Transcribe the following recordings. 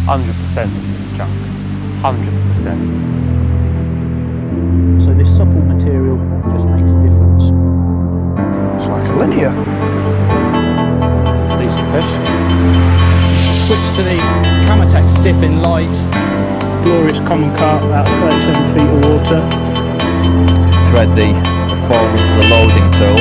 100% this is a junk. 100%. So this supple material just makes a difference. It's like a linear. It's a decent fish. Switch to the camouflage stiff in light. Glorious common carp out of 37 feet of water. Thread the foam into the loading tool.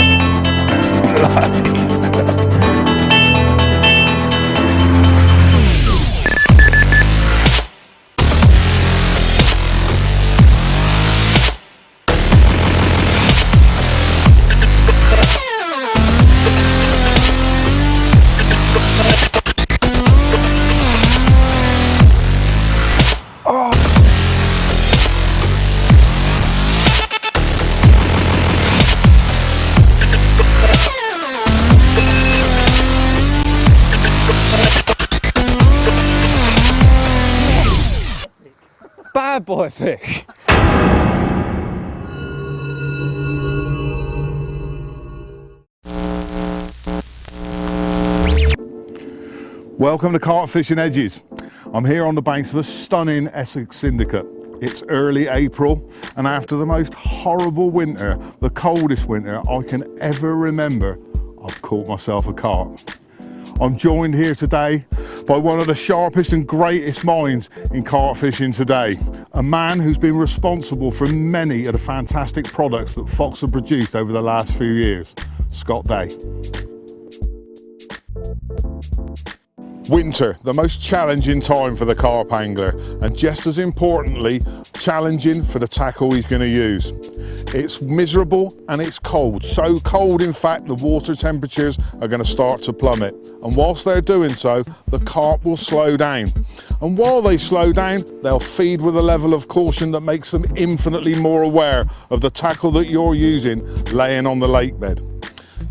Bad boy fish. Welcome to Carp Fishing Edges. I'm here on the banks of a stunning Essex syndicate. It's early April, and after the most horrible winter, the coldest winter I can ever remember, I've caught myself a carp. I'm joined here today by one of the sharpest and greatest minds in carp fishing today. A man who's been responsible for many of the fantastic products that Fox have produced over the last few years, Scott Day. Winter, the most challenging time for the carp angler, and just as importantly, challenging for the tackle he's going to use. It's miserable and it's cold, so cold in fact the water temperatures are going to start to plummet, and whilst they're doing so, the carp will slow down, and while they slow down, they'll feed with a level of caution that makes them infinitely more aware of the tackle that you're using laying on the lake bed.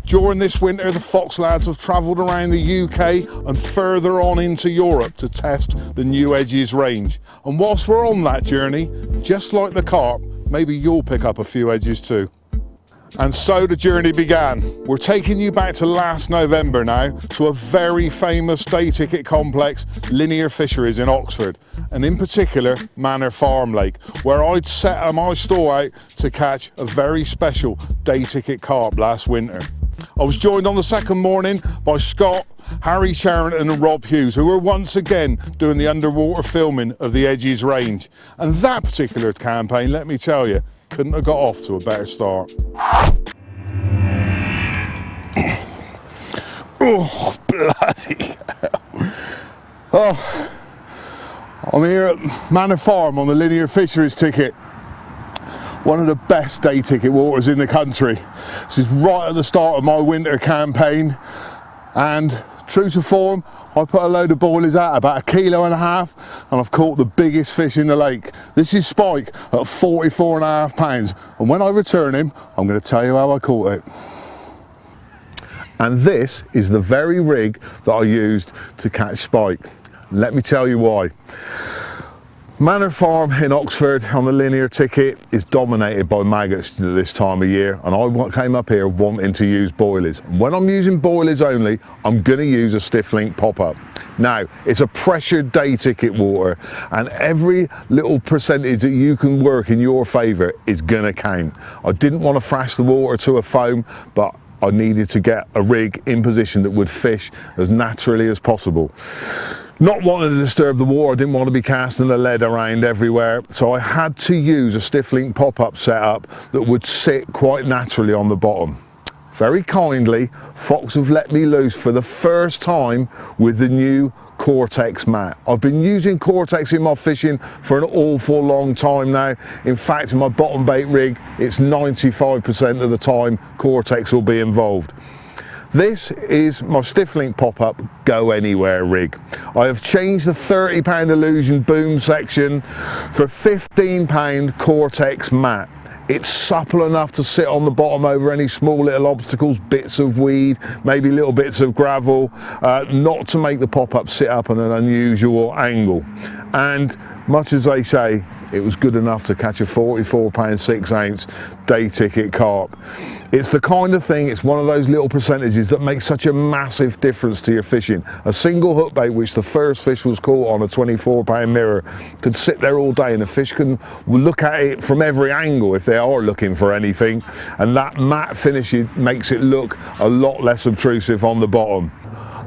During this winter, the Fox lads have travelled around the UK and further on into Europe to test the new Edges range. And whilst we're on that journey, just like the carp, maybe you'll pick up a few edges too. And so the journey began. We're taking you back to last November now, to a very famous day ticket complex, Linear Fisheries in Oxford, and in particular Manor Farm Lake, where I'd set my stall out to catch a very special day ticket carp last winter. I was joined on the second morning by Scott, Harry Charrington and Rob Hughes, who were once again doing the underwater filming of the Edges range. And that particular campaign, let me tell you, couldn't have got off to a better start. Oh, bloody hell. Oh, I'm here at Manor Farm on the Linear Fisheries ticket. One of the best day ticket waters in the country. This is right at the start of my winter campaign, and true to form, I put a load of boilies out, about 1.5 kilos, and I've caught the biggest fish in the lake. This is Spike at 44.5 pounds, and when I return him, I'm going to tell you how I caught it. And this is the very rig that I used to catch Spike. Let me tell you why. Manor Farm in Oxford on the Linear ticket is dominated by maggots at this time of year, and I came up here wanting to use boilies. And when I'm using boilies only, I'm going to use a stiff link pop-up. Now, it's a pressured day ticket water, and every little percentage that you can work in your favour is going to count. I didn't want to thrash the water to a foam, but I needed to get a rig in position that would fish as naturally as possible. Not wanting to disturb the water, I didn't want to be casting the lead around everywhere, so I had to use a stiff link pop-up setup that would sit quite naturally on the bottom. Very kindly, Fox have let me loose for the first time with the new Cortex mat. I've been using Cortex in my fishing for an awful long time now. In fact, in my bottom bait rig, it's 95% of the time Cortex will be involved. This is my stiff link pop-up go anywhere rig. I have changed the £30 Illusion boom section for £15 Cortex mat. It's supple enough to sit on the bottom over any small little obstacles, bits of weed, maybe little bits of gravel, not to make the pop-up sit up at an unusual angle. And much as they say, it was good enough to catch a £44 6/8 day ticket carp. It's the kind of thing, it's one of those little percentages that makes such a massive difference to your fishing. A single hook bait, which the first fish was caught on, a 24-pound mirror, could sit there all day and the fish can look at it from every angle if they are looking for anything, and that matte finish makes it look a lot less obtrusive on the bottom.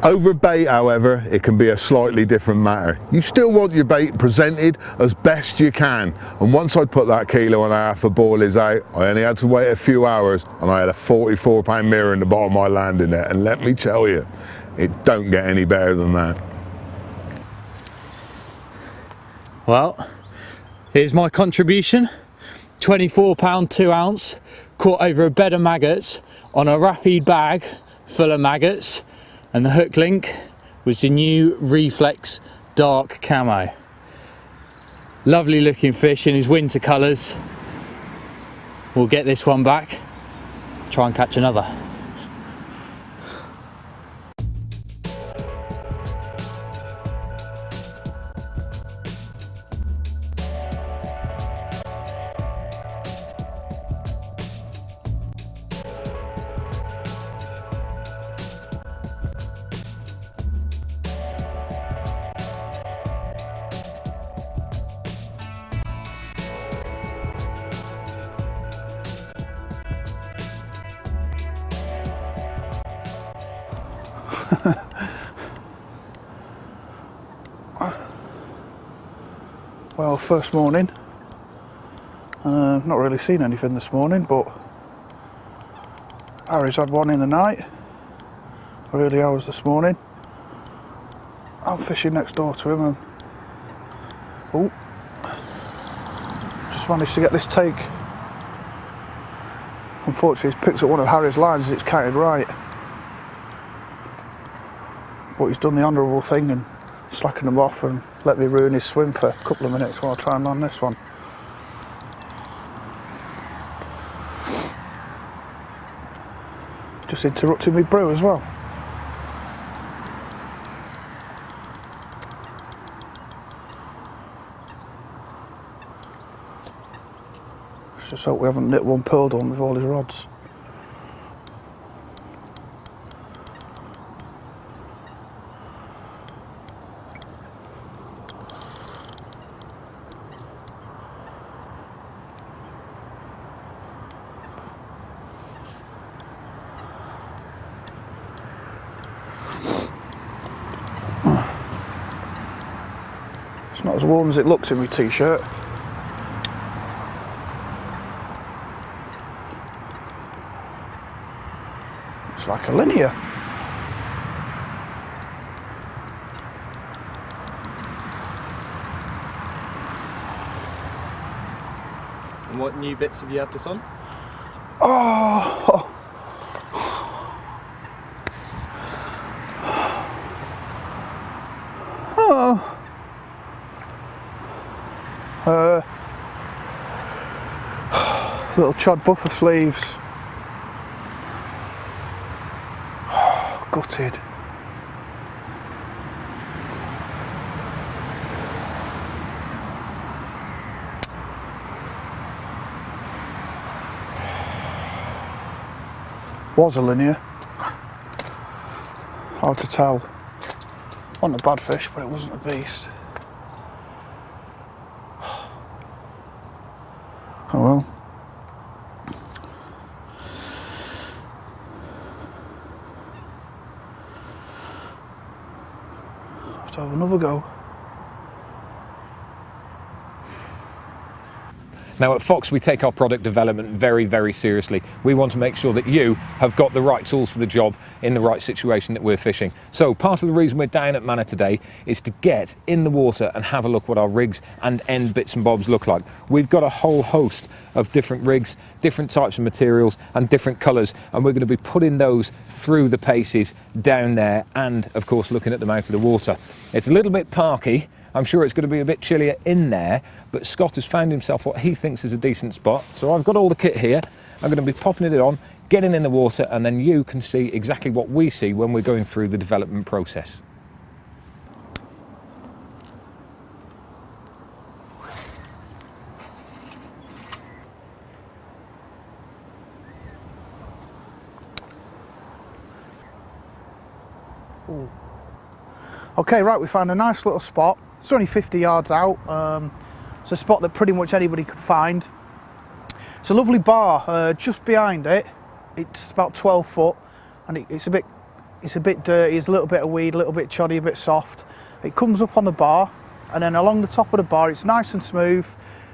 Over bait, however, it can be a slightly different matter. You still want your bait presented as best you can, and once I put that 1.5 kilos of boilies out, I only had to wait a few hours and I had a 44-pound mirror in the bottom of my landing net, and let me tell you, it don't get any better than that. Well, here's my contribution. 24-pound 2 ounce, caught over a bed of maggots on a rapid bag full of maggots, and the hook link was the new Reflex dark camo. Lovely looking fish in his winter colours. We'll get this one back, try and catch another. Well, first morning, not really seen anything this morning, but Harry's had one in the night, early hours this morning. I'm fishing next door to him and just managed to get this take. Unfortunately, he's picked up one of Harry's lines as it's counted right, but he's done the honourable thing and slackened him off and let me ruin his swim for a couple of minutes while I try and land this one. Just interrupted me brew as well. Let's just hope we haven't nipped one pearl on with all his rods. It's not as warm as it looks in my t-shirt. It's like a linear. And what new bits have you had this on? Oh. Oh. Little chod buffer sleeves. Oh, gutted. Was a linear. Hard to tell. Wasn't a bad fish, but it wasn't a beast. Oh well. Have to have another go. Now at Fox, we take our product development very, very seriously. We want to make sure that you have got the right tools for the job in the right situation that we're fishing. So part of the reason we're down at Manor today is to get in the water and have a look what our rigs and end bits and bobs look like. We've got a whole host of different rigs, different types of materials and different colours, and we're going to be putting those through the paces down there and of course looking at them out of the water. It's a little bit parky. I'm sure it's going to be a bit chillier in there, but Scott has found himself what he thinks is a decent spot. So I've got all the kit here. I'm going to be popping it on, getting in the water, and then you can see exactly what we see when we're going through the development process. Ooh. Okay, right, we found a nice little spot. It's only 50 yards out. It's a spot that pretty much anybody could find. It's a lovely bar just behind it. It's about 12 foot, and it's a bit dirty. There's a little bit of weed, a little bit choddy, a bit soft. It comes up on the bar, and then along the top of the bar, it's nice and smooth.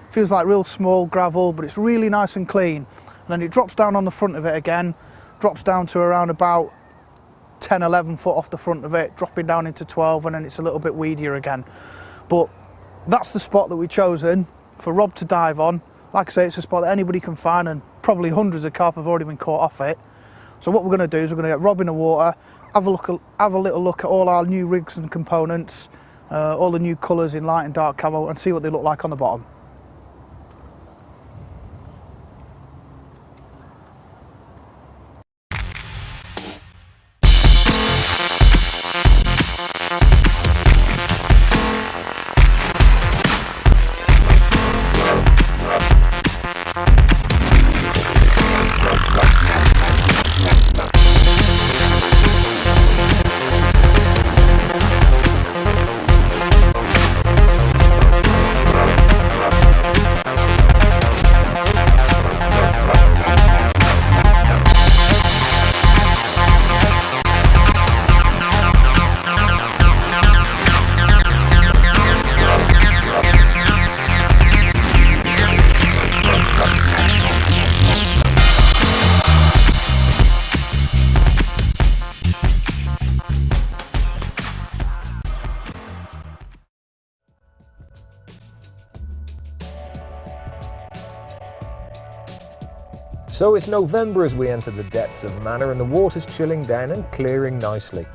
Feels like real small gravel, but it's really nice and clean. And then it drops down on the front of it again, drops down to around about 10, 11 foot off the front of it, dropping down into 12, and then it's a little bit weedier again. But that's the spot that we've chosen for Rob to dive on. Like I say, it's a spot that anybody can find, and probably hundreds of carp have already been caught off it. So what we're going to do is we're going to get Rob in the water, have a little look at all our new rigs and components, all the new colours in light and dark camo, and see what they look like on the bottom. So it's November as we enter the depths of Manor, and the water's chilling down and clearing nicely.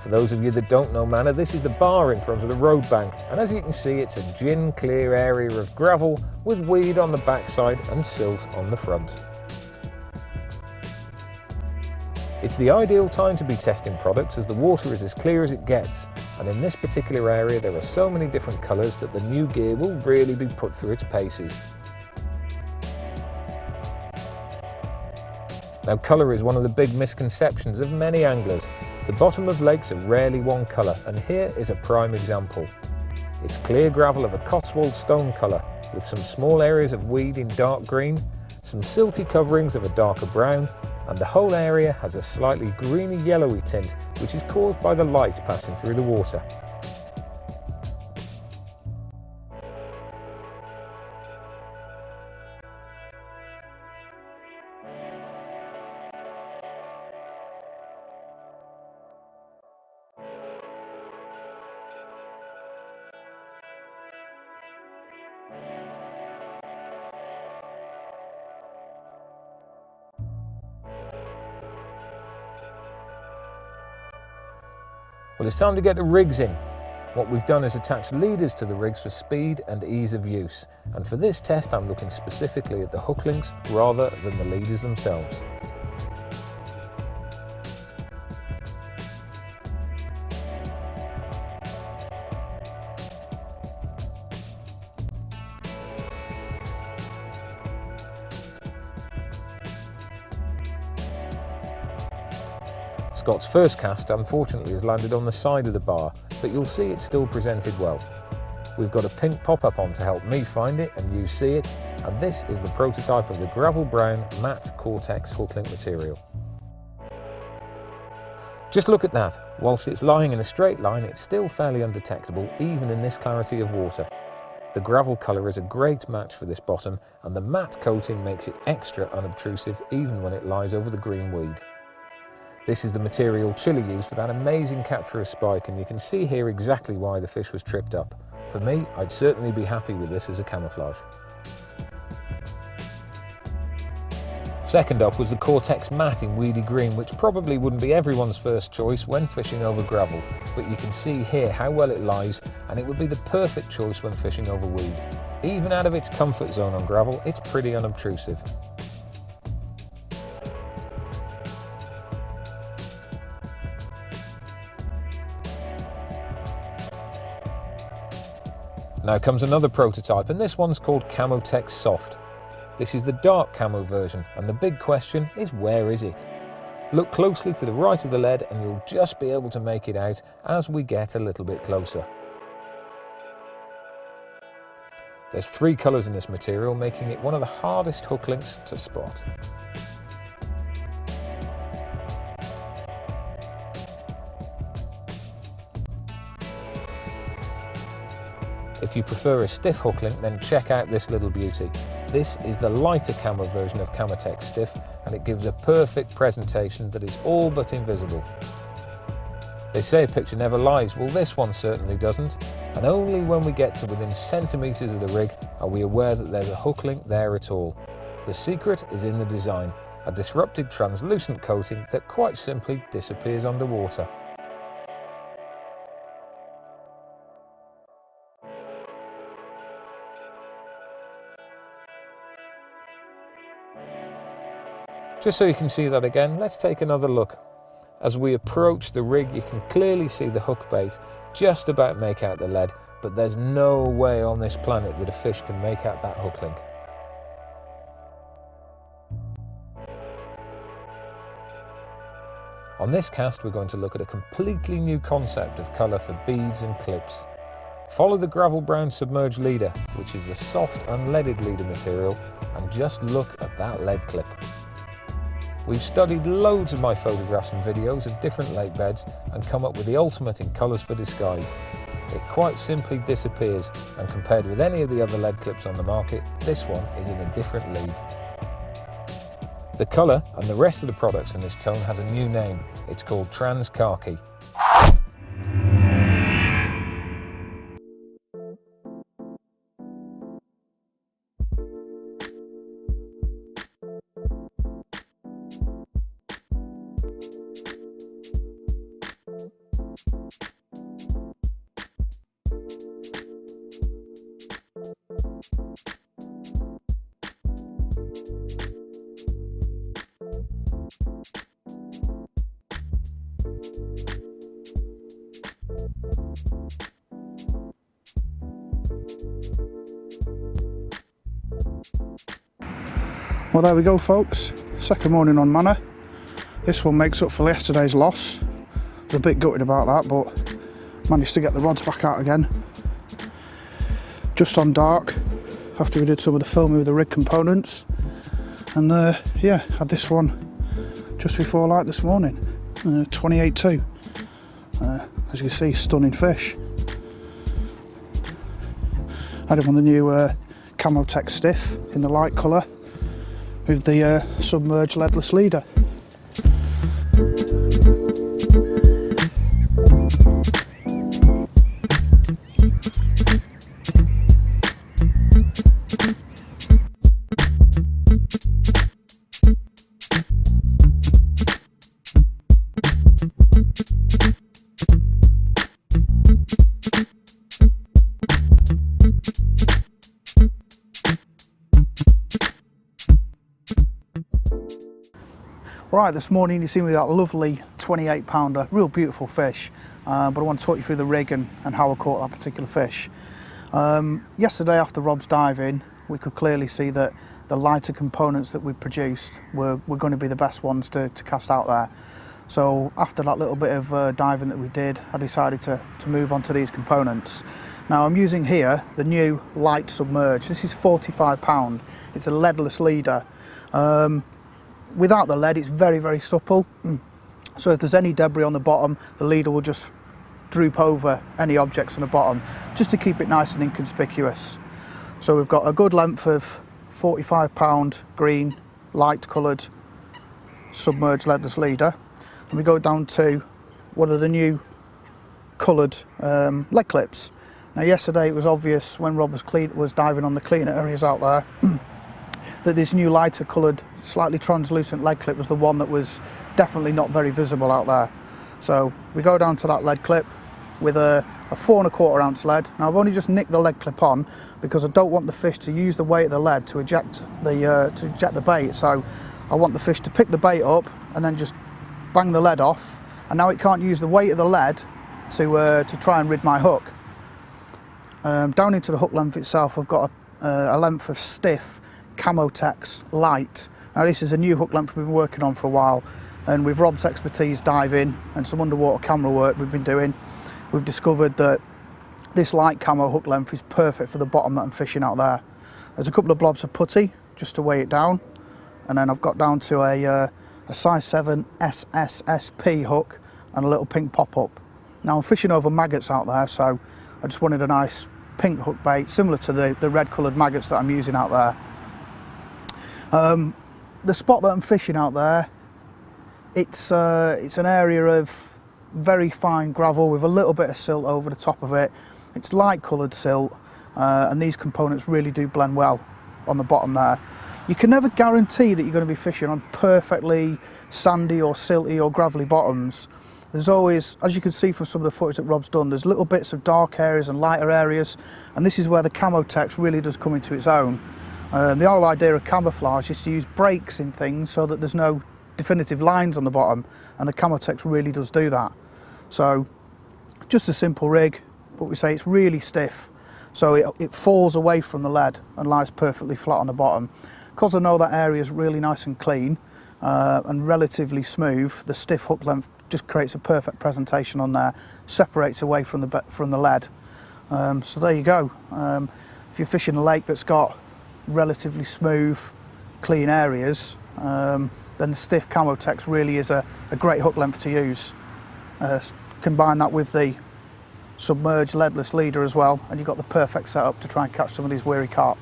For those of you that don't know Manor, this is the bar in front of the road bank, and as you can see, it's a gin clear area of gravel with weed on the backside and silt on the front. It's the ideal time to be testing products as the water is as clear as it gets, and in this particular area there are so many different colours that the new gear will really be put through its paces. Now, colour is one of the big misconceptions of many anglers. The bottom of lakes are rarely one colour, and here is a prime example. It's clear gravel of a Cotswold stone colour, with some small areas of weed in dark green, some silty coverings of a darker brown, and the whole area has a slightly greeny yellowy tint, which is caused by the light passing through the water. Well, it's time to get the rigs in. What we've done is attach leaders to the rigs for speed and ease of use. And for this test, I'm looking specifically at the hook links rather than the leaders themselves. Scott's first cast unfortunately has landed on the side of the bar, but you'll see it's still presented well. We've got a pink pop-up on to help me find it and you see it, and this is the prototype of the gravel brown matte Cortex hook link material. Just look at that. Whilst it's lying in a straight line, it's still fairly undetectable even in this clarity of water. The gravel colour is a great match for this bottom, and the matte coating makes it extra unobtrusive even when it lies over the green weed. This is the material Chili used for that amazing capture of spike, and you can see here exactly why the fish was tripped up. For me, I'd certainly be happy with this as a camouflage. Second up was the Cortex matte in weedy green, which probably wouldn't be everyone's first choice when fishing over gravel, but you can see here how well it lies, and it would be the perfect choice when fishing over weed. Even out of its comfort zone on gravel, it's pretty unobtrusive. Now comes another prototype, and this one's called Camotex Soft. This is the dark camo version, and the big question is, where is it? Look closely to the right of the lead and you'll just be able to make it out as we get a little bit closer. There's 3 colours in this material, making it one of the hardest hook links to spot. If you prefer a stiff hook link, then check out this little beauty. This is the lighter camo version of Camotex Stiff, and it gives a perfect presentation that is all but invisible. They say a picture never lies, well this one certainly doesn't, and only when we get to within centimetres of the rig are we aware that there's a hook link there at all. The secret is in the design, a disrupted translucent coating that quite simply disappears underwater. Just so you can see that again, let's take another look. As we approach the rig, you can clearly see the hook bait just about make out the lead, but there's no way on this planet that a fish can make out that hook link. On this cast, we're going to look at a completely new concept of colour for beads and clips. Follow the gravel brown submerged leader, which is the soft unleaded leader material, and just look at that lead clip. We've studied loads of my photographs and videos of different lake beds and come up with the ultimate in colours for disguise. It quite simply disappears, and compared with any of the other lead clips on the market, this one is in a different league. The colour and the rest of the products in this tone has a new name. It's called Trans Khaki. Well, there we go folks, second morning on Manor. This one makes up for yesterday's loss. I was a bit gutted about that, but managed to get the rods back out again. Just on dark, after we did some of the filming with the rig components. And yeah, had this one just before light this morning, 28.2. As you can see, stunning fish. Had him on the new Camotex Stiff in the light colour, with the submerged leadless leader. Right, this morning you see me with that lovely 28 pounder, real beautiful fish, but I want to talk you through the rig and how I caught that particular fish. Yesterday after Rob's diving, we could clearly see that the lighter components that we produced were going to be the best ones to cast out there. So after that little bit of diving that we did, I decided to move on to these components. Now I'm using here the new light submerge. This is 45 pound, it's a leadless leader. Without the lead, it's very, very supple. So if there's any debris on the bottom, the leader will just droop over any objects on the bottom, just to keep it nice and inconspicuous. So we've got a good length of 45 pound green, light coloured, submerged leadless leader. And we go down to one of the new coloured lead clips. Now yesterday it was obvious when Rob was diving on the cleaner areas out there that this new lighter coloured, slightly translucent lead clip was the one that was definitely not very visible out there. So we go down to that lead clip with a 4 1/4 ounce lead. Now I've only just nicked the lead clip on because I don't want the fish to use the weight of the lead to eject the bait. So I want the fish to pick the bait up and then just bang the lead off, and now it can't use the weight of the lead to try and rid my hook. Down into the hook length itself, I've got a length of stiff Camotex light. Now this is a new hook length we've been working on for a while. And with Rob's expertise diving and some underwater camera work we've been doing, we've discovered that this light camo hook length is perfect for the bottom that I'm fishing out there. There's a couple of blobs of putty just to weigh it down, and then I've got down to a size 7 SSSP hook and a little pink pop-up. Now I'm fishing over maggots out there, so I just wanted a nice pink hook bait similar to the red coloured maggots that I'm using out there. The spot that I'm fishing out there, it's an area of very fine gravel with a little bit of silt over the top of it. It's light coloured silt, and these components really do blend well on the bottom there. You can never guarantee that you're going to be fishing on perfectly sandy or silty or gravelly bottoms. There's always, as you can see from some of the footage that Rob's done, there's little bits of dark areas and lighter areas, and this is where the camo text really does come into its own. The whole idea of camouflage is to use breaks in things so that there's no definitive lines on the bottom, and the camo text really does do that. So just a simple rig, but we say it's really stiff, so it falls away from the lead and lies perfectly flat on the bottom. Because I know that area is really nice and clean and relatively smooth, the stiff hook length just creates a perfect presentation on there, separates away from the lead. So there you go. If you're fishing a lake that's got relatively smooth, clean areas, then the stiff camo text really is a great hook length to use. Combine that with the submerged leadless leader as well, and you've got the perfect setup to try and catch some of these weary carp.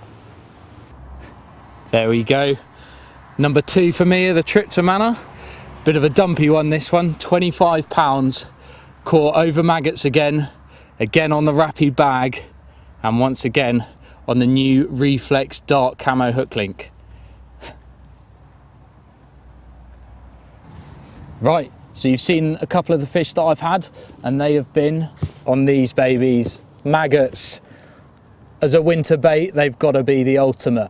There we go. Number 2 for me of the trip to Manor. Bit of a dumpy one, this one, 25 pounds. Caught over maggots again on the Rapid bag, and once again on the new Reflex dark camo hook link. Right, so you've seen a couple of the fish that I've had, and they have been on these babies, maggots. As a winter bait, they've got to be the ultimate.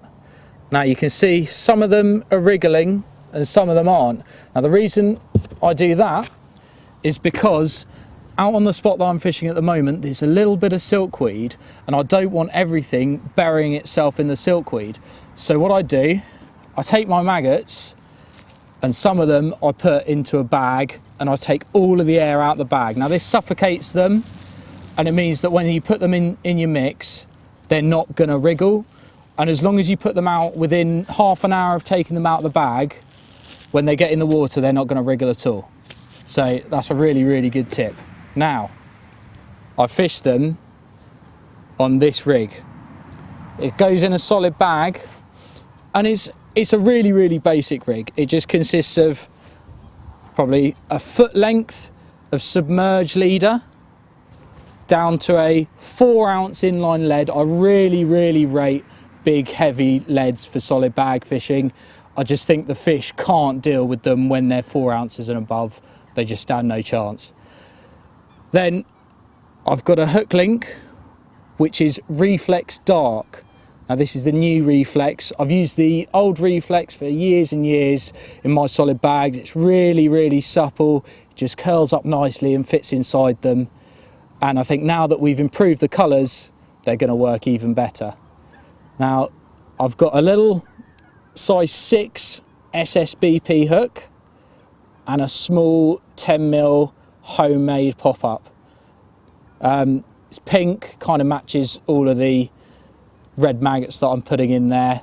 Now you can see some of them are wriggling and some of them aren't. Now the reason I do that is because out on the spot that I'm fishing at the moment, there's a little bit of silkweed, and I don't want everything burying itself in the silkweed. So what I do, I take my maggots, and some of them I put into a bag, and I take all of the air out the bag. Now this suffocates them, and it means that when you put them in your mix, they're not gonna wriggle. And as long as you put them out within half an hour of taking them out of the bag, when they get in the water, they're not gonna wriggle at all. So that's a really, really good tip. Now, I fished them on this rig. It goes in a solid bag, and it's a really, really basic rig. It just consists of probably a foot length of submerged leader down to a 4-ounce inline lead. I really, really rate big, heavy leads for solid bag fishing. I just think the fish can't deal with them when they're 4 ounces and above. They just stand no chance. Then I've got a hook link, which is Reflex Dark. Now this is the new Reflex. I've used the old Reflex for years and years in my solid bags. It's really, really supple. It just curls up nicely and fits inside them. And I think now that we've improved the colours, they're going to work even better. Now I've got a little size 6 SSBP hook and a small 10mm homemade pop-up. It's pink, kind of matches all of the red maggots that I'm putting in there,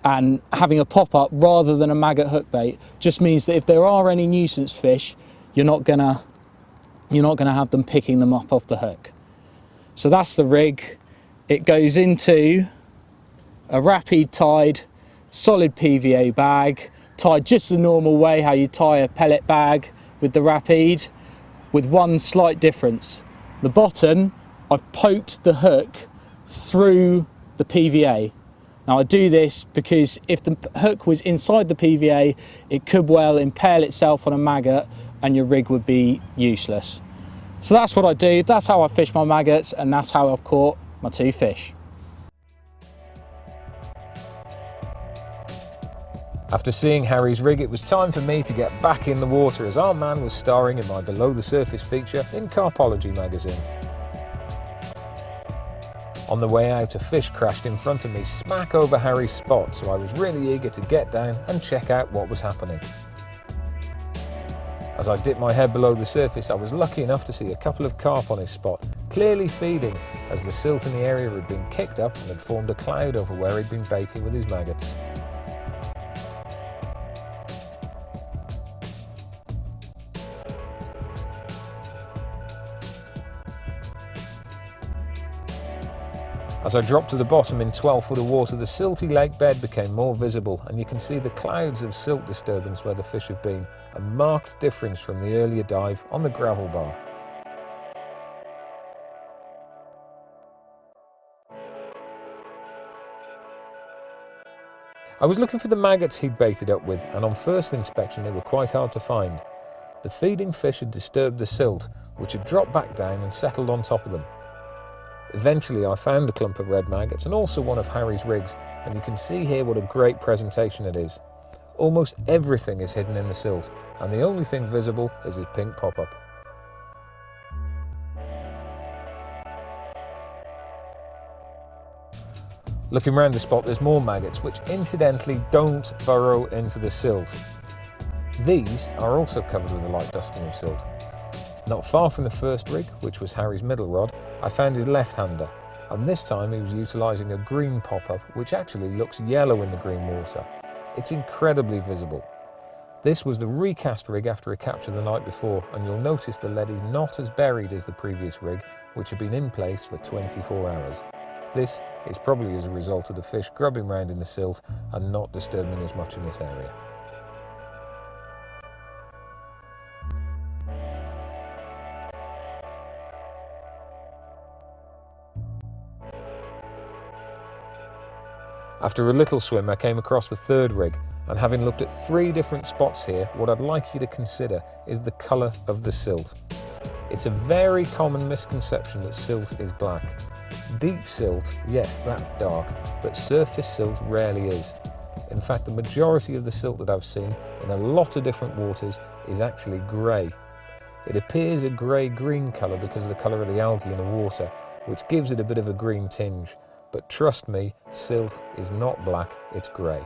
and having a pop-up rather than a maggot hook bait just means that if there are any nuisance fish, you're not gonna have them picking them up off the hook. So that's the rig. It goes into a Rapid tied solid PVA bag, tied just the normal way how you tie a pellet bag with the Rapid, with one slight difference. The bottom, I've poked the hook through the PVA. Now I do this because if the hook was inside the PVA, it could well impale itself on a maggot and your rig would be useless. So that's what I do, that's how I fish my maggots, and that's how I've caught my 2 fish. After seeing Harry's rig, it was time for me to get back in the water as our man was starring in my Below the Surface feature in Carpology magazine. On the way out, a fish crashed in front of me smack over Harry's spot, so I was really eager to get down and check out what was happening. As I dipped my head below the surface, I was lucky enough to see a couple of carp on his spot, clearly feeding, as the silt in the area had been kicked up and had formed a cloud over where he'd been baiting with his maggots. As I dropped to the bottom in 12 foot of water, the silty lake bed became more visible, and you can see the clouds of silt disturbance where the fish have been, a marked difference from the earlier dive on the gravel bar. I was looking for the maggots he'd baited up with, and on first inspection they were quite hard to find. The feeding fish had disturbed the silt, which had dropped back down and settled on top of them. Eventually I found a clump of red maggots and also one of Harry's rigs, and you can see here what a great presentation it is. Almost everything is hidden in the silt, and the only thing visible is his pink pop-up. Looking around the spot, there's more maggots, which incidentally don't burrow into the silt. These are also covered with a light dusting of silt. Not far from the first rig, which was Harry's middle rod, I found his left-hander, and this time he was utilising a green pop-up, which actually looks yellow in the green water. It's incredibly visible. This was the recast rig after a capture the night before, and you'll notice the lead is not as buried as the previous rig, which had been in place for 24 hours. This is probably as a result of the fish grubbing round in the silt and not disturbing as much in this area. After a little swim, I came across the third rig, and having looked at 3 different spots here, what I'd like you to consider is the colour of the silt. It's a very common misconception that silt is black. Deep silt, yes, that's dark, but surface silt rarely is. In fact, the majority of the silt that I've seen in a lot of different waters is actually grey. It appears a grey-green colour because of the colour of the algae in the water, which gives it a bit of a green tinge. But trust me, silt is not black, it's grey.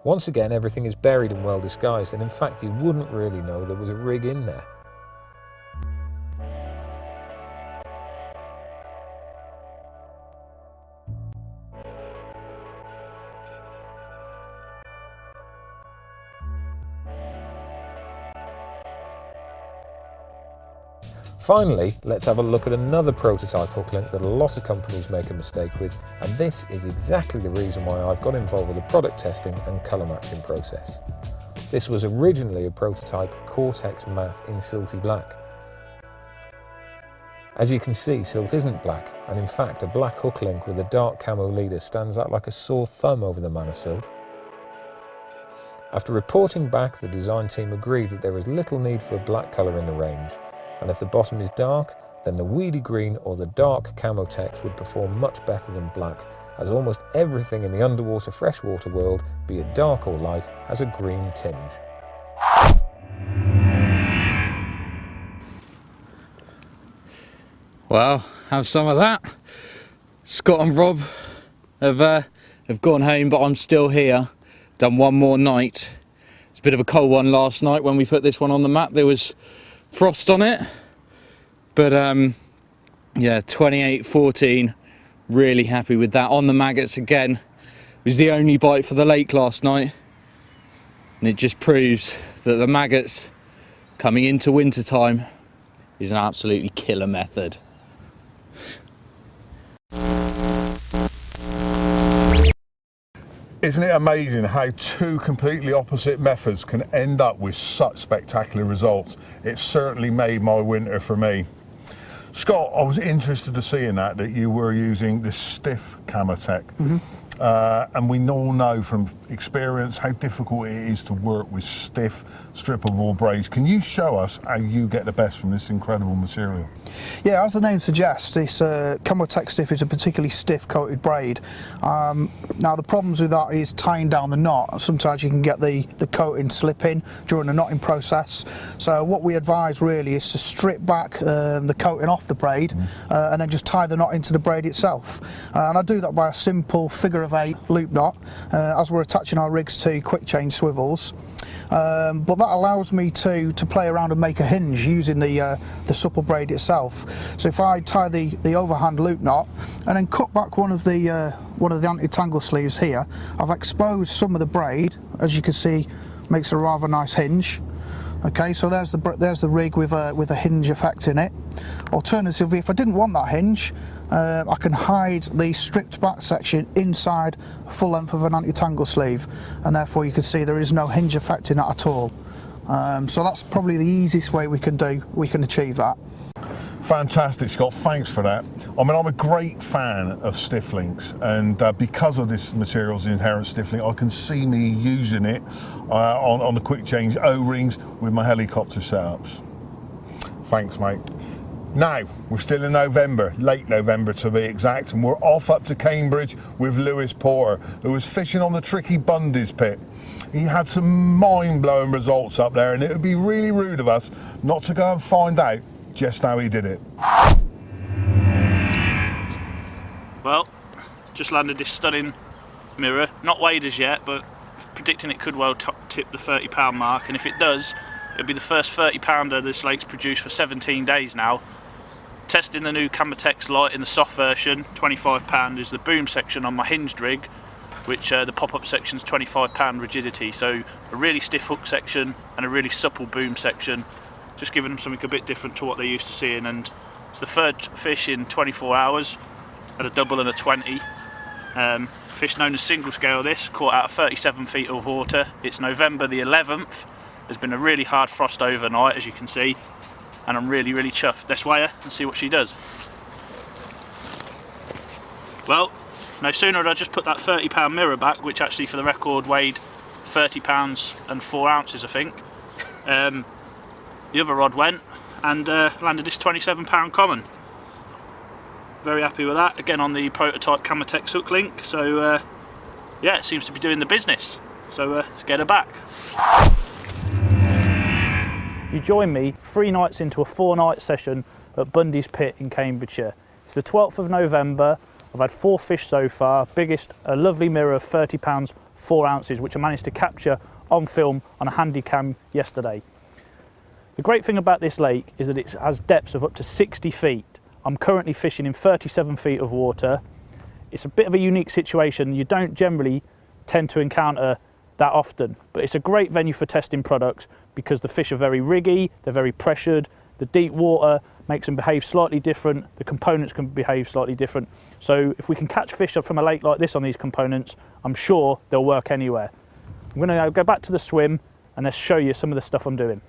Once again, everything is buried and well disguised, and in fact you wouldn't really know there was a rig in there. Finally, let's have a look at another prototype hook link that a lot of companies make a mistake with, and this is exactly the reason why I've got involved with the product testing and colour matching process. This was originally a prototype Cortex matte in silty black. As you can see, silt isn't black, and in fact a black hook link with a dark camo leader stands out like a sore thumb over the Mana silt. After reporting back, the design team agreed that there was little need for a black colour in the range, and if the bottom is dark, then the weedy green or the dark camo text would perform much better than black, as almost everything in the underwater freshwater world, be it dark or light, has a green tinge. Well, have some of that. Scott and Rob have gone home, but I'm still here. Done one more night. It's a bit of a cold one last night when we put this one on the map. There was frost on it, but yeah, 28-14, really happy with that. On the maggots again, it was the only bite for the lake last night, and it just proves that the maggots coming into winter time is an absolutely killer method. Isn't it amazing how 2 completely opposite methods can end up with such spectacular results? It certainly made my winter for me. Scott, I was interested to see in that you were using this stiff Camotech. And we all know from experience how difficult it is to work with stiff, strippable braids. Can you show us how you get the best from this incredible material? Yeah, as the name suggests, this Camotech stiff is a particularly stiff coated braid. Now the problems with that is tying down the knot. Sometimes you can get the coating slipping during the knotting process. So what we advise really is to strip back the coating off the braid and then just tie the knot into the braid itself. And I do that by a simple figure of a loop knot as we're attaching our rigs to quick change swivels. But that allows me to play around and make a hinge using the supple braid itself. So if I tie the overhand loop knot and then cut back one of the anti-tangle sleeves here, I've exposed some of the braid, as you can see, makes a rather nice hinge. Okay, so there's the rig with a hinge effect in it. Alternatively, if I didn't want that hinge, I can hide the stripped back section inside a full length of an anti-tangle sleeve, and therefore you can see there is no hinge effect in that at all. So that's probably the easiest way we can achieve that. Fantastic, Scott, thanks for that. I mean, I'm a great fan of stiff links, and because of this material's inherent stiff link, I can see me using it on the quick change O-rings with my helicopter setups. Thanks, mate. Now, we're still in November, late November to be exact, and we're off up to Cambridge with Lewis Porter, who was fishing on the tricky Bundy's pit. He had some mind-blowing results up there, and it would be really rude of us not to go and find out just how he did it. Well, just landed this stunning mirror, not weighed as yet, but predicting it could well tip the 30-pound mark, and if it does, it'll be the first 30-pounder this lake's produced for 17 days now. Testing the new Camouflage light in the soft version, 25-pound is the boom section on my hinged rig, which the pop-up section's 25-pound rigidity, so a really stiff hook section and a really supple boom section, just giving them something a bit different to what they're used to seeing. And it's the third fish in 24 hours at a double and a 20. Fish known as single scale, this caught out of 37 feet of water. It's November the 11th. There's been a really hard frost overnight, as you can see, and I'm really chuffed. Let's weigh her and see what she does. Well, no sooner had I just put that 30-pound mirror back, which actually for the record weighed 30 pounds and 4 ounces, I think. The other rod went and landed this 27-pound common. Very happy with that, again on the prototype Camouflage hook link, so yeah, it seems to be doing the business, so let's get her back. You join me 3 nights into a 4-night session at Bundy's Pit in Cambridgeshire. It's the 12th of November, I've had 4 fish so far, biggest a lovely mirror of 30 pounds 4 ounces, which I managed to capture on film on a handy cam yesterday. The great thing about this lake is that it has depths of up to 60 feet. I'm currently fishing in 37 feet of water. It's a bit of a unique situation. You don't generally tend to encounter that often, but it's a great venue for testing products because the fish are very riggy, they're very pressured, the deep water makes them behave slightly different, the components can behave slightly different. So if we can catch fish up from a lake like this on these components, I'm sure they'll work anywhere. I'm gonna go back to the swim and let's show you some of the stuff I'm doing.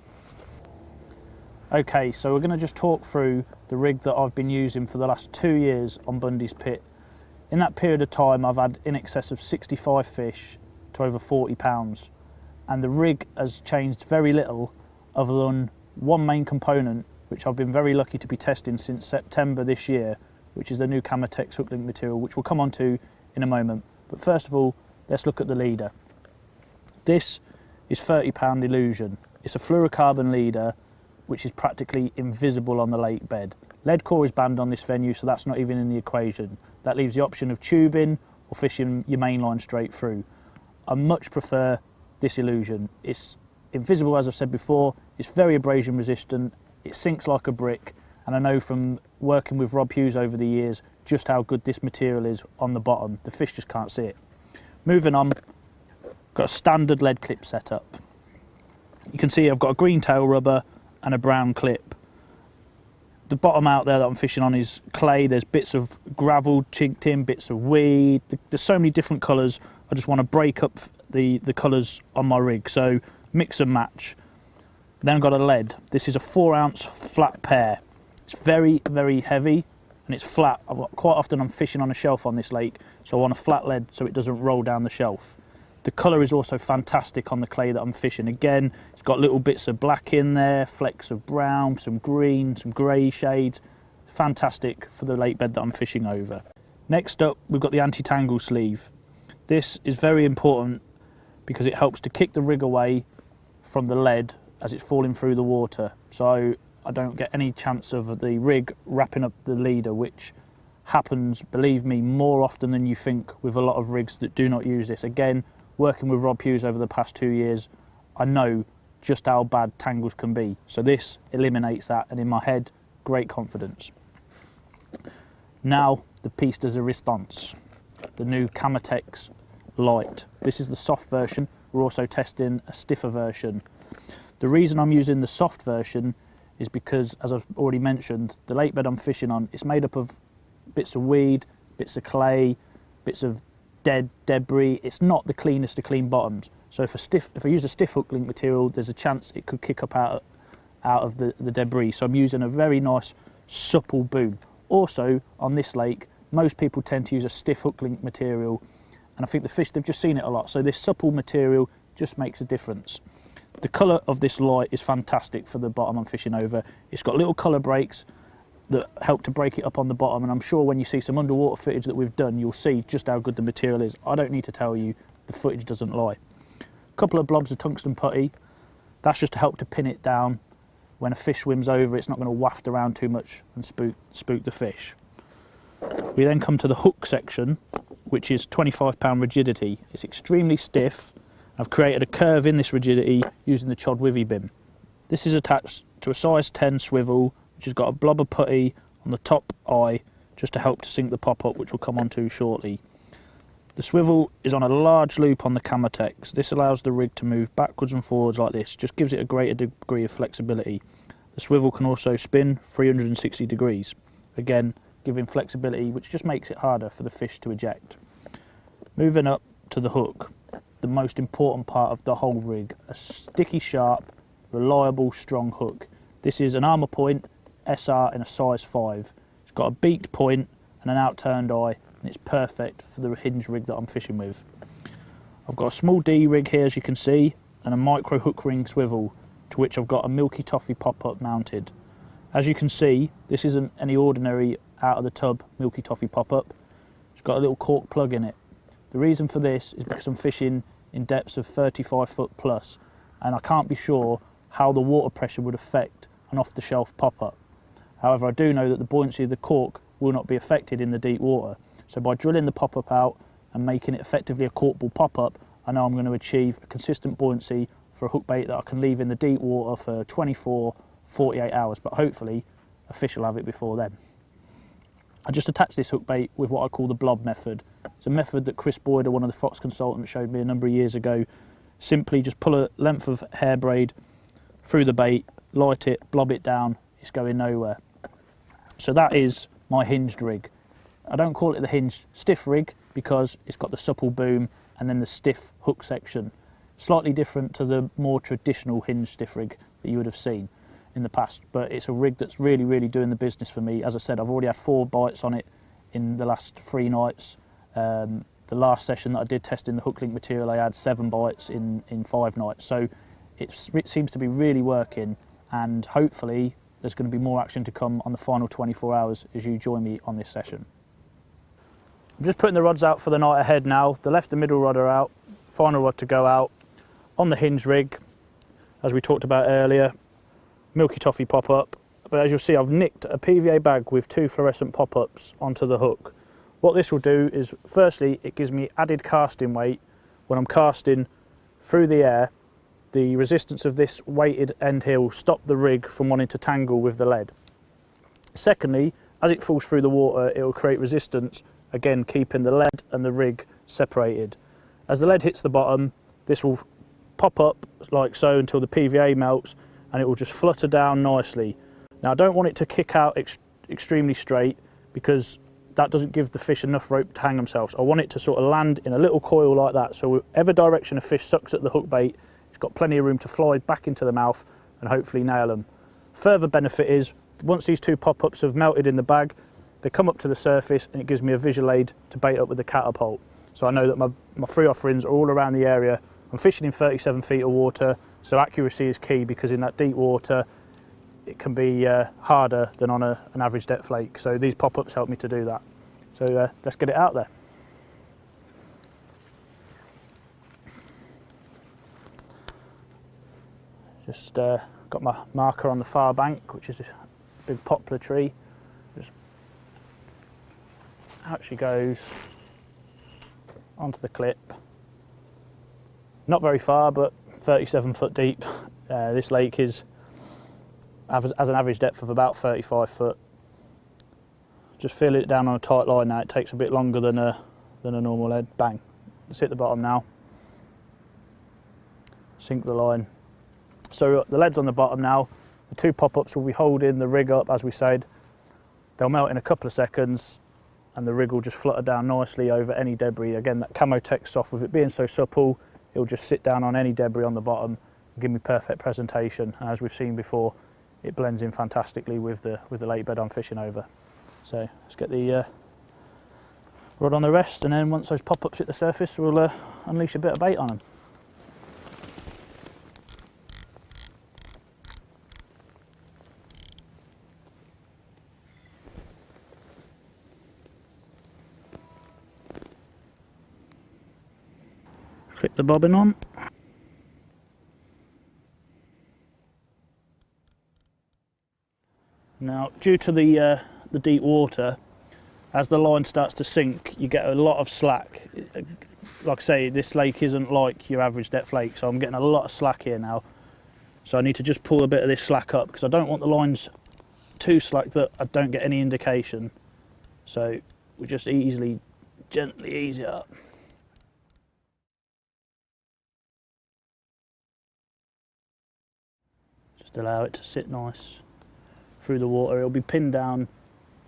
Okay, so we're going to just talk through the rig that I've been using for the last 2 years on Bundy's Pit. In that period of time, I've had in excess of 65 fish to over 40 pounds, and the rig has changed very little other than one main component, which I've been very lucky to be testing since September this year, which is the new Camouflage hook link material, which we'll come on to in a moment. But first of all, let's look at the leader. This is 30-pound Illusion. It's a fluorocarbon leader, which is practically invisible on the lake bed. Lead core is banned on this venue, so that's not even in the equation. That leaves the option of tubing or fishing your main line straight through. I much prefer this Illusion. It's invisible, as I've said before, it's very abrasion resistant, it sinks like a brick, and I know from working with Rob Hughes over the years just how good this material is on the bottom. The fish just can't see it. Moving on, got a standard lead clip setup. You can see I've got a green tail rubber and a brown clip. The bottom out there that I'm fishing on is clay. There's bits of gravel chinked in, bits of weed. There's so many different colours. I just want to break up the colours on my rig, so mix and match. Then I've got a lead. This is a 4-ounce flat pair. It's very heavy and it's flat. Quite often I'm fishing on a shelf on this lake, so I want a flat lead so it doesn't roll down the shelf. The colour is also fantastic on the clay that I'm fishing. Again, it's got little bits of black in there, flecks of brown, some green, some grey shades. Fantastic for the lake bed that I'm fishing over. Next up, we've got the anti-tangle sleeve. This is very important because it helps to kick the rig away from the lead as it's falling through the water. So I don't get any chance of the rig wrapping up the leader, which happens, believe me, more often than you think with a lot of rigs that do not use this. Again, working with Rob Hughes over the past 2 years, I know just how bad tangles can be. So this eliminates that, and in my head, great confidence. Now, the piece de resistance, the new Camouflage Light. This is the soft version. We're also testing a stiffer version. The reason I'm using the soft version is because, as I've already mentioned, the lake bed I'm fishing on, it's made up of bits of weed, bits of clay, bits of dead debris. It's not the cleanest of clean bottoms. So if I use a stiff hook link material, there's a chance it could kick up out of the debris. So I'm using a very nice supple boom. Also, on this lake, most people tend to use a stiff hook link material, and I think the fish, they've just seen it a lot. So this supple material just makes a difference. The colour of this light is fantastic for the bottom I'm fishing over. It's got little colour breaks that help to break it up on the bottom, and I'm sure when you see some underwater footage that we've done, you'll see just how good the material is. I don't need to tell you, the footage doesn't lie. A couple of blobs of tungsten putty, that's just to help to pin it down. When a fish swims over, it's not going to waft around too much and spook the fish. We then come to the hook section, which is 25 pound rigidity. It's extremely stiff. I've created a curve in this rigidity using the Chod Wivy Bim. This is attached to a size 10 swivel, which has got a blob of putty on the top eye, just to help to sink the pop-up, which we'll come on to shortly. The swivel is on a large loop on the Camotex. This allows the rig to move backwards and forwards like this, just gives it a greater degree of flexibility. The swivel can also spin 360 degrees, again giving flexibility, which just makes it harder for the fish to eject. Moving up to the hook, the most important part of the whole rig, a sticky sharp, reliable, strong hook. This is an Armour Point SR in a size 5. It's got a beaked point and an outturned eye, and it's perfect for the hinge rig that I'm fishing with. I've got a small D rig here, as you can see, and a micro hook ring swivel, to which I've got a Milky Toffee pop-up mounted. As you can see, this isn't any ordinary out of the tub Milky Toffee pop-up. It's got a little cork plug in it. The reason for this is because I'm fishing in depths of 35 foot plus, and I can't be sure how the water pressure would affect an off-the-shelf pop-up. However, I do know that the buoyancy of the cork will not be affected in the deep water. So by drilling the pop-up out and making it effectively a corkable pop-up, I know I'm going to achieve a consistent buoyancy for a hook bait that I can leave in the deep water for 24, 48 hours, but hopefully a fish will have it before then. I just attached this hook bait with what I call the blob method. It's a method that Chris Boyder, one of the Fox consultants, showed me a number of years ago. Simply just pull a length of hair braid through the bait, light it, blob it down, it's going nowhere. So that is my hinged rig. I don't call it the hinged stiff rig because it's got the supple boom and then the stiff hook section. Slightly different to the more traditional hinged stiff rig that you would have seen in the past, but it's a rig that's really doing the business for me. As I said, I've already had 4 bites on it in the last 3 nights. The last session that I did testing the hook link material, I had 7 bites in 5 nights. So it seems to be really working, and hopefully there's going to be more action to come on the final 24 hours as you join me on this session. I'm just putting the rods out for the night ahead now. The left and middle rod are out, final rod to go out. On the hinge rig, as we talked about earlier, Milky Toffee pop-up, but as you'll see, I've nicked a PVA bag with 2 fluorescent pop-ups onto the hook. What this will do is, firstly, it gives me added casting weight when I'm casting through the air. The resistance of this weighted end here will stop the rig from wanting to tangle with the lead. Secondly, as it falls through the water, it will create resistance, again keeping the lead and the rig separated. As the lead hits the bottom, this will pop up like so until the PVA melts, and it will just flutter down nicely. Now I don't want it to kick out extremely straight because that doesn't give the fish enough rope to hang themselves. I want it to sort of land in a little coil like that, so whatever direction a fish sucks at the hook bait, it's got plenty of room to fly back into the mouth and hopefully nail them. Further benefit is, once these 2 pop-ups have melted in the bag, they come up to the surface and it gives me a visual aid to bait up with the catapult. So I know that my free offerings are all around the area. I'm fishing in 37 feet of water, so accuracy is key because in that deep water it can be harder than on an average depth lake. So these pop-ups help me to do that. So let's get it out there. Just got my marker on the far bank, which is a big poplar tree. Just actually goes onto the clip. Not very far, but 37 foot deep. This lake has an average depth of about 35 foot. Just feel it down on a tight line now. It takes a bit longer than a normal head. Bang. Let's hit the bottom now. Sink the line. So the lead's on the bottom now. The two pop-ups will be holding the rig up, as we said. They'll melt in a couple of seconds and the rig will just flutter down nicely over any debris. Again, that camo text off, with it being so supple, it'll just sit down on any debris on the bottom and give me perfect presentation. And as we've seen before, it blends in fantastically with the lake bed I'm fishing over. So let's get the rod on the rest, and then once those pop-ups hit the surface, we'll unleash a bit of bait on them. Clip the bobbin on. Now, due to the deep water, as the line starts to sink, you get a lot of slack. Like I say, this lake isn't like your average depth lake, so I'm getting a lot of slack here now. So I need to just pull a bit of this slack up, because I don't want the lines too slack that I don't get any indication. So we just gently ease it up. Just allow it to sit nice through the water. It'll be pinned down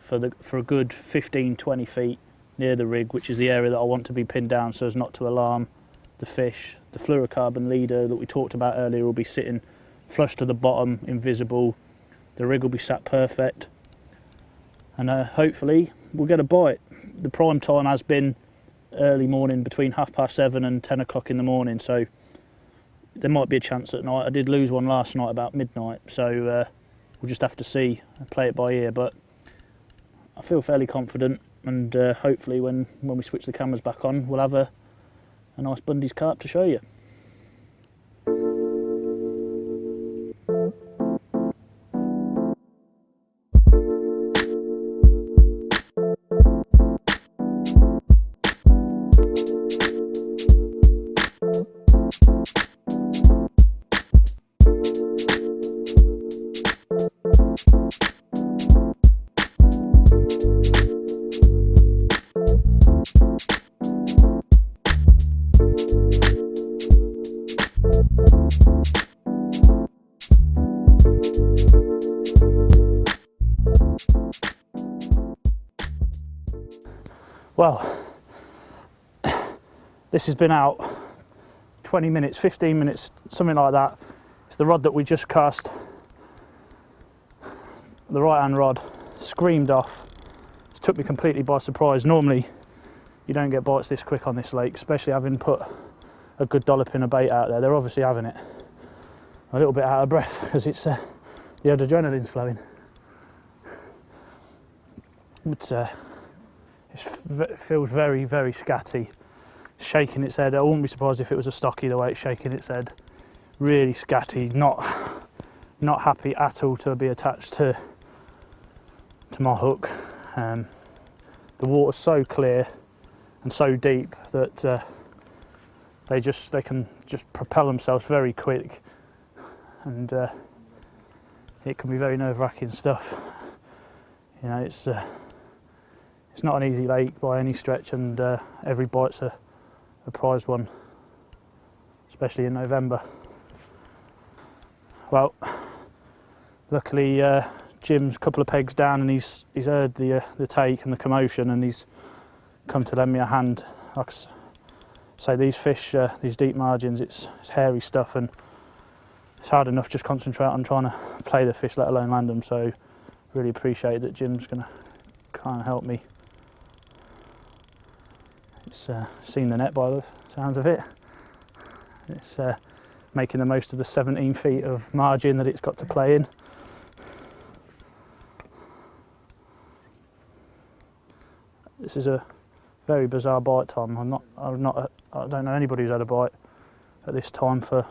for a good 15-20 feet near the rig, which is the area that I want to be pinned down so as not to alarm the fish. The fluorocarbon leader that we talked about earlier will be sitting flush to the bottom, invisible. The rig will be sat perfect, and hopefully we'll get a bite. The prime time has been early morning, between 7:30 and 10 o'clock in the morning, so there might be a chance at night. I did lose one last night about midnight, so we'll just have to see and play it by ear, but I feel fairly confident, and hopefully when we switch the cameras back on, we'll have a nice Bundy's carp to show you. Well, this has been out 20 minutes, 15 minutes, something like that. It's the rod that we just cast, the right hand rod, screamed off. It took me completely by surprise. Normally you don't get bites this quick on this lake, especially having put a good dolloping of bait out there. They're obviously having it. A little bit out of breath because it's the adrenaline's flowing. But it feels very, very scatty. Shaking its head. I wouldn't be surprised if it was a stocky the way it's shaking its head. Really scatty, not happy at all to be attached to my hook. The water's so clear and so deep that they can just propel themselves very quick, and it can be very nerve-wracking stuff. You know, it's not an easy lake by any stretch, and every bite's a prized one, especially in November. Well, luckily Jim's a couple of pegs down, and he's heard the take and the commotion, and he's come to lend me a hand. Like I say, these fish, these deep margins, it's hairy stuff, and it's hard enough just concentrate on trying to play the fish, let alone land them. So really appreciate that Jim's going to kind of help me. It's seen the net by the sounds of it. It's making the most of the 17 feet of margin that it's got to play in. This is a very bizarre bite time. I don't know anybody who's had a bite at this time for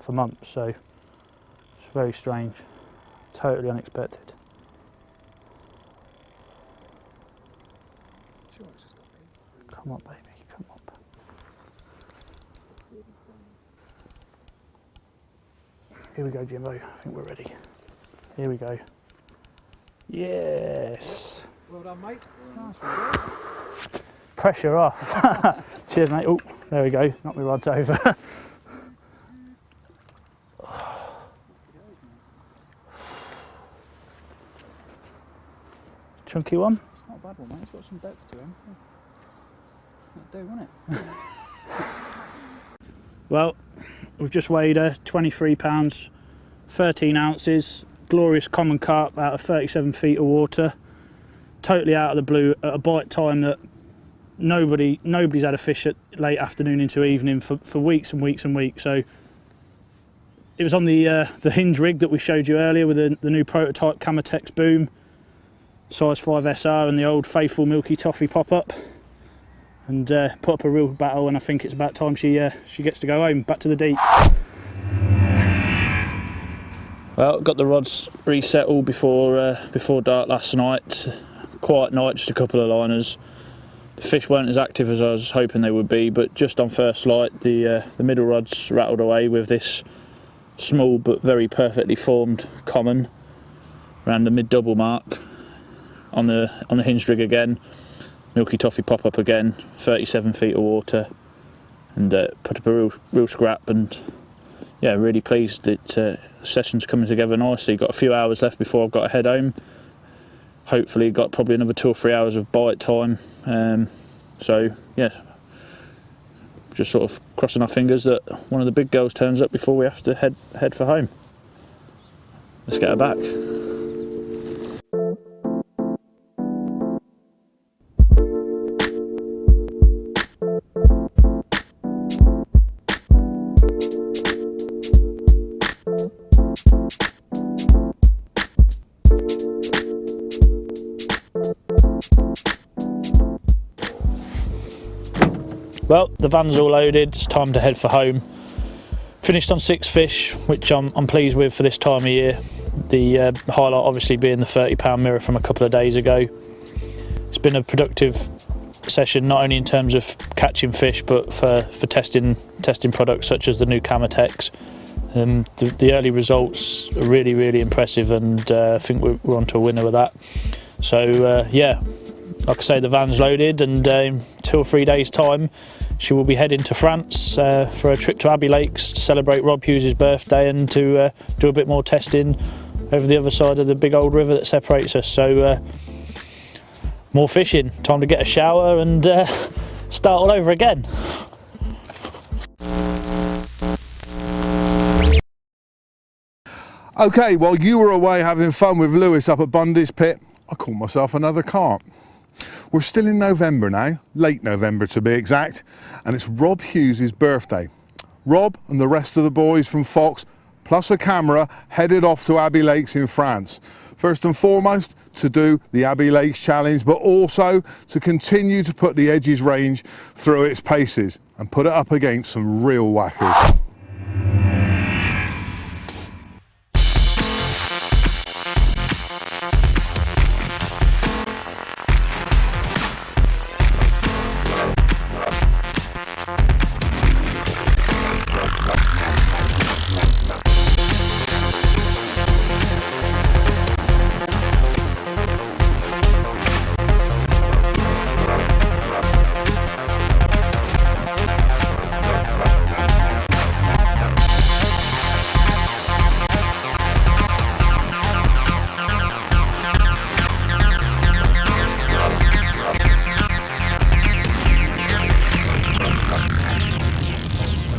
months, so it's very strange, totally unexpected. Sure. Come on, baby, come up. Here we go, Jimbo. I think we're ready. Here we go. Yes. Well done, mate. Nice one. Pressure off. Cheers, mate. Oh, there we go. Knock my rods over. Chunky one. It's not a bad one, mate. It's got some depth to him. That'll do, won't it? Well, we've just weighed her, 23 pounds, 13 ounces, glorious common carp out of 37 feet of water, totally out of the blue at a bite time that nobody's had a fish at late afternoon into evening for weeks and weeks and weeks. So it was on the hinge rig that we showed you earlier with the new prototype Camouflage boom, size 5 SR and the old faithful Milky Toffee pop-up. And put up a real battle, and I think it's about time she gets to go home, back to the deep. Well, got the rods reset all before dark last night. Quiet night, just a couple of liners. The fish weren't as active as I was hoping they would be, but just on first light, the middle rods rattled away with this small but very perfectly formed common around the mid-double mark on the hinge rig again. Milky Toffee pop up again, 37 feet of water, and put up a real scrap. And yeah, really pleased that session's coming together nicely. Got a few hours left before I've got to head home. Hopefully got probably another 2 or 3 hours of bite time. So yeah, just sort of crossing our fingers that one of the big girls turns up before we have to head for home. Let's get her back. Well, the van's all loaded, it's time to head for home. Finished on 6 fish, which I'm pleased with for this time of year. The highlight obviously being the 30-pound mirror from a couple of days ago. It's been a productive session, not only in terms of catching fish, but for testing products such as the new Camouflage. The early results are really, really impressive, and I think we're onto a winner with that. So yeah, like I say, the van's loaded, and in 2 or 3 days' time, she will be heading to France for a trip to Abbey Lakes to celebrate Rob Hughes' birthday and to do a bit more testing over the other side of the big old river that separates us. So more fishing, time to get a shower and start all over again. Okay, while you were away having fun with Lewis up at Bundy's Pit, I caught myself another carp. We're still in November now, late November to be exact, and it's Rob Hughes' birthday. Rob and the rest of the boys from Fox, plus a camera, headed off to Abbey Lakes in France. First and foremost, to do the Abbey Lakes Challenge, but also to continue to put the Edges range through its paces and put it up against some real whackers.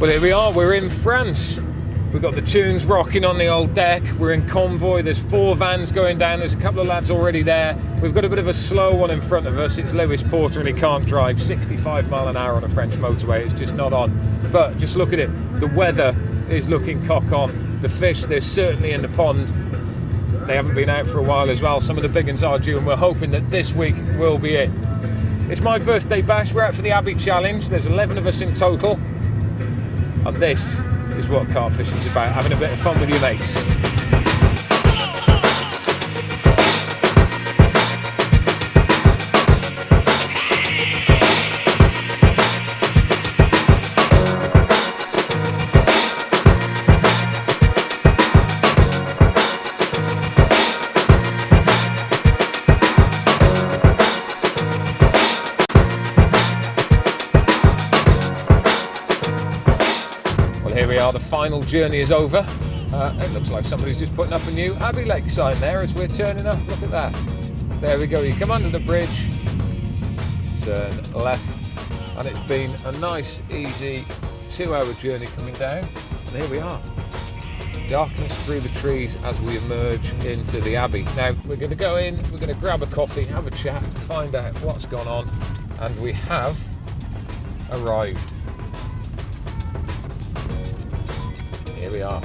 Well, here we are, we're in France. We've got the tunes rocking on the old deck. We're in convoy, there's 4 vans going down, there's a couple of lads already there. We've got a bit of a slow one in front of us. It's Lewis Porter and he can't drive 65 mile an hour on a French motorway. It's just not on. But just look at it, the weather is looking cock on. The fish, they're certainly in the pond. They haven't been out for a while as well. Some of the big ones are due, and we're hoping that this week will be it. It's my birthday bash. We're out for the Abbey Challenge. There's 11 of us in total. And this is what carp fishing is about, having a bit of fun with your mates. final journey is over. It looks like somebody's just putting up a new Abbey Lake sign there as we're turning up. Look at that. There we go. You come under the bridge, turn left, and it's been a nice, easy 2-hour journey coming down. And here we are. Darkness through the trees as we emerge into the Abbey. Now, we're going to go in, we're going to grab a coffee, have a chat, find out what's gone on, and we have arrived. Here we are.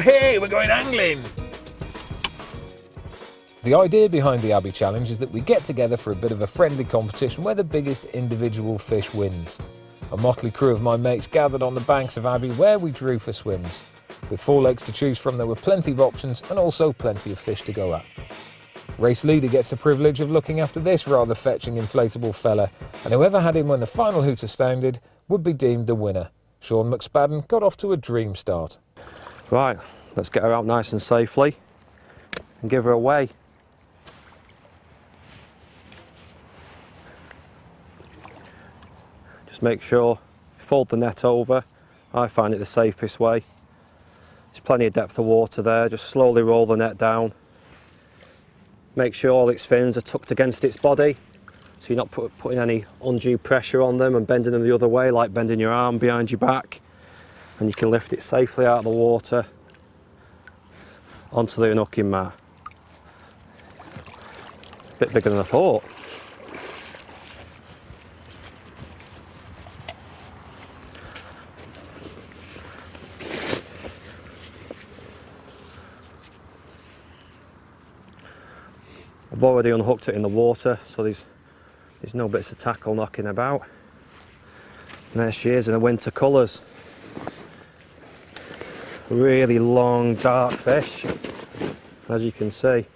Hey, we're going angling! The idea behind the Abbey Challenge is that we get together for a bit of a friendly competition where the biggest individual fish wins. A motley crew of my mates gathered on the banks of Abbey where we drew for swims. With 4 lakes to choose from, there were plenty of options and also plenty of fish to go at. Race leader gets the privilege of looking after this rather fetching inflatable fella, and whoever had him when the final hooter sounded would be deemed the winner. Sean McSpadden got off to a dream start. Right, let's get her out nice and safely and give her away. Just make sure, fold the net over. I find it the safest way. There's plenty of depth of water there, just slowly roll the net down. Make sure all its fins are tucked against its body, so you're not putting any undue pressure on them and bending them the other way, like bending your arm behind your back. And you can lift it safely out of the water onto the unhooking mat. A bit bigger than I thought. I've already unhooked it in the water, so there's no bits of tackle knocking about. And there she is in the winter colours. Really long, dark fish, as you can see.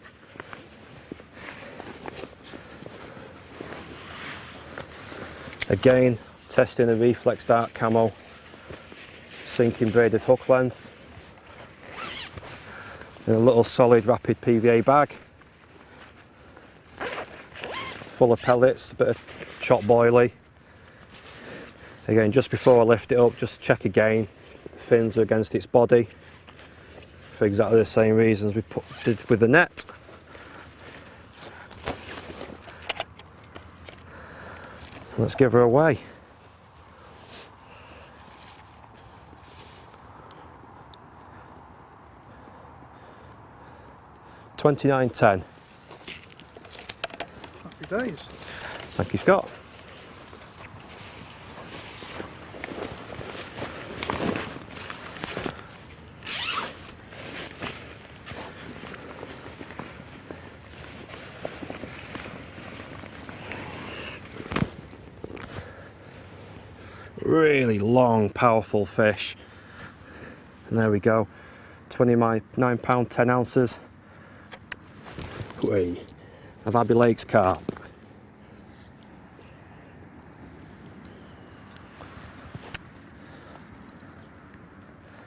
Again, testing a Reflex Dark Camo sinking braided hook length in a little solid rapid PVA bag, full of pellets, a bit of chop boilie. Again, just before I lift it up, just check again. Fins are against its body for exactly the same reasons we did with the net. Let's give her away. $29.10. Happy days. Thank you, Scott. Really long, powerful fish. And there we go, £29, 10 ounces of Abbey Lake's carp.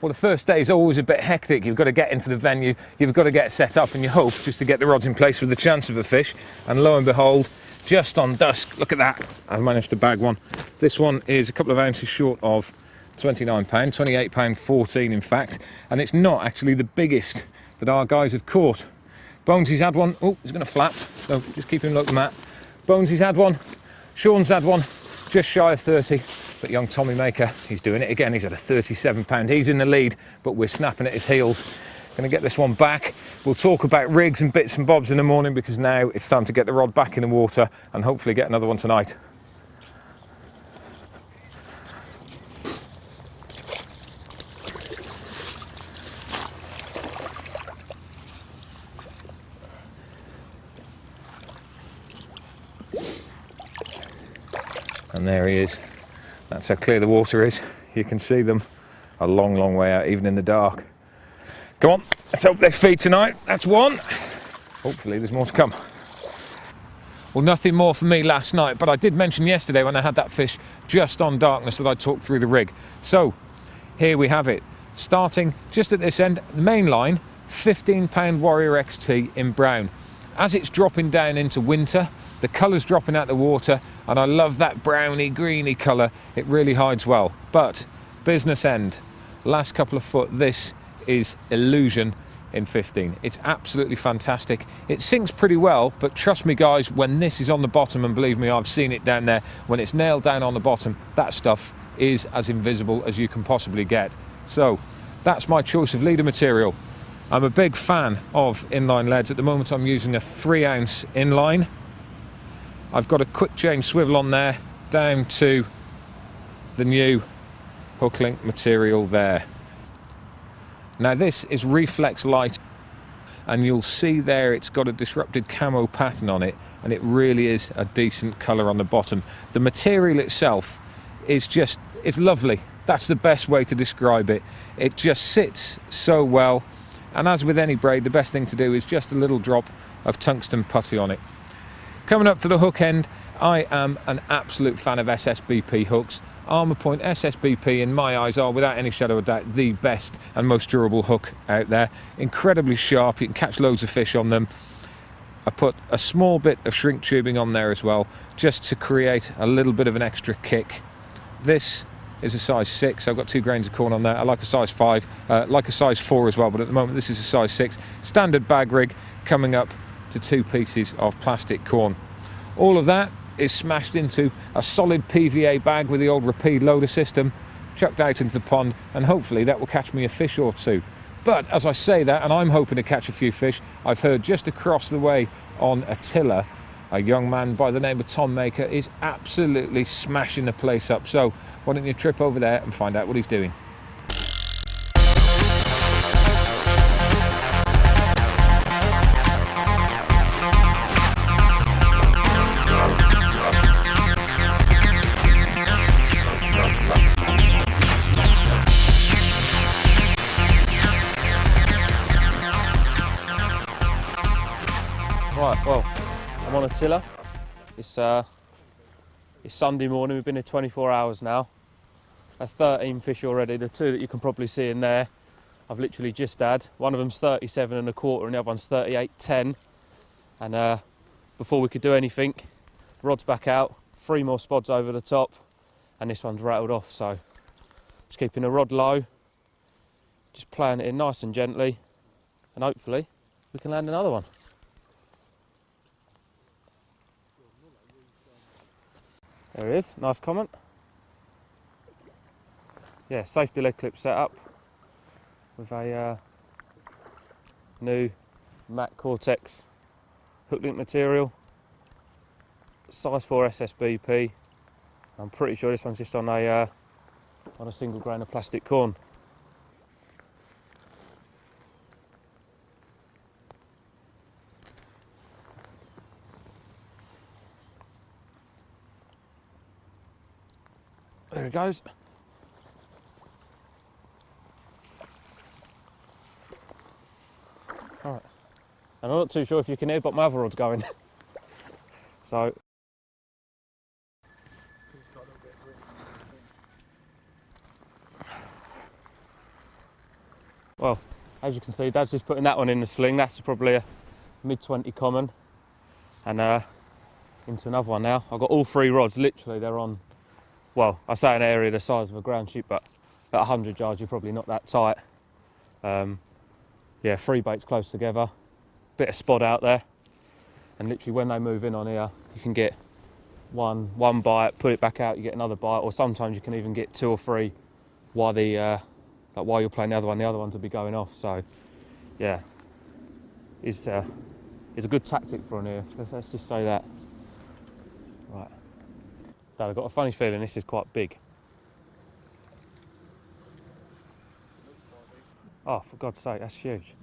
Well, the first day is always a bit hectic. You've got to get into the venue, you've got to get set up, and you hope just to get the rods in place with the chance of a fish. And lo and behold, just on dusk, look at that, I've managed to bag one. This one is a couple of ounces short of £29, £28.14 in fact, and it's not actually the biggest that our guys have caught. Bonesy's had one. Oh, he's going to flap, so just keep him looking at. Bonesy's had one, Sean's had one, just shy of 30. But young Tommy Maker, he's doing it again. He's at a £37. He's in the lead, but we're snapping at his heels. Going to get this one back. We'll talk about rigs and bits and bobs in the morning, because now it's time to get the rod back in the water and hopefully get another one tonight. And there he is. That's how clear the water is. You can see them a long, long way out, even in the dark. Come on, let's hope they feed tonight. That's one. Hopefully there's more to come. Well, nothing more for me last night, but I did mention yesterday when I had that fish just on darkness that I talked through the rig. So here we have it. Starting just at this end, the main line, £15 Warrior XT in brown. As it's dropping down into winter, The colour's dropping out the water, and I love that browny, greeny colour. It really hides well. But business end, last couple of foot, this is Illusion in 15. It's absolutely fantastic. It sinks pretty well, but trust me guys, when this is on the bottom, and believe me, I've seen it down there, when it's nailed down on the bottom, that stuff is as invisible as you can possibly get. So that's my choice of leader material. I'm a big fan of inline leads. At the moment I'm using a 3-ounce inline. I've got a quick change swivel on there down to the new hook link material there. Now this is reflex light, and you'll see there it's got a disrupted camo pattern on it, and it really is a decent colour on the bottom. The material itself is just, it's lovely. That's the best way to describe it. It just sits so well, and as with any braid, the best thing to do is just a little drop of tungsten putty on it. Coming up to the hook end, I am an absolute fan of SSBP hooks. Armour Point SSBP in my eyes are without any shadow of doubt the best and most durable hook out there. Incredibly sharp, you can catch loads of fish on them. I put a small bit of shrink tubing on there as well, just to create a little bit of an extra kick. This is a size 6, I've got 2 grains of corn on there. I like a size 5, like a size 4 as well, but at the moment this is a size 6. Standard bag rig coming up to 2 pieces of plastic corn. All of that is smashed into a solid PVA bag with the old repeat loader system, chucked out into the pond, and hopefully that will catch me a fish or two. But as I say that, and I'm hoping to catch a few fish, I've heard just across the way on Attila, a young man by the name of Tom Maker is absolutely smashing the place up. So why don't you trip over there and find out what he's doing. Right, well, I'm on Attila. It's Sunday morning, we've been here 24 hours now. Had 13 fish already, the 2 that you can probably see in there, I've literally just had. One of them's 37 1/4 and the other one's 38.10. And before we could do anything, rod's back out, 3 more spods over the top, and this one's rattled off. So just keeping the rod low, just playing it in nice and gently, and hopefully we can land another one. There he is, nice comment. Yeah, safety leg clip set up with a new matte Cortex hook link material, size 4 SSBP. I'm pretty sure this one's just on a single grain of plastic corn. There it goes. Alright. And I'm not too sure if you can hear, but my other rod's going. So. Well, as you can see, Dad's just putting that one in the sling. That's probably a mid-20 common. And into another one now. I've got all 3 rods, literally they're on, well, I say an area the size of a ground sheet, but at 100 yards you're probably not that tight. Yeah, 3 baits close together, bit of spot out there, and literally when they move in on here, you can get one bite, put it back out, you get another bite, or sometimes you can even get 2 or 3 while while you're playing the other one to be going off. So yeah, it's a good tactic for on here. Let's just say that. Right. Dad, I've got a funny feeling this is quite big. Oh, for God's sake, that's huge.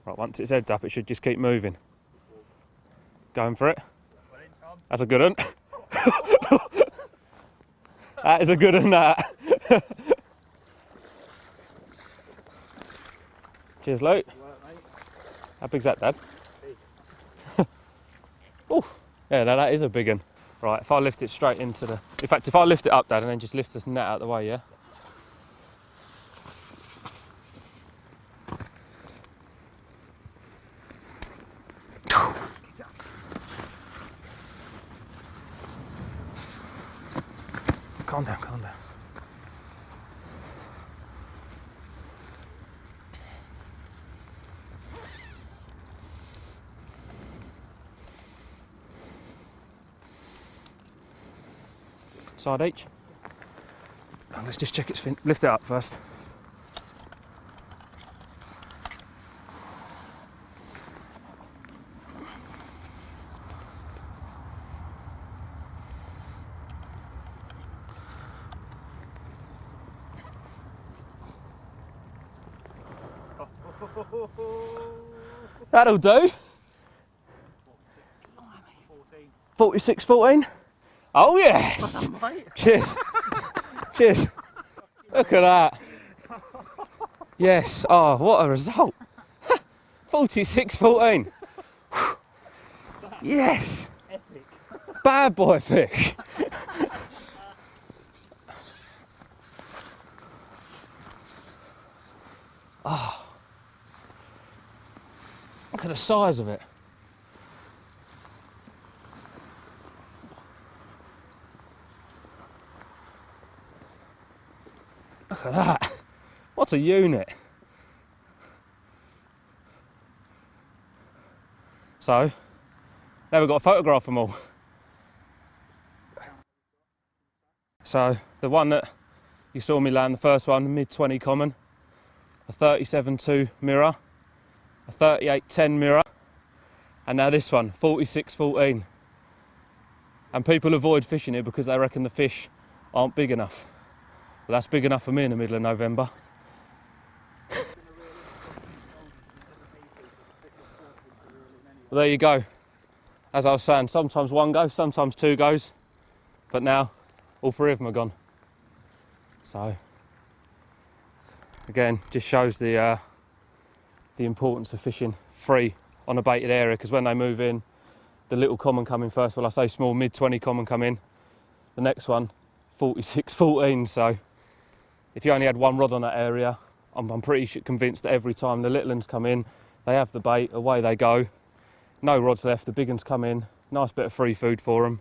Right, once it's heads up, it should just keep moving. Going for it. That's a good one. That is a good one, that. Cheers, Luke. How big's that, Dad? Oh, yeah, that is a big one. Right, if I lift it straight into the... In fact, if I lift it up, Dad, and then just lift this net out of the way, yeah? calm down, calm down. Side each. And let's just check its fin. Lift it up first. That'll do. 46-14. Oh yes! Cheers. Cheers. Look at that. Yes. Oh, what a result. 46-14. Yes. Epic. Bad boy fish. Oh. Look at the size of it. Look at that. What a unit. So, now we've got to photograph them all. So, the one that you saw me land, the first one, mid-20 common, a 37.2 mirror, a 38.10 mirror, and now this one, 46-14. And people avoid fishing it because they reckon the fish aren't big enough. Well, that's big enough for me in the middle of November. Well, there you go. As I was saying, sometimes one goes, sometimes two goes, but now all three of them are gone. So, again, just shows the importance of fishing free on a baited area, because when they move in, the little common come in first. Well, I say small, mid-20 common come in. The next one, 46-14. So if you only had one rod on that area, I'm pretty convinced that every time the little ones come in, they have the bait, away they go. No rods left, the big ones come in, nice bit of free food for them.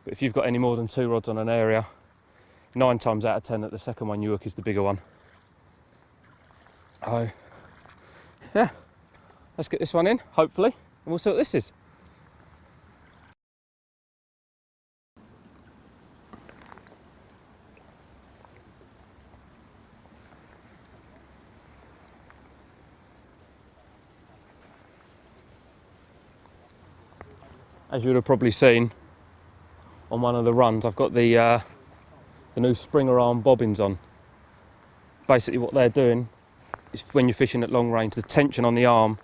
But if you've got any more than two rods on an area, 9 times out of 10 that the second one you hook is the bigger one. Oh, yeah, let's get this one in, hopefully, and we'll see what this is. As you would have probably seen on one of the runs, I've got the new Springer arm bobbins on. Basically what they're doing is, when you're fishing at long range, the tension on the arm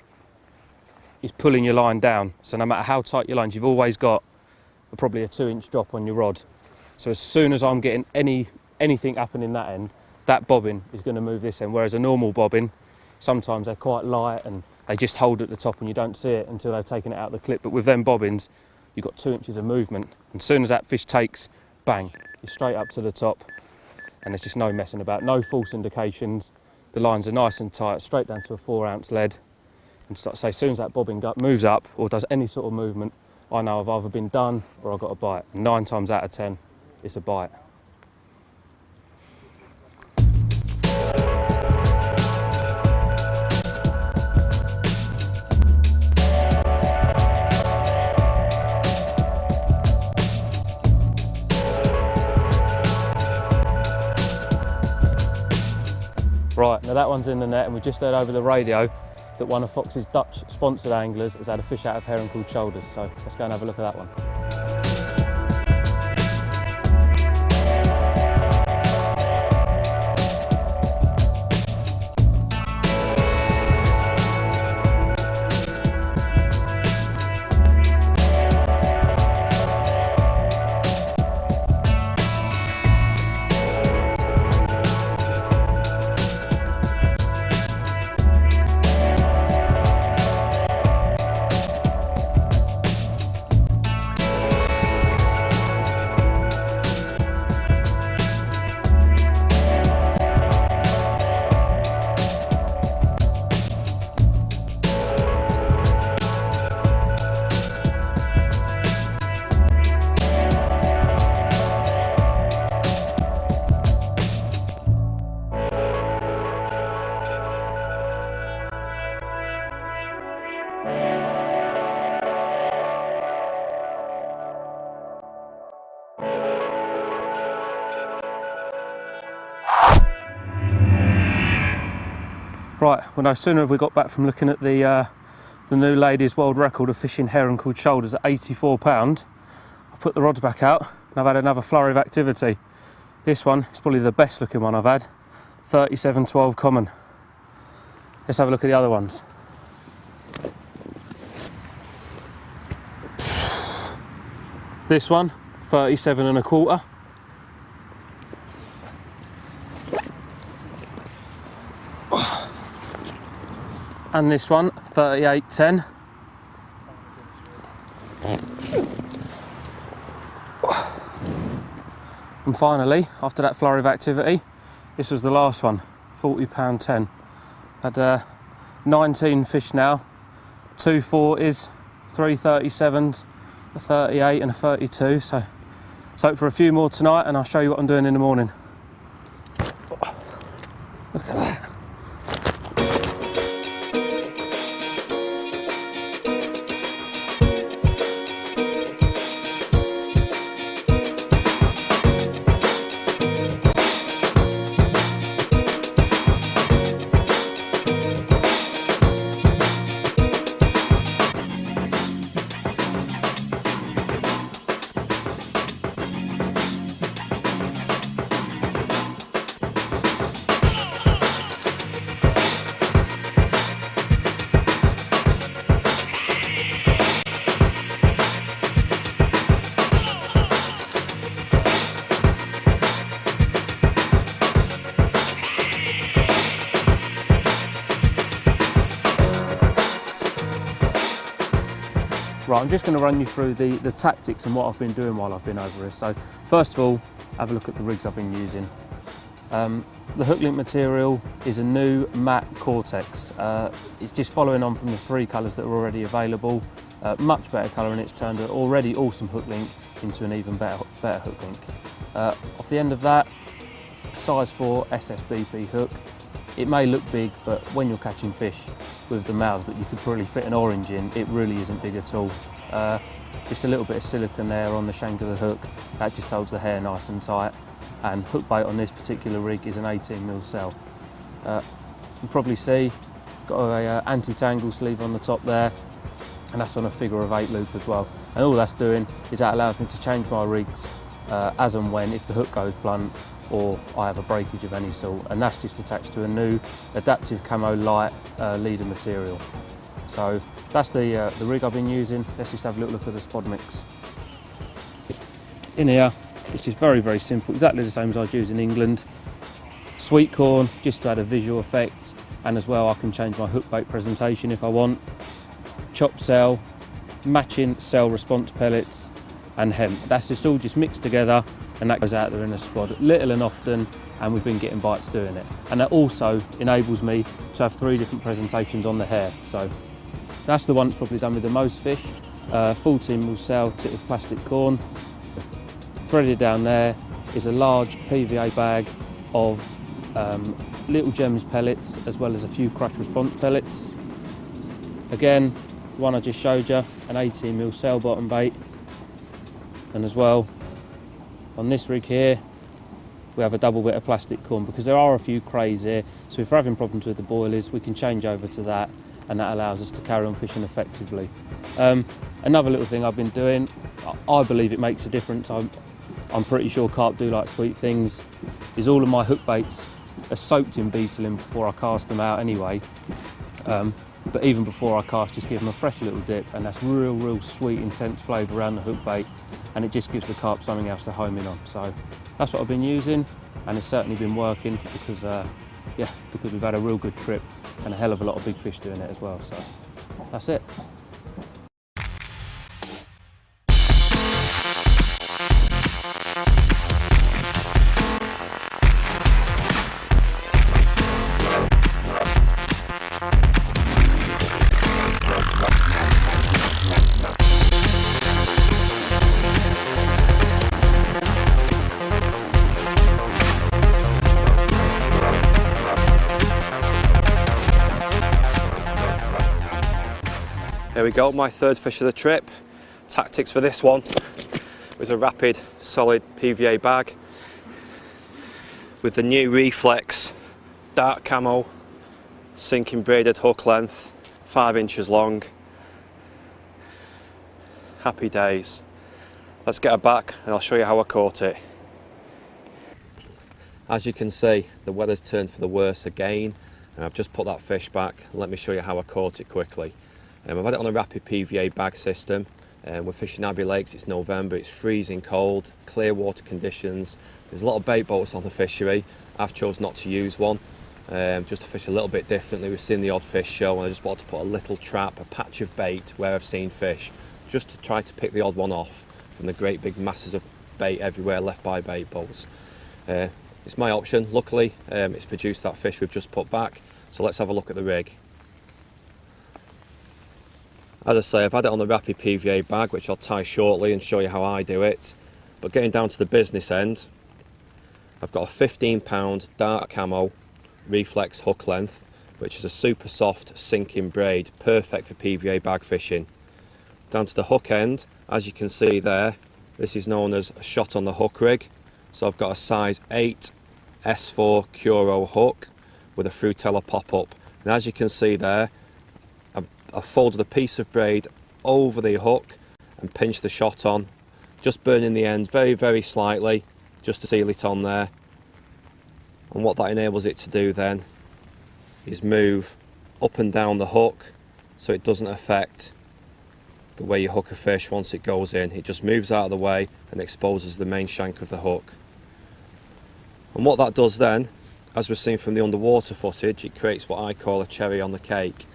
is pulling your line down. So no matter how tight your lines, you've always got probably a 2-inch drop on your rod. So as soon as I'm getting anything happening that end, that bobbin is going to move this end. Whereas a normal bobbin, sometimes they're quite light and they just hold at the top and you don't see it until they've taken it out of the clip. But with them bobbins, you've got 2 inches of movement. And as soon as that fish takes, bang, you're straight up to the top. And there's just no messing about, no false indications. The lines are nice and tight, straight down to a 4-ounce lead. And start to say, as soon as that bobbin moves up or does any sort of movement, I know I've either been done or I've got a bite. And 9 times out of 10, it's a bite. Right, now that one's in the net, and we just heard over the radio that one of Fox's Dutch sponsored anglers has had a fish out of herring called shoulders, so let's go and have a look at that one. Right, well no sooner have we got back from looking at the new ladies' world record of fishing herring called shoulders at 84 pound. I've put the rods back out and I've had another flurry of activity. This one is probably the best looking one I've had, 3712 common. Let's have a look at the other ones. This one, 37 and a quarter. And this one, 38.10. And finally, after that flurry of activity, this was the last one, £40.10. Had 19 fish now, 2 40s, 3 37s, a 38 and a 32. So let's hope for a few more tonight and I'll show you what I'm doing in the morning. Look at that. Right, I'm just going to run you through the tactics and what I've been doing while I've been over here. So first of all, have a look at the rigs I've been using. The hook link material is a new matte Cortex. It's just following on from the 3 colours that are already available. Much better colour, and it's turned an already awesome hook link into an even better hook link. Off the end of that, size 4 SSBP hook. It may look big, but when you're catching fish with the mouths that you could probably fit an orange in, it really isn't big at all. Just a little bit of silicone there on the shank of the hook, that just holds the hair nice and tight. And hook bait on this particular rig is an 18mm cell. You can probably see, got a anti-tangle sleeve on the top there, and that's on a figure of 8 loop as well. And all that's doing is that allows me to change my rigs as and when, if the hook goes blunt or I have a breakage of any sort, and that's just attached to a new adaptive camo light leader material. So that's the rig I've been using. Let's just have a little look at the spod mix. In here, it's just very, very simple, exactly the same as I'd use in England. Sweet corn, just to add a visual effect, and as well I can change my hook bait presentation if I want. Chopped cell, matching cell response pellets, and hemp. That's just all just mixed together, and that goes out there in a spod little and often, and we've been getting bites doing it. And that also enables me to have 3 different presentations on the hair. So that's the one that's probably done with the most fish. 14mm cell tip of plastic corn. Threaded down there is a large PVA bag of Little Gems pellets, as well as a few crush response pellets. Again, the one I just showed you, an 18mm cell bottom bait. And as well, on this rig here, we have a double bit of plastic corn, because there are a few crays here, so if we're having problems with the boilies, we can change over to that, and that allows us to carry on fishing effectively. Another little thing I've been doing, I believe it makes a difference, I'm pretty sure carp do like sweet things, is all of my hook baits are soaked in beetling before I cast them out anyway. But even before I cast, just give them a fresh little dip, and that's real sweet, intense flavour around the hook bait, and it just gives the carp something else to home in on. So that's what I've been using, and it's certainly been working, because because we've had a real good trip and a hell of a lot of big fish doing it as well. So that's it. There we go, my 3rd fish of the trip. Tactics for this one was a rapid, solid PVA bag with the new Reflex dark camo sinking braided hook length, 5 inches long. Happy days. Let's get her back and I'll show you how I caught it. As you can see, the weather's turned for the worse again, and I've just put that fish back. Let me show you how I caught it quickly. I've had it on a rapid PVA bag system. We're fishing Abbey Lakes, it's November, it's freezing cold, clear water conditions. There's a lot of bait boats on the fishery. I've chosen not to use one, just to fish a little bit differently. We've seen the odd fish show, and I just wanted to put a little trap, a patch of bait where I've seen fish, just to try to pick the odd one off from the great big masses of bait everywhere left by bait boats. It's my option. Luckily, it's produced that fish we've just put back. So let's have a look at the rig. As I say, I've had it on the rapid PVA bag, which I'll tie shortly and show you how I do it. But getting down to the business end, I've got a 15-pound dark camo reflex hook length, which is a super soft sinking braid, perfect for PVA bag fishing. Down to the hook end, as you can see there, this is known as a shot on the hook rig. So I've got a size 8 S4 Curo hook with a Frutella pop-up. And as you can see there, I've folded a piece of braid over the hook and pinched the shot on, just burning the end very, very slightly, just to seal it on there. And what that enables it to do then is move up and down the hook, so it doesn't affect the way you hook a fish once it goes in. It just moves out of the way and exposes the main shank of the hook. And what that does then, as we've seen from the underwater footage, it creates what I call a cherry on the cake.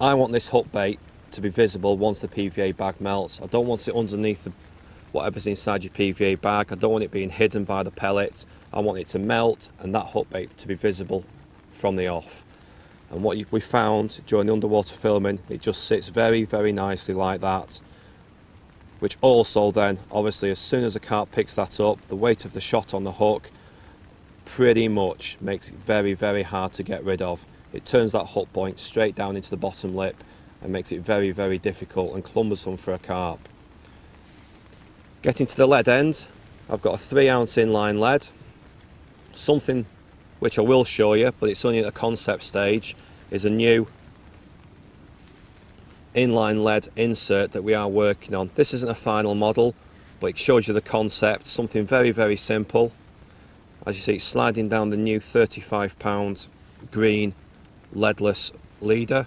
I want this hook bait to be visible once the PVA bag melts. I don't want it underneath whatever's inside your PVA bag. I don't want it being hidden by the pellets. I want it to melt and that hook bait to be visible from the off. And what we found during the underwater filming, it just sits very, very nicely like that. Which also then, obviously, as soon as a carp picks that up, the weight of the shot on the hook pretty much makes it very, very hard to get rid of. It turns that hook point straight down into the bottom lip and makes it very, very difficult and cumbersome for a carp. Getting to the lead end, I've got a 3-ounce inline lead. Something which I will show you, but it's only at the concept stage, is a new inline lead insert that we are working on. This isn't a final model, but it shows you the concept, something very, very simple. As you see, it's sliding down the new 35-pound green leadless leader.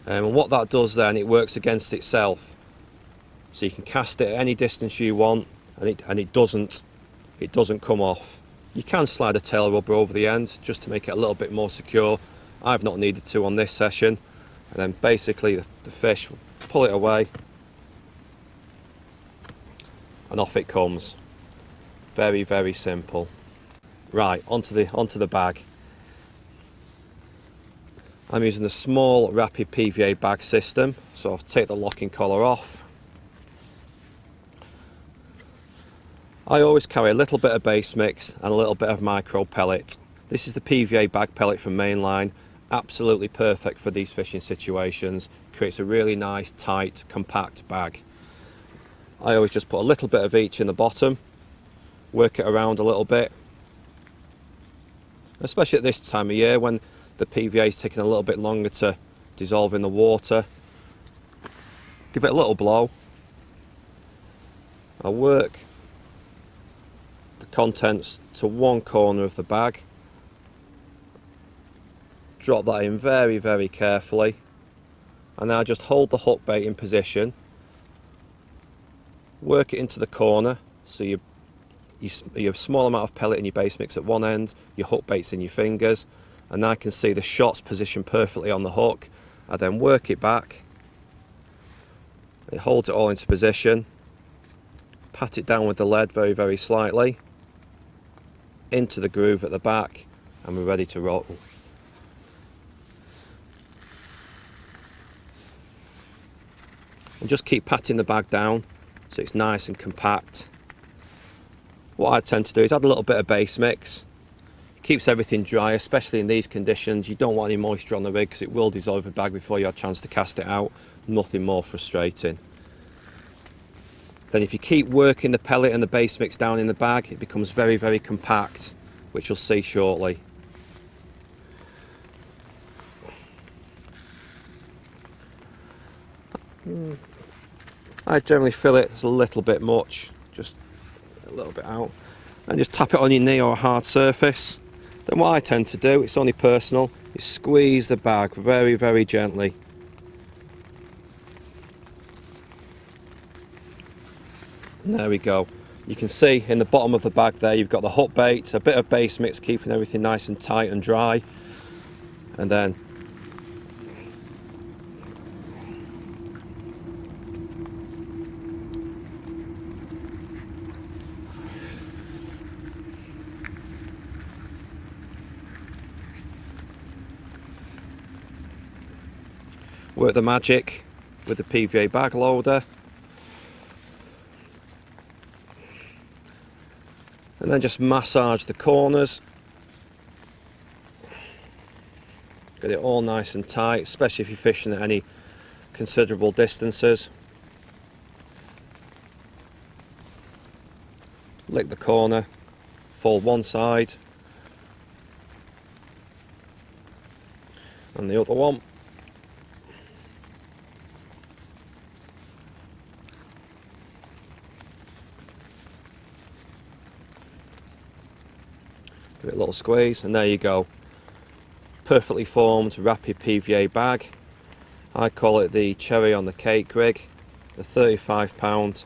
And what that does then, it works against itself. So you can cast it at any distance you want, and it doesn't come off. You can slide a tail rubber over the end just to make it a little bit more secure. I've not needed to on this session. And then basically the fish will pull it away and off it comes. Very, very simple. Right, onto the bag. I'm using a small rapid PVA bag system, so I'll take the locking collar off. I always carry a little bit of base mix and a little bit of micro pellet. This is the PVA bag pellet from Mainline, absolutely perfect for these fishing situations. Creates a really nice, tight, compact bag. I always just put a little bit of each in the bottom, work it around a little bit, especially at this time of year when the PVA is taking a little bit longer to dissolve in the water. Give it a little blow. I'll work the contents to one corner of the bag. Drop that in very, very carefully, and then I just hold the hook bait in position, work it into the corner, so you have a small amount of pellet in your base mix at one end, your hook bait's in your fingers, and I can see the shots positioned perfectly on the hook. I then work it back, it holds it all into position, pat it down with the lead very, very slightly, into the groove at the back, and we're ready to roll. And just keep patting the bag down so it's nice and compact. What I tend to do is add a little bit of base mix. It keeps everything dry, especially in these conditions. You don't want any moisture on the rig because it will dissolve the bag before you have a chance to cast it out. Nothing more frustrating. Then if you keep working the pellet and the base mix down in the bag, it becomes very, very compact, which you'll see shortly. I generally feel it a little bit much, just a little bit out, and just tap it on your knee or a hard surface. Then what I tend to do, it's only personal, is squeeze the bag very, very gently. And there we go. You can see in the bottom of the bag there, you've got the hook bait, a bit of base mix keeping everything nice and tight and dry, and then work the magic with the PVA bag loader, and then just massage the corners, get it all nice and tight, especially if you're fishing at any considerable distances. Lick the corner, fold one side and the other one. Give it a little squeeze, and there you go. Perfectly formed rapid PVA bag. I call it the cherry on the cake rig. The 35-pound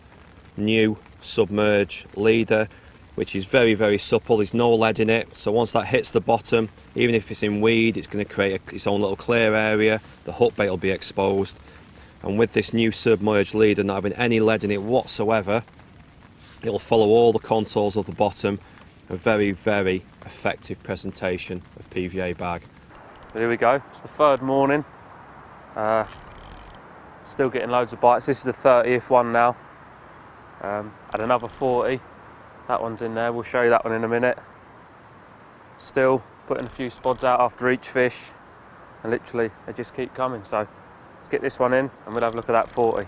new submerge leader, which is very, very supple. There's no lead in it, so once that hits the bottom, even if it's in weed, it's going to create its own little clear area. The hook bait will be exposed, and with this new submerged leader not having any lead in it whatsoever, it'll follow all the contours of the bottom. A very, very effective presentation of PVA bag. But here we go, it's the third morning. Still getting loads of bites. This is the 30th one now. Had another 40. That one's in there, we'll show you that one in a minute. Still putting a few spods out after each fish, and literally they just keep coming. So let's get this one in and we'll have a look at that 40.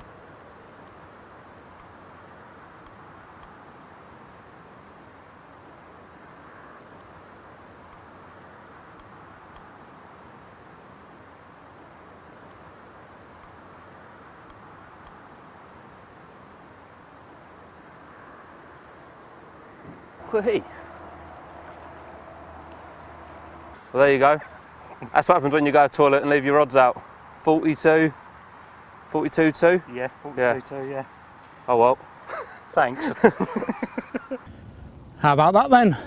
Well, there you go. That's what happens when you go to the toilet and leave your rods out. 42, 42.2? Yeah, 42.2, yeah. Oh well. Thanks. How about that then?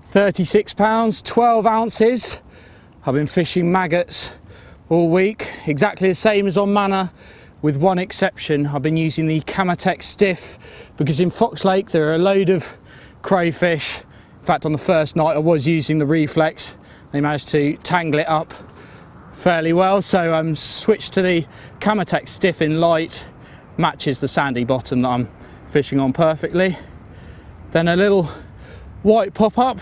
36 pounds, 12 ounces. I've been fishing maggots all week, exactly the same as on Manor, with one exception. I've been using the Camouflage stiff because in Fox Lake there are a load of crayfish. In fact, on the first night I was using the reflex. They managed to tangle it up fairly well, so I'm switched to the Camouflage stiff in light. Matches the sandy bottom that I'm fishing on perfectly. Then a little white pop-up,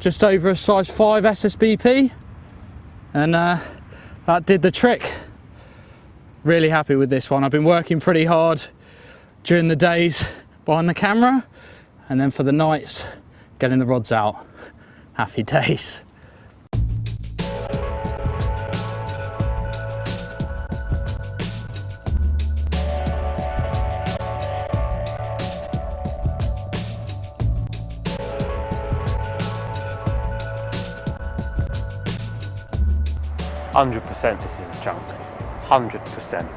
just over a size 5 SSBP, and that did the trick. Really happy with this one. I've been working pretty hard during the days behind the camera, and then for the nights, getting the rods out. Happy days. %, this is a chunk. 100%.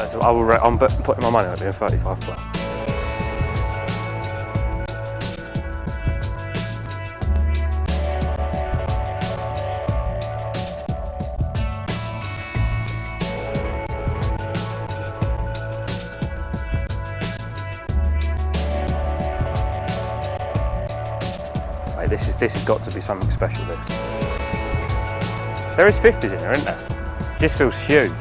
So I'm putting my money on it being 35 plus. Mate, this has got to be something special, this. There is 50s in there, isn't there? Just feels huge.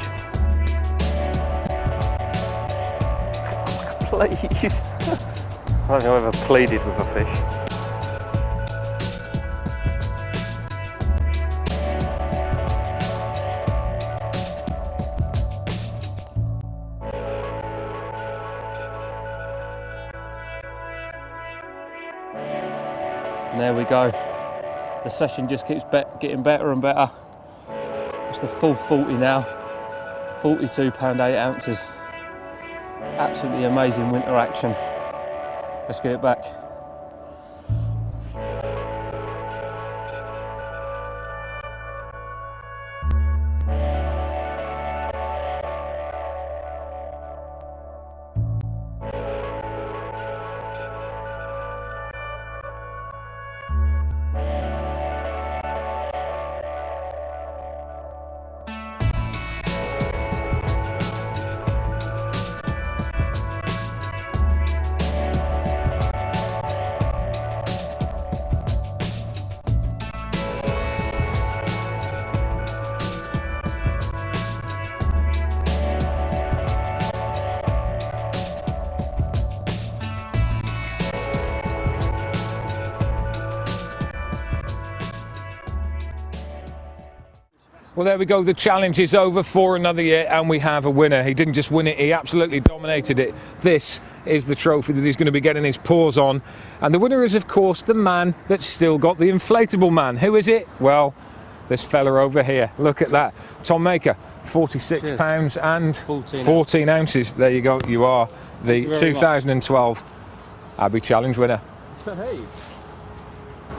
Please. I don't think I've ever pleaded with a fish. And there we go. The session just keeps getting better and better. It's the full 40 now. 42 pound 8 ounces. Absolutely amazing winter action. Let's get it back. Well, there we go. The challenge is over for another year, and we have a winner. He didn't just win it, he absolutely dominated it. This is the trophy that he's going to be getting his paws on. And the winner is, of course, the man that's still got the inflatable man. Who is it? Well, this fella over here. Look at that. Tom Maker, 46 pounds and 14 ounces. There you go. You are the 2012 Abbey Challenge winner. Hey.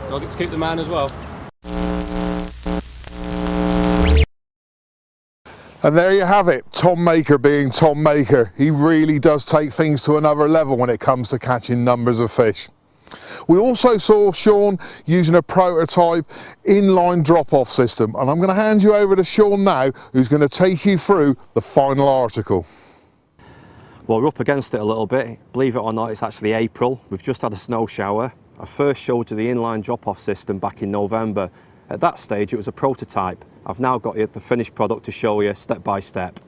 Do I get to keep the man as well? And there you have it, Tom Maker being Tom Maker. He really does take things to another level when it comes to catching numbers of fish. We also saw Sean using a prototype inline drop-off system, and I'm going to hand you over to Sean now, who's going to take you through the final article. Well, we're up against it a little bit. Believe it or not, it's actually April. We've just had a snow shower. I first showed you the inline drop-off system back in November. At that stage, it was a prototype. I've now got the finished product to show you step by step.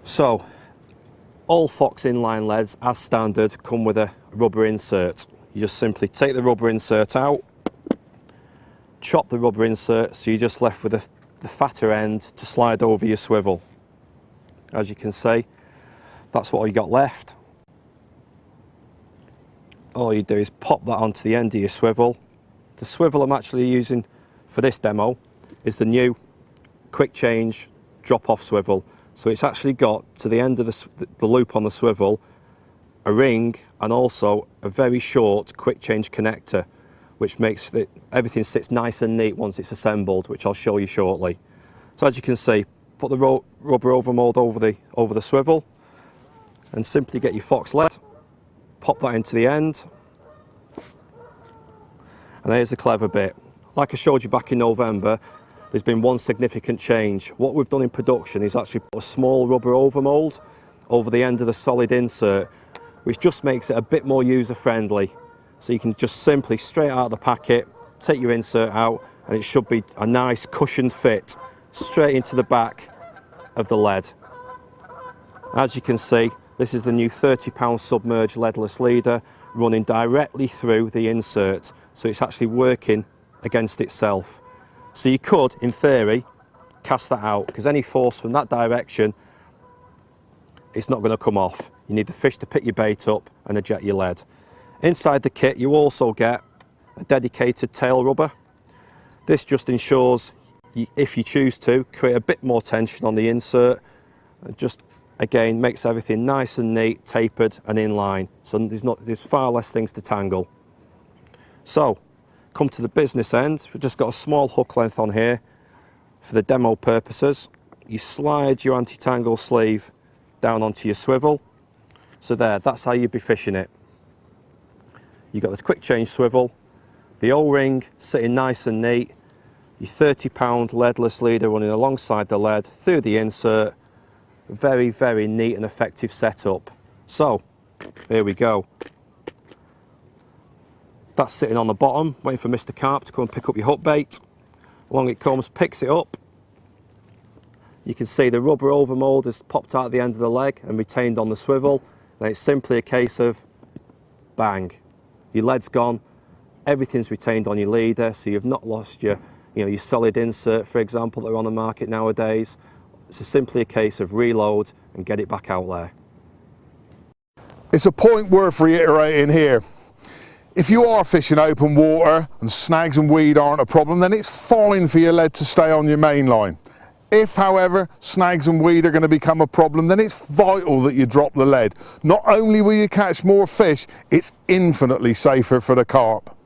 So, all Fox inline leads, as standard, come with a rubber insert. You just simply take the rubber insert out, chop the rubber insert, so you're just left with the fatter end to slide over your swivel. As you can see, that's what you got left. All you do is pop that onto the end of your swivel. The swivel I'm actually using for this demo is the new quick change drop-off swivel. So it's actually got to the end of the loop on the swivel a ring and also a very short quick change connector, which makes everything sits nice and neat once it's assembled, which I'll show you shortly. So as you can see, put the rubber overmold over the swivel and simply get your Fox lead, pop that into the end. And here's the clever bit. Like I showed you back in November, there's been one significant change. What we've done in production is actually put a small rubber overmold over the end of the solid insert, which just makes it a bit more user-friendly. So you can just simply, straight out of the packet, take your insert out, and it should be a nice cushioned fit straight into the back of the lead. As you can see, this is the new 30-pound submerged leadless leader running directly through the insert. So it's actually working against itself. So you could, in theory, cast that out, because any force from that direction, it's not going to come off. You need the fish to pick your bait up and eject your lead. Inside the kit, you also get a dedicated tail rubber. This just ensures, if you choose to, create a bit more tension on the insert, and just, again, makes everything nice and neat, tapered and in line. So there's far less things to tangle. So, come to the business end. We've just got a small hook length on here for the demo purposes. You slide your anti-tangle sleeve down onto your swivel. So there, that's how you'd be fishing it. You've got the quick change swivel, the O-ring sitting nice and neat, your 30-pound leadless leader running alongside the lead through the insert. Very, very neat and effective setup. So, here we go. That's sitting on the bottom, waiting for Mr. Carp to come and pick up your hook bait. Along it comes, picks it up. You can see the rubber overmold has popped out at the end of the leg and retained on the swivel. And it's simply a case of bang. Your lead's gone, everything's retained on your leader, so you've not lost your solid insert, for example, that are on the market nowadays. It's simply a case of reload and get it back out there. It's a point worth reiterating here. If you are fishing open water and snags and weed aren't a problem, then it's fine for your lead to stay on your main line. If, however, snags and weed are going to become a problem, then it's vital that you drop the lead. Not only will you catch more fish, it's infinitely safer for the carp.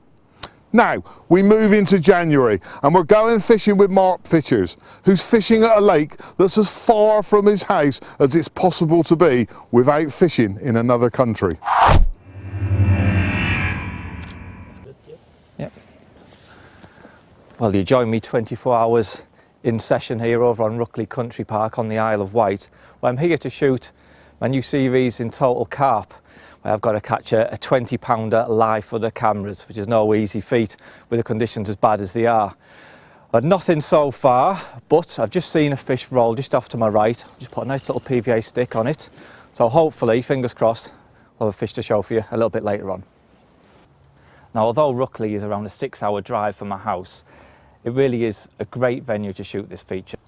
Now, we move into January and we're going fishing with Mark Fishers, who's fishing at a lake that's as far from his house as it's possible to be without fishing in another country. Yep. Well, you join me 24 hours in session here over on Ruckley Country Park on the Isle of Wight, where I'm here to shoot my new series in Total Carp, where I've got to catch a 20-pounder live for the cameras, which is no easy feat with the conditions as bad as they are. I've nothing so far, but I've just seen a fish roll just off to my right. Just put a nice little PVA stick on it, so hopefully, fingers crossed, I'll have a fish to show for you a little bit later on. Now, although Ruckley is around a 6-hour drive from my house, it really is a great venue to shoot this feature.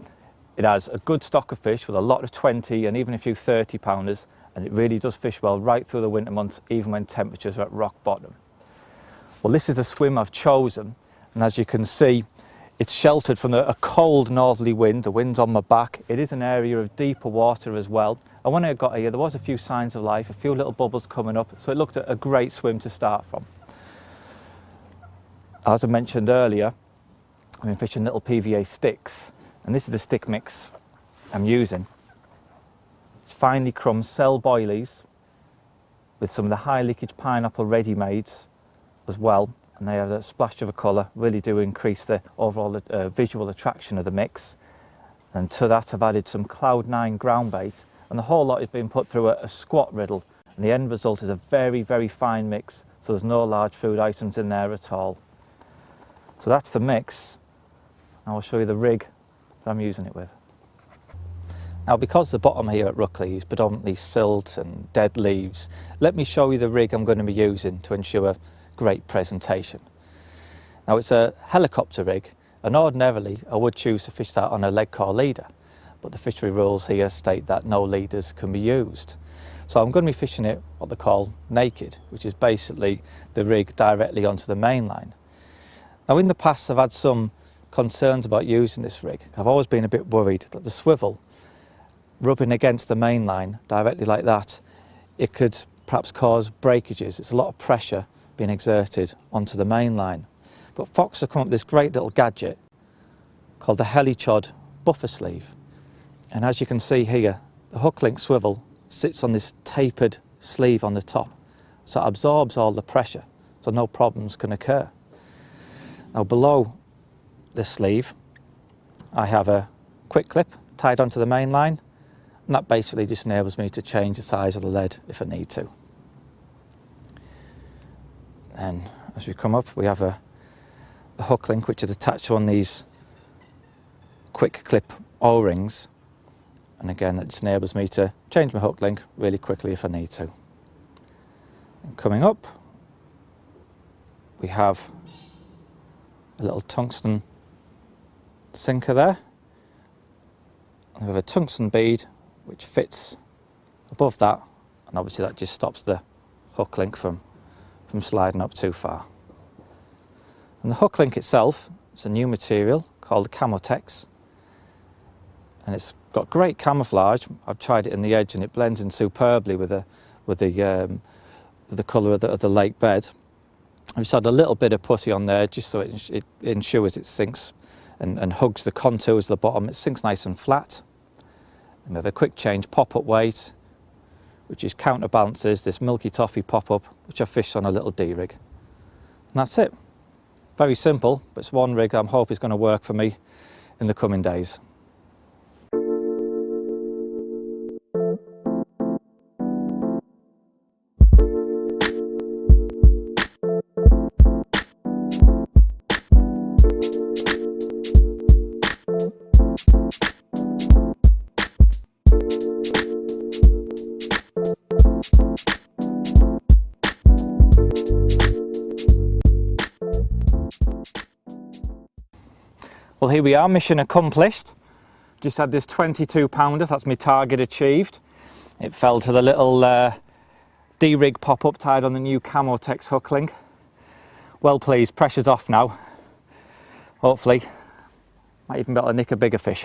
It has a good stock of fish with a lot of 20 and even a few 30-pounders, and it really does fish well right through the winter months, even when temperatures are at rock bottom. Well, this is the swim I've chosen, and as you can see, it's sheltered from a cold northerly wind. The wind's on my back. It is an area of deeper water as well, and when I got here there was a few signs of life, a few little bubbles coming up, so it looked a great swim to start from. As I mentioned earlier, I've been fishing little PVA sticks, and this is the stick mix I'm using. It's finely crumbed cell boilies with some of the high leakage pineapple ready-mades as well, and they have a splash of a colour, really do increase the overall visual attraction of the mix. And to that I've added some Cloud 9 ground bait, and the whole lot is being put through a squat riddle, and the end result is a very, very fine mix, so there's no large food items in there at all. So that's the mix. I'll show you the rig that I'm using it with. Now, because the bottom here at Ruckley is predominantly silt and dead leaves, let me show you the rig I'm going to be using to ensure a great presentation. Now, it's a helicopter rig, and ordinarily I would choose to fish that on a leg core leader, but the fishery rules here state that no leaders can be used. So I'm going to be fishing it what they call naked, which is basically the rig directly onto the main line. Now, in the past I've had some concerns about using this rig. I've always been a bit worried that the swivel rubbing against the main line directly like that, it could perhaps cause breakages. It's a lot of pressure being exerted onto the main line. But Fox have come up with this great little gadget called the Helichod buffer sleeve. And as you can see here, the hook link swivel sits on this tapered sleeve on the top, so it absorbs all the pressure, so no problems can occur. Now, below the sleeve I have a quick clip tied onto the main line, and that basically just enables me to change the size of the lead if I need to. And as we come up, we have a hook link which is attached to one of these quick clip O-rings, and again that just enables me to change my hook link really quickly if I need to. And coming up, we have a little tungsten sinker there, and we have a tungsten bead which fits above that, and obviously that just stops the hook link from sliding up too far. And the hook link itself is a new material called Camotex, and it's got great camouflage. I've tried it in the edge and it blends in superbly with the colour of the lake bed. I've just had a little bit of putty on there just so it ensures it sinks and hugs the contours of the bottom. It sinks nice and flat. And we have a quick change pop-up weight, which is counterbalances this Milky Toffee pop-up, which I fished on a little D-rig. And that's it. Very simple, but it's one rig I'm hoping is going to work for me in the coming days. Well, here we are, mission accomplished. Just had this 22-pounder, that's my target achieved. It fell to the little D-rig pop-up tied on the new Camotex hook link. well pleased, pressure's off now. Hopefully, might even be able to nick a bigger fish.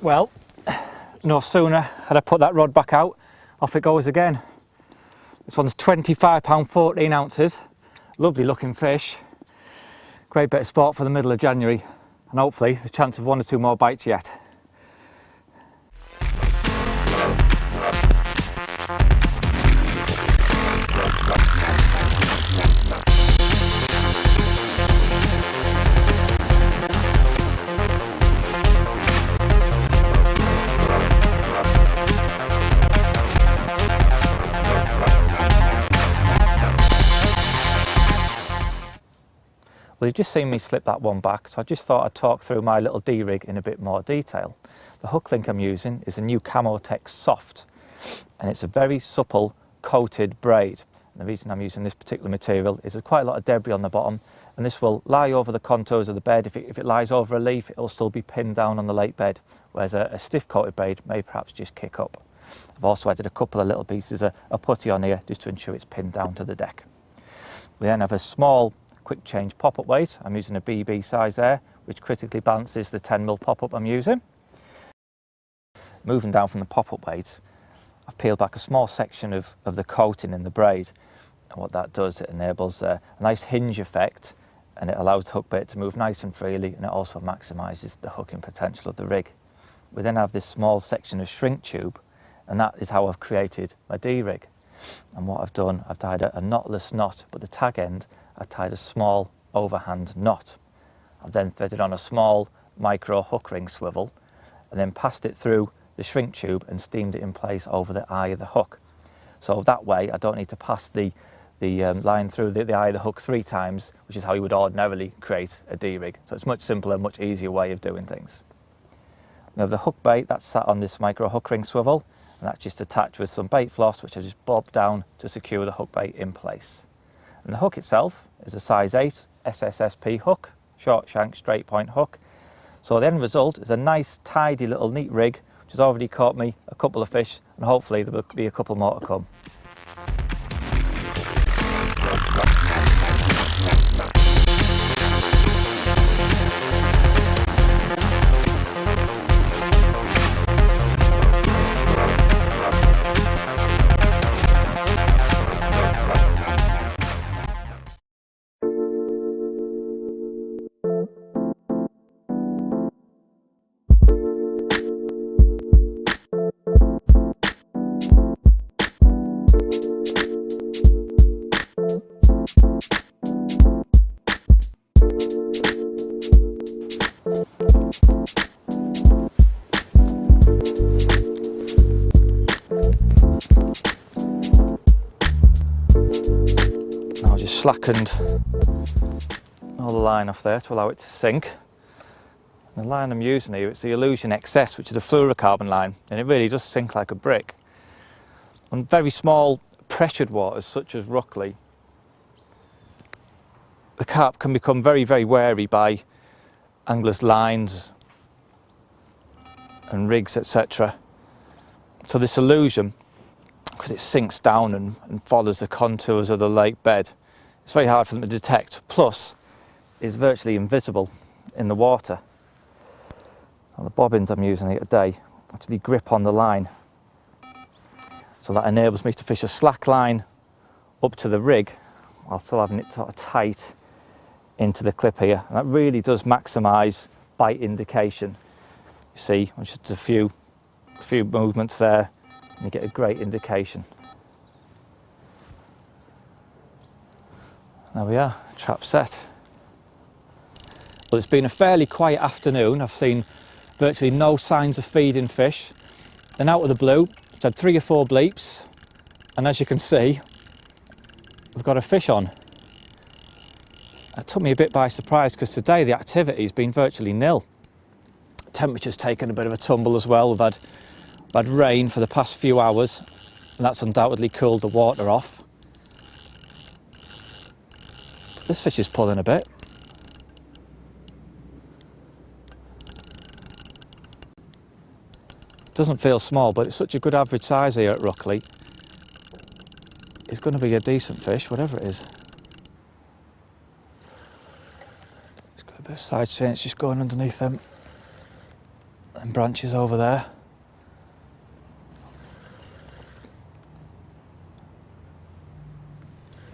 Well, no sooner had I put that rod back out, off it goes again. This one's 25 pound 14 ounces. Lovely looking fish. Great bit of sport for the middle of January, and hopefully there's a chance of 1 or 2 more bites yet. Well, you've just seen me slip that one back, so I just thought I'd talk through my little D-rig in a bit more detail. The hook link I'm using is a new Camouflage Soft, and it's a very supple coated braid. And the reason I'm using this particular material is there's quite a lot of debris on the bottom, and this will lie over the contours of the bed. If it lies over a leaf, it'll still be pinned down on the lake bed, whereas a stiff coated braid may perhaps just kick up. I've also added a couple of little pieces of putty on here just to ensure it's pinned down to the deck. We then have a small quick change pop-up weight. I'm using a BB size there, which critically balances the 10mm pop-up I'm using. Moving down from the pop-up weight, I've peeled back a small section of the coating in the braid, and what that does, it enables a nice hinge effect, and it allows the hook bait to move nice and freely, and it also maximises the hooking potential of the rig. We then have this small section of shrink tube, and that is how I've created my D-rig. And what I've done, I've tied a knotless knot, but the tag end I've tied a small overhand knot. I've then threaded on a small micro hook ring swivel and then passed it through the shrink tube and steamed it in place over the eye of the hook. So that way I don't need to pass the line through the eye of the hook 3 times, which is how you would ordinarily create a D-rig. So it's a much simpler, much easier way of doing things. Now the hook bait, that's sat on this micro hook ring swivel, and that's just attached with some bait floss, which I just bob down to secure the hook bait in place. And the hook itself is a size 8 SSSP hook, short shank straight point hook. So the end result is a nice tidy little neat rig, which has already caught me a couple of fish, and hopefully there will be a couple more to come. Now just slackened all the line off there to allow it to sink. The line I'm using here, it's the Illusion XS, which is a fluorocarbon line, and it really does sink like a brick. On very small pressured waters such as Ruckley, the carp can become very, very wary by anglers' lines and rigs, etc. So this Illusion, because it sinks down and follows the contours of the lake bed, it's very hard for them to detect, plus it's virtually invisible in the water. And the bobbins I'm using here today actually grip on the line, so that enables me to fish a slack line up to the rig while still having it sort of tight into the clip here, and that really does maximise bite indication. You see, just a few movements there, and you get a great indication. There we are, trap set. Well, it's been a fairly quiet afternoon. I've seen virtually no signs of feeding fish, and out of the blue it's had 3 or 4 bleeps, and as you can see we've got a fish on. That took me a bit by surprise, because today the activity has been virtually nil. Temperature's taken a bit of a tumble as well. We've had rain for the past few hours, and that's undoubtedly cooled the water off. This fish is pulling a bit. Doesn't feel small, but it's such a good average size here at Ruckley. is going to be a decent fish, whatever it is. It's got a bit of side strain, it's just going underneath them and branches over there.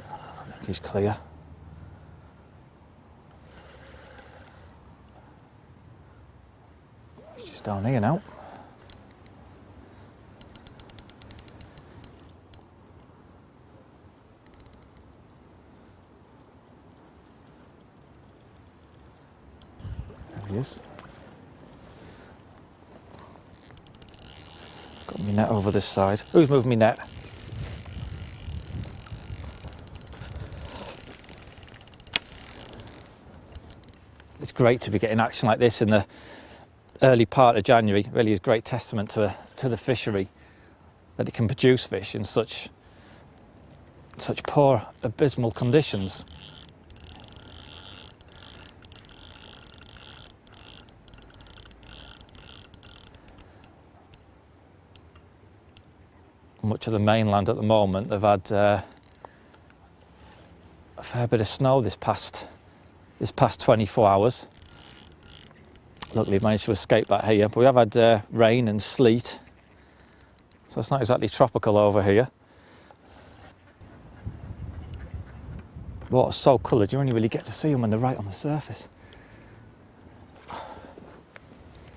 I think he's clear. He's just down here now. Is. Got my net over this side. Who's moved my net? It's great to be getting action like this in the early part of January. It really is great testament to the fishery that it can produce fish in such poor, abysmal conditions. Much of the mainland at the moment, they've had a fair bit of snow this past 24 hours. Luckily, we've managed to escape that here, but we have had rain and sleet, so it's not exactly tropical over here. The water's so coloured, you only really get to see them when they're right on the surface.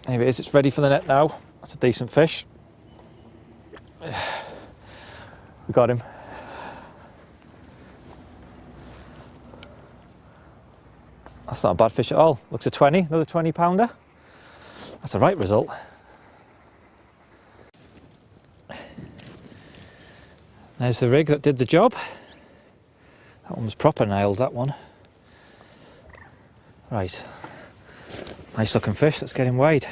Here it is, it's ready for the net now. That's a decent fish. We got him. That's not a bad fish at all. Looks a 20, another 20 pounder. That's a right result. There's the rig that did the job. That one was proper nailed, that one. Right. Nice looking fish, let's get him weighed.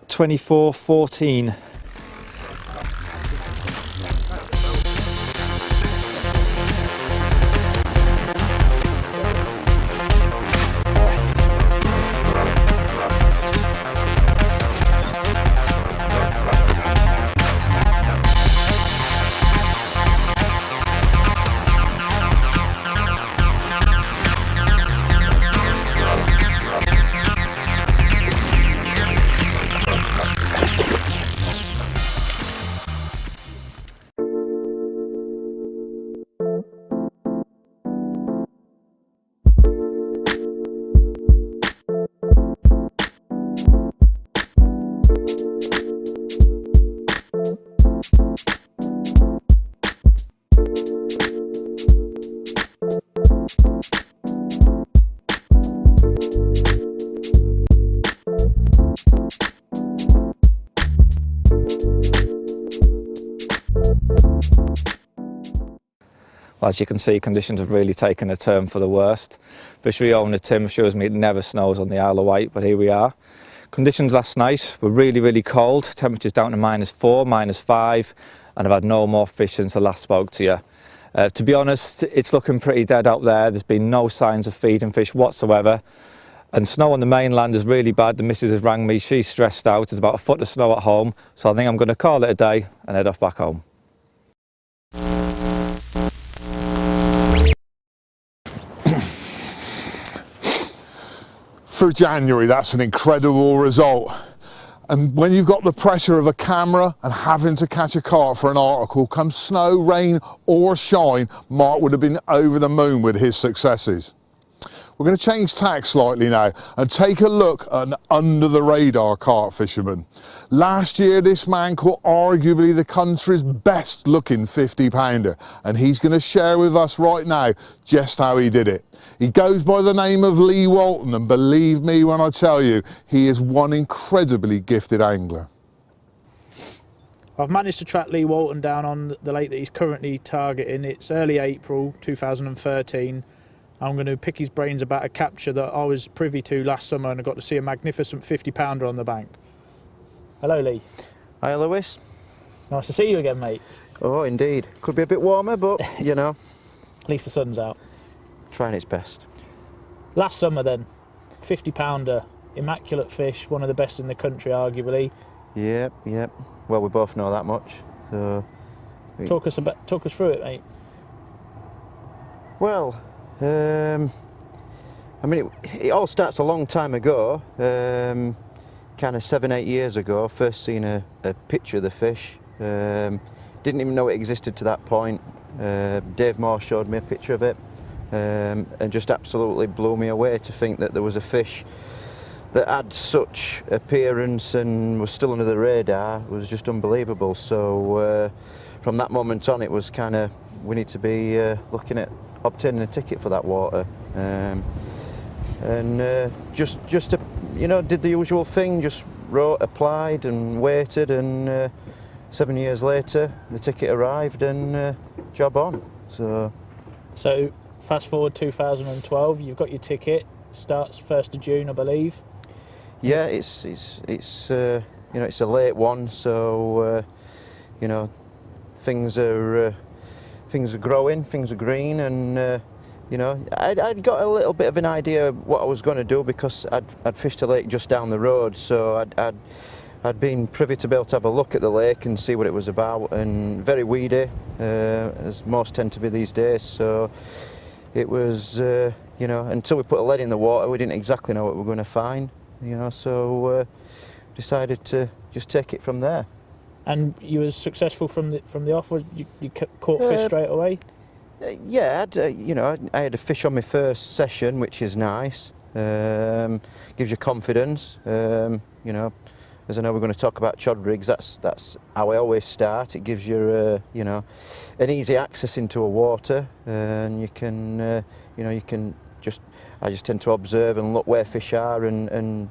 24.14. Well, as you can see, conditions have really taken a turn for the worst. Fishery owner Tim assures me it never snows on the Isle of Wight, but here we are. Conditions last night were really, really cold. Temperatures down to -4, -5, and I've had no more fish since I last spoke to you. To be honest, it's looking pretty dead out there. There's been no signs of feeding fish whatsoever. And snow on the mainland is really bad. The missus has rang me, she's stressed out. There's about a foot of snow at home. So I think I'm going to call it a day and head off back home. For January, that's an incredible result. And when you've got the pressure of a camera and having to catch a carp for an article, come snow, rain or shine, Mark would have been over the moon with his successes. We're going to change tack slightly now and take a look at an under the radar carp fisherman. Last year this man caught arguably the country's best looking 50 pounder, and he's going to share with us right now just how he did it. He goes by the name of Lee Walton, and believe me when I tell you, he is one incredibly gifted angler. I've managed to track Lee Walton down on the lake that he's currently targeting. It's early April 2013. I'm going to pick his brains about a capture that I was privy to last summer, and I got to see a magnificent 50 pounder on the bank. Hello, Lee. Hi, Lewis. Nice to see you again, mate. Oh, indeed. Could be a bit warmer, but, you know. At least the sun's out. Trying its best. Last summer then, 50 pounder, immaculate fish, one of the best in the country, arguably. Yep. Well, we both know that much. So, Talk us through it, mate. well, I mean, it all starts a long time ago, kind of 7-8 years ago. First seen a picture of the fish. Didn't even know it existed to that point. Dave Moore showed me a picture of it, and just absolutely blew me away to think that there was a fish that had such appearance and was still under the radar. It was just unbelievable. So from that moment on, it was kind of, we need to be looking at obtaining a ticket for that water. Just to, you know, did the usual thing, just wrote, applied and waited, and 7 years later the ticket arrived and job on. So fast forward 2012, you've got your ticket, starts 1st of June, I believe. Yeah, it's you know, it's a late one, so you know, things are growing, things are green, and you know, I'd got a little bit of an idea of what I was going to do because I'd fished a lake just down the road, so I'd been privy to be able to have a look at the lake and see what it was about, and very weedy, as most tend to be these days. So it was, you know, until we put a lead in the water, we didn't exactly know what we were going to find, you know. So decided to just take it from there. And you was successful from the off. You caught fish straight away. Yeah, you know, I had a fish on my first session, which is nice. Gives you confidence. You know, as I know we're going to talk about chod rigs, that's how I always start. It gives you, you know, an easy access into a water, and you can, you know, I just tend to observe and look where fish are and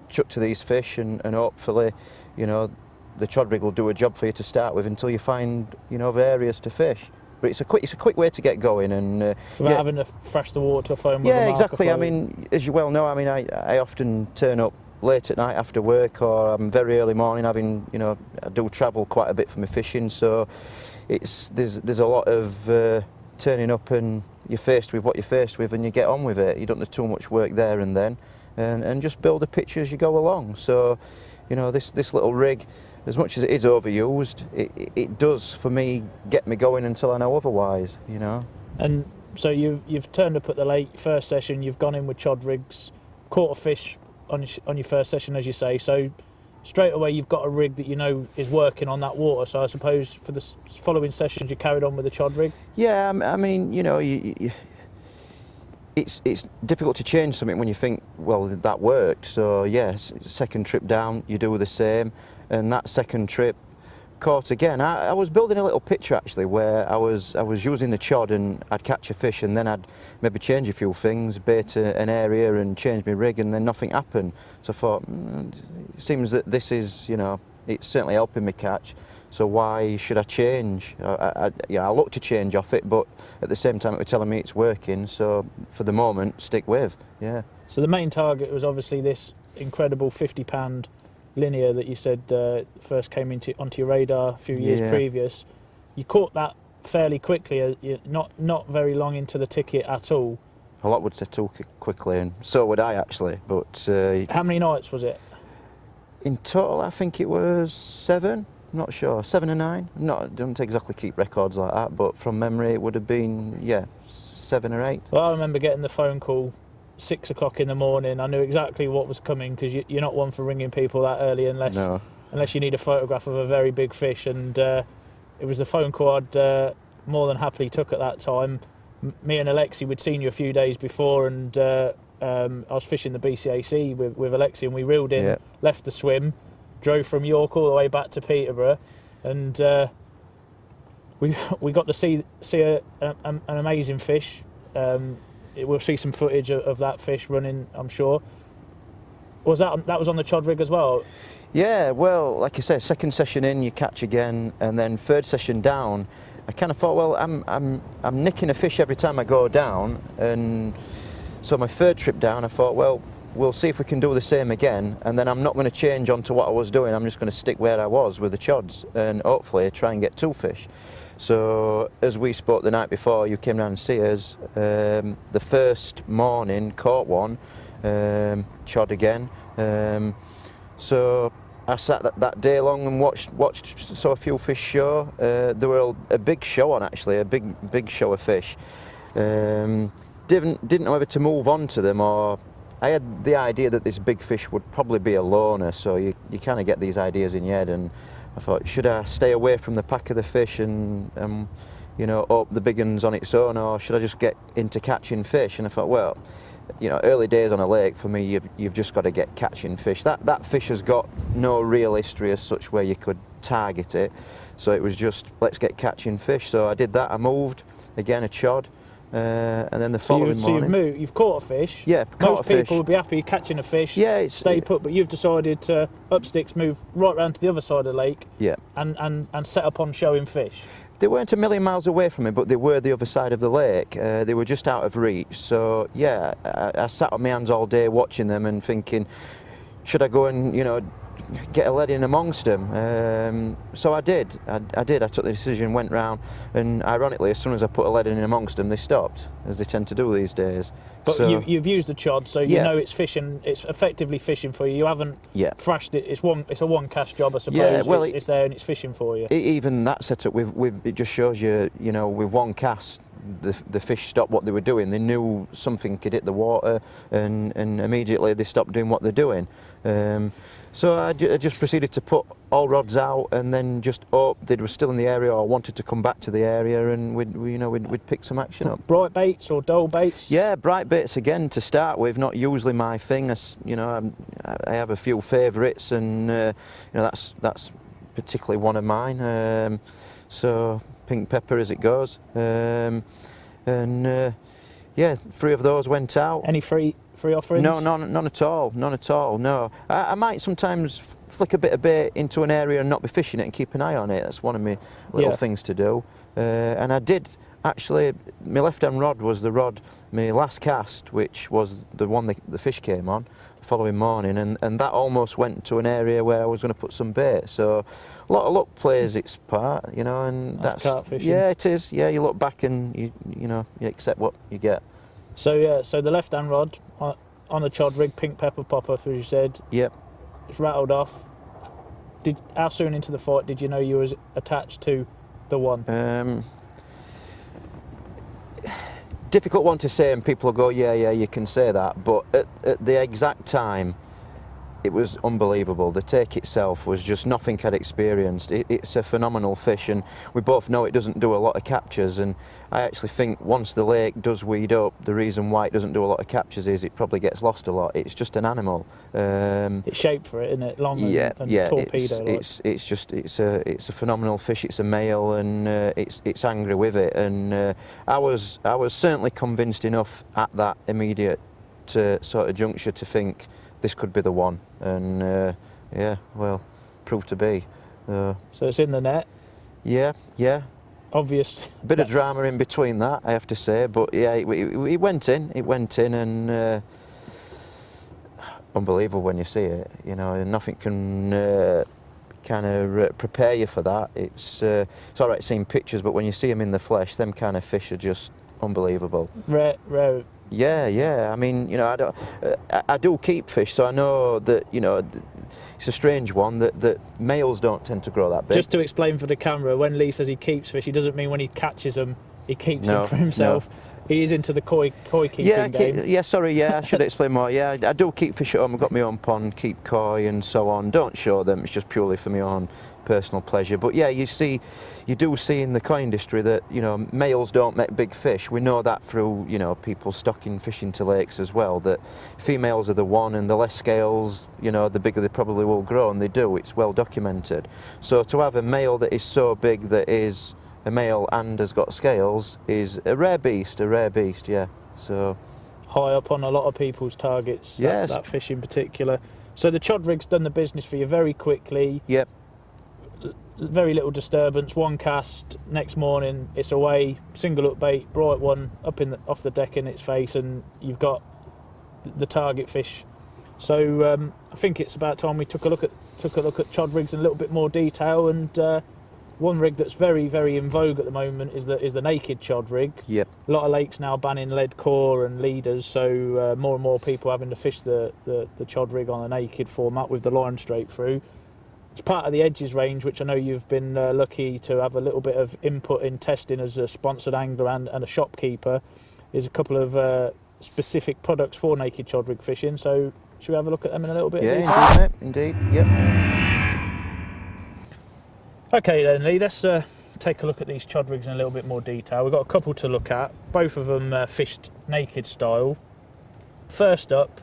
chuck to these fish, and hopefully, you know, the chod rig will do a job for you to start with until you find, you know, other areas to fish. But it's a quick way to get going, and without having to thrash the water to a foam. Yeah, exactly. I mean, as you well know, I mean, I often turn up late at night after work, or I'm very early morning. Having, you know, I do travel quite a bit for my fishing, so there's a lot of turning up, and you're faced with what you're faced with, and you get on with it. You don't do too much work there and then, and just build a picture as you go along. So, you know, this little rig, as much as it is overused, it does, for me, get me going until I know otherwise, you know. And so you've turned up at the lake first session, you've gone in with chod rigs, caught a fish on your first session, as you say, so straight away you've got a rig that you know is working on that water. So I suppose for the following sessions you carried on with the chod rig? Yeah, I mean, you know, it's difficult to change something when you think, well, that worked. So yes, second trip down, you do the same. And that second trip, caught again. I was building a little picture actually, where I was using the chod, and I'd catch a fish, and then I'd maybe change a few things, bait an area, and change my rig, and then nothing happened. So I thought, it seems that this is, you know, it's certainly helping me catch. So why should I change? I look to change off it, but at the same time it was telling me it's working. So for the moment, stick with. Yeah. So the main target was obviously this incredible 50-pound linear that you said first came onto your radar a few years previous. You caught that fairly quickly, not very long into the ticket at all. A lot would say too quickly, and so would I actually. But how many nights was it? In total, I think it was 7. I'm not sure, 7 or 9. Don't exactly keep records like that, but from memory it would have been 7 or 8. Well, I remember getting the phone call 6 o'clock in the morning. I knew exactly what was coming, because you're not one for ringing people that early unless you need a photograph of a very big fish, and it was the phone call I'd more than happily took at that time. Me and Alexi, we'd seen you a few days before, and I was fishing the BCAC with Alexi, and we reeled in, left the swim, drove from York all the way back to Peterborough, and we got to see an amazing fish. We'll see some footage of that fish running, I'm sure. That was on the chod rig as well? Yeah, well, like I said, second session in, you catch again, and then third session down, I kind of thought, well, I'm nicking a fish every time I go down, and so my third trip down, I thought, well, we'll see if we can do the same again, and then I'm not going to change onto what I was doing. I'm just going to stick where I was with the chods, and hopefully try and get 2 fish. So as we spoke the night before you came down to see us, the first morning caught one, chod again. So I sat that day long and saw a few fish show. There were a big show on, actually, a big show of fish. Didn't know whether to move on to them, or I had the idea that this big fish would probably be a loner, so you kind of get these ideas in your head, and I thought, should I stay away from the pack of the fish and you know, up the big ones on its own, or should I just get into catching fish? And I thought, well, you know, early days on a lake, for me, you've just got to get catching fish. That fish has got no real history as such where you could target it, so it was just, let's get catching fish. So I did that. I moved again, a chod, and then the following morning. You've caught a fish. Yeah, most people would be happy catching a fish. Yeah, stay put, but you've decided to up sticks, move right round to the other side of the lake. Yeah, and set up on showing fish. They weren't a million miles away from me, but they were the other side of the lake. They were just out of reach. So yeah, I sat on my hands all day watching them and thinking, should I go and, you know, get a lead in amongst them? So I did. I took the decision, went round, and ironically, as soon as I put a lead in amongst them, they stopped, as they tend to do these days. But so, you've used the chod, so you know it's fishing. It's effectively fishing for you. You haven't thrashed it. It's a one cast job, I suppose. Yeah, well, it's there and it's fishing for you. Even that setup, it just shows you, you know, with one cast, the fish stopped what they were doing. They knew something could hit the water, and immediately they stopped doing what they're doing. So I just proceeded to put all rods out, and then just hope they were still in the area or wanted to come back to the area, and we'd pick some action up. Bright baits or dull baits? Yeah, bright baits again to start with. Not usually my thing. I have a few favourites, and you know, that's particularly one of mine. So pink pepper as it goes, and yeah, 3 of those went out. Any free offerings? No, none at all. None at all. No, I might sometimes flick a bit of bait into an area and not be fishing it and keep an eye on it. That's one of my little things to do. And I did actually. My left-hand rod was the rod, my last cast, which was the one the fish came on the following morning, and that almost went to an area where I was going to put some bait. So a lot of luck plays its part, you know, and that's carp fishing. Yeah, it is. Yeah, you look back and you know, you accept what you get. So yeah, so the left-hand rod on the chod rig, pink pepper popper, as you said. Yep. It's rattled off. How soon into the fight did you know you was attached to the one? Difficult one to say, and people will go, yeah, you can say that, but at the exact time, it was unbelievable. The take itself was just nothing I'd experienced. It's a phenomenal fish, and we both know it doesn't do a lot of captures, and I actually think once the lake does weed up, the reason why it doesn't do a lot of captures is it probably gets lost a lot. It's just an animal. It's shaped for it, isn't it? Long and torpedo. It's a phenomenal fish. It's a male, and it's angry with it, and I was certainly convinced enough at that immediate sort of juncture to think this could be the one, and yeah, well, proved to be. So it's in the net? Yeah. Obvious. Bit of drama in between that, I have to say, but yeah, it went in, and unbelievable when you see it, you know, and nothing can kind of prepare you for that. It's all right seeing pictures, but when you see them in the flesh, them kind of fish are just unbelievable. Rare. Yeah. I mean, you know, I do keep fish, so I know that, you know, it's a strange one that males don't tend to grow that big. Just to explain for the camera, when Lee says he keeps fish, he doesn't mean when he catches them, he keeps them for himself. No. He is into the koi keeping game. Yeah, sorry, I should explain more. Yeah, I do keep fish at home. I've got my own pond, keep koi and so on. Don't show them, it's just purely for my own personal pleasure. But yeah, you do see in the koi industry that, you know, males don't make big fish. We know that through, you know, people stocking fish into lakes as well, that females are the one, and the less scales, you know, the bigger they probably will grow, and they do. It's well documented. So to have a male that is so big that is a male and has got scales is a rare beast, yeah. So high up on a lot of people's targets, yes. that fish in particular. So the chod rig's done the business for you very quickly. Yep. Very little disturbance, one cast, next morning it's away, single up bait, bright one up off the deck in its face, and you've got the target fish. So I think it's about time we took a look at chod rigs in a little bit more detail, and one rig that's very, very in vogue at the moment is the naked chod rig. Yep. A lot of lakes now banning lead core and leaders, so more and more people having to fish the chod rig on a naked format with the line straight through. It's part of the Edges range, which I know you've been lucky to have a little bit of input in testing as a sponsored angler and a shopkeeper, is a couple of specific products for naked chod rig fishing. So should we have a look at them in a little bit? Yeah, indeed, yep. Okay then, Lee, let's take a look at these chod rigs in a little bit more detail. We've got a couple to look at, both of them fished naked style. First up,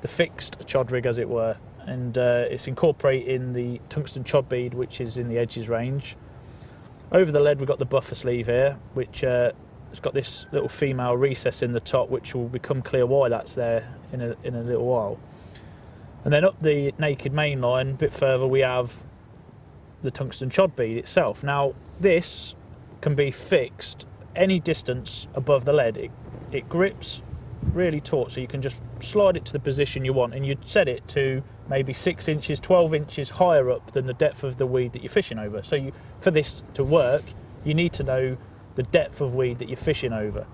the fixed chod rig, as it were, and it's incorporating the tungsten chod bead, which is in the Edges range. Over the lead we've got the buffer sleeve here, which it's got this little female recess in the top, which will become clear why that's there in a little while. And then up the naked main line, a bit further, we have the tungsten chod bead itself. Now this can be fixed any distance above the lead. It grips really taut, so you can just slide it to the position you want, and you'd set it to maybe 6 inches, 12 inches higher up than the depth of the weed that you're fishing over. So for this to work, you need to know the depth of weed that you're fishing over.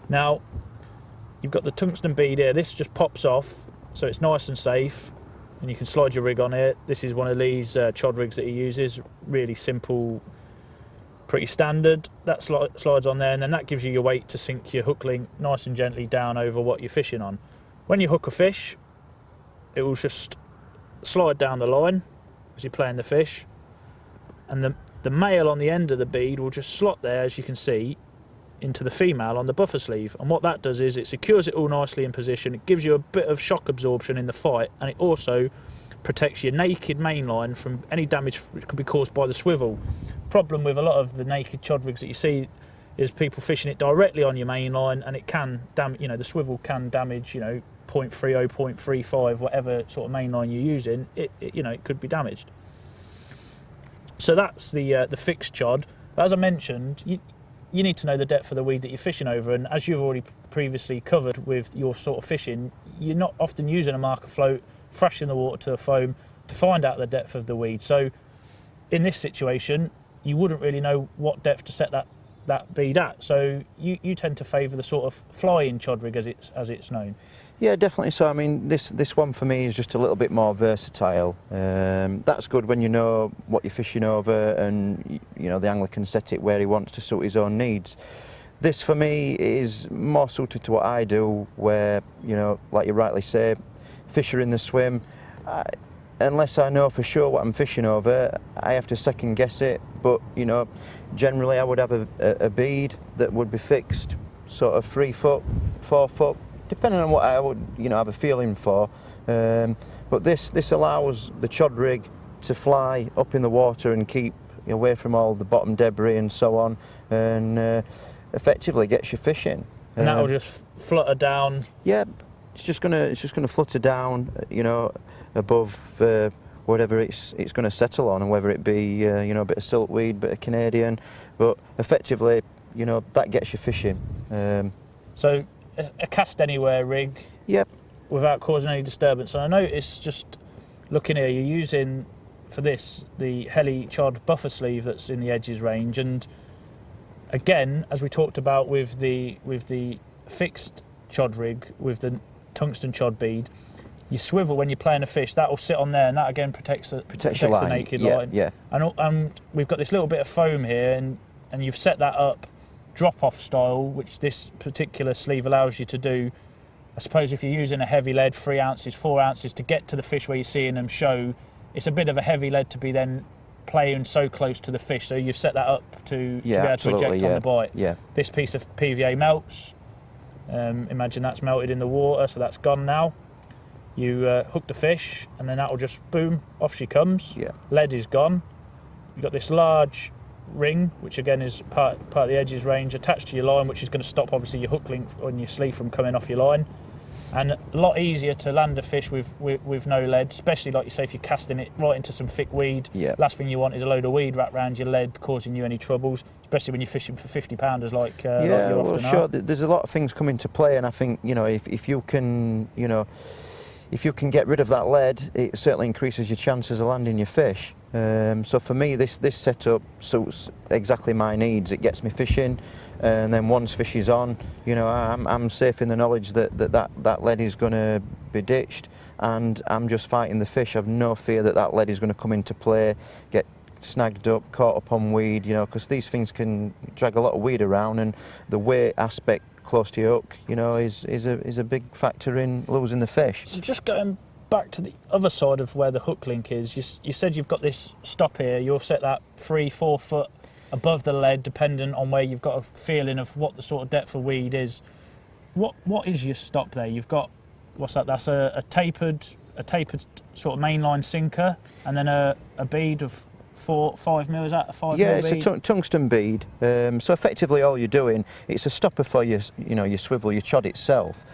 Now you've got the tungsten bead here. This just pops off, so it's nice and safe, and you can slide your rig on it. This is one of these chod rigs that he uses, really simple, pretty standard. That slides on there, and then that gives you your weight to sink your hook link nice and gently down over what you're fishing on. When you hook a fish, it will just slide down the line as you're playing the fish, and the male on the end of the bead will just slot there, as you can see, into the female on the buffer sleeve. And what that does is it secures it all nicely in position. It gives you a bit of shock absorption in the fight, and it also protects your naked main line from any damage which could be caused by the swivel. Problem with a lot of the naked chod rigs that you see is people fishing it directly on your main line, and it can damage, the swivel can damage, 0.30, 0.35, whatever sort of main line you're using, it could be damaged. So that's the fixed chod. But as I mentioned, you need to know the depth of the weed that you're fishing over, and as you've already previously covered with your sort of fishing, you're not often using a marker float, thrashing the water to a foam to find out the depth of the weed. So in this situation, you wouldn't really know what depth to set that bead at. So you tend to favour the sort of fly-in chod rig as it's known. Yeah, definitely. So I mean, this one for me is just a little bit more versatile. That's good when you know what you're fishing over, and the angler can set it where he wants to suit his own needs. This for me is more suited to what I do, where like you rightly say, fish are in the swim. Unless I know for sure what I'm fishing over, I have to second guess it. But generally I would have a bead that would be fixed, sort of 3 foot, 4 foot, depending on what I would have a feeling for. But this allows the chod rig to fly up in the water and keep away from all the bottom debris and so on, and effectively gets you fishing. And that'll just flutter down. Yeah, it's just gonna flutter down, above whatever it's going to settle on, and whether it be a bit of siltweed, bit of Canadian, but effectively that gets you fishing. So a cast anywhere rig. Yep. Without causing any disturbance. And I noticed, just looking here, you're using for this the heli chod buffer sleeve that's in the Edges range, and again, as we talked about with the fixed chod rig with the tungsten chod bead, you swivel when you're playing a fish, that will sit on there, and that again protects the naked line. Yeah. And we've got this little bit of foam here, and you've set that up drop-off style, which this particular sleeve allows you to do. I suppose if you're using a heavy lead, 3 ounces, 4 ounces, to get to the fish where you're seeing them show, it's a bit of a heavy lead to be then playing so close to the fish. So you've set that up to be able to eject on the bite. Yeah. This piece of PVA melts. Imagine that's melted in the water, so that's gone now. You hook the fish, and then that will just boom, off she comes. Yeah. Lead is gone. You've got this large ring, which again is part of the Edges range, attached to your line, which is going to stop obviously your hook link on your sleeve from coming off your line, and a lot easier to land a fish with no lead, especially like you say if you're casting it right into some thick weed. Yeah. Last thing you want is a load of weed wrapped around your lead causing you any troubles, especially when you're fishing for 50 pounders like you often are. Sure, there's a lot of things come into play, and I think if you can get rid of that lead, it certainly increases your chances of landing your fish. So for me, this setup suits exactly my needs. It gets me fishing, and then once fish is on, I'm safe in the knowledge that lead is going to be ditched, and I'm just fighting the fish. I've no fear that that lead is going to come into play, get snagged up, caught up on weed, you know, because these things can drag a lot of weed around, and the weight aspect close to your hook, you know, is a big factor in losing the fish. So just going back to the other side of where the hook link is, you said you've got this stop here, you'll set that 3-4 foot above the lead, depending on where you've got a feeling of what the sort of depth of weed is. What is your stop there? You've got, what's that? That's a tapered sort of mainline sinker, and then a bead of 4-5 mil. Is that a 5 mil bead? Yeah, it's a tungsten bead. So effectively, all you're doing, it's a stopper for your swivel, your chod itself.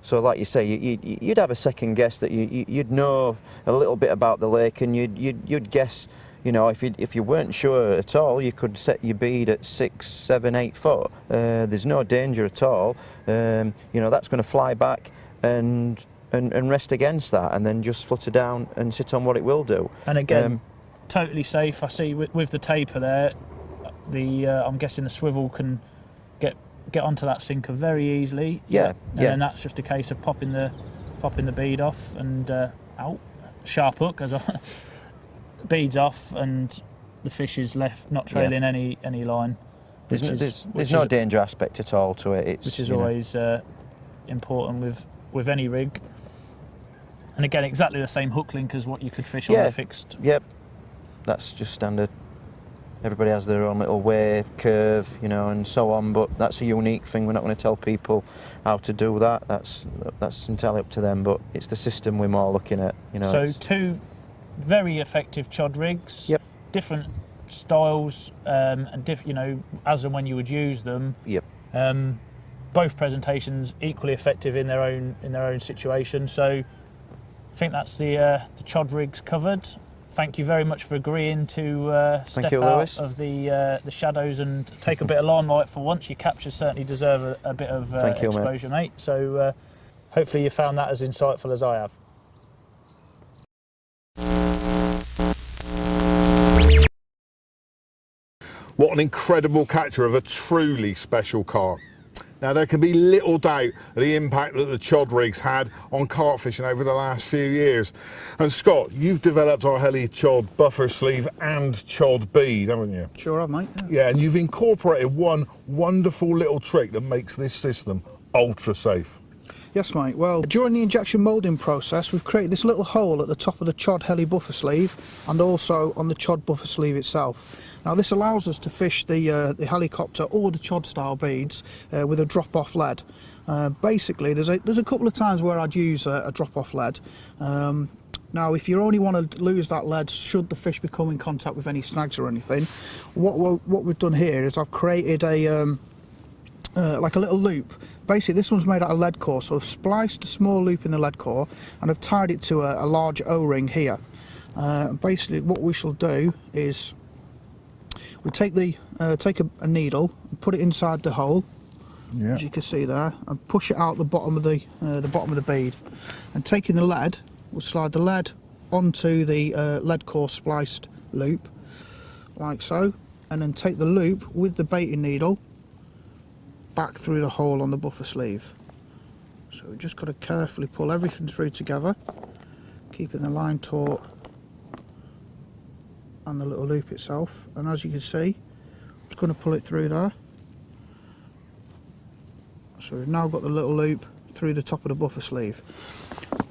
So like you say, you'd have a second guess that you'd know a little bit about the lake, and you'd guess, you know, if you weren't sure at all, you could set your bead at 6, 7, 8 foot. There's no danger at all. You know, that's going to fly back and rest against that, and then just flutter down and sit on what it will do. And again, totally safe. I see with the taper there, I'm guessing the swivel can get onto that sinker very easily. Yeah. And then that's just a case of popping the bead off and out. Sharp hook as beads off, and the fish is left not trailing any line. There's no danger aspect at all to it. Which is always important with any rig. And again, exactly the same hook link as what you could fish on a fixed. Yep, that's just standard. Everybody has their own little way, curve, you know, and so on, but that's a unique thing. We're not going to tell people how to do that. That's entirely up to them, but it's the system we're more looking at, you know. So two very effective chod rigs. Yep. Different styles, and you know, as and when you would use them. Yep. Both presentations equally effective in their own situation. So I think that's the chod rigs covered. Thank you very much for agreeing to step out of the shadows and take a bit of limelight for once. Your captures certainly deserve a bit of exposure, mate. So hopefully you found that as insightful as I have. What an incredible capture of a truly special carp. Now, there can be little doubt of the impact that the chod rigs had on carp fishing over the last few years. And Scott, you've developed our heli chod buffer sleeve and chod bead, haven't you? Sure have, mate. Yeah, and you've incorporated one wonderful little trick that makes this system ultra safe. Yes, mate. Well, during the injection moulding process, we've created this little hole at the top of the chod heli buffer sleeve and also on the chod buffer sleeve itself. Now, this allows us to fish the helicopter or the chod style beads with a drop-off lead. Basically, there's a couple of times where I'd use a drop-off lead. Now, if you only want to lose that lead should the fish become in contact with any snags or anything, what we've done here is I've created like a little loop. Basically, this one's made out of lead core, so I've spliced a small loop in the lead core and I've tied it to a large O-ring here. Basically, what we shall do is we take a needle and put it inside the hole, as you can see there, and push it out the bottom of the bead. And taking the lead, we'll slide the lead onto the lead core spliced loop, like so, and then take the loop with the baiting needle back through the hole on the buffer sleeve. So we've just got to carefully pull everything through together, keeping the line taut and the little loop itself. And as you can see, I'm just going to pull it through there. So we've now got the little loop through the top of the buffer sleeve.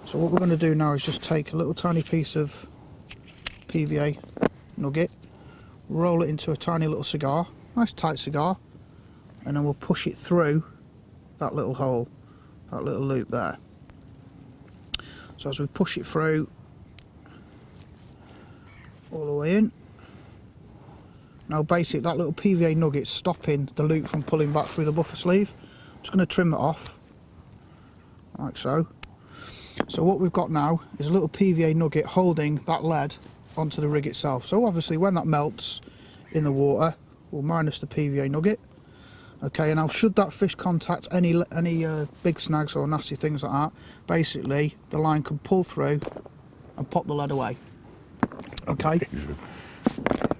So what we're going to do now is just take a little tiny piece of PVA nugget, roll it into a tiny little cigar, nice tight cigar, and then we'll push it through that little hole, that little loop there. So as we push it through all the way in, now basically that little PVA nugget's stopping the loop from pulling back through the buffer sleeve. I'm just going to trim it off like so. So what we've got now is a little PVA nugget holding that lead onto the rig itself. So obviously when that melts in the water, we'll minus the PVA nugget. Okay, and now should that fish contact any big snags or nasty things like that, basically the line can pull through and pop the lead away. Okay.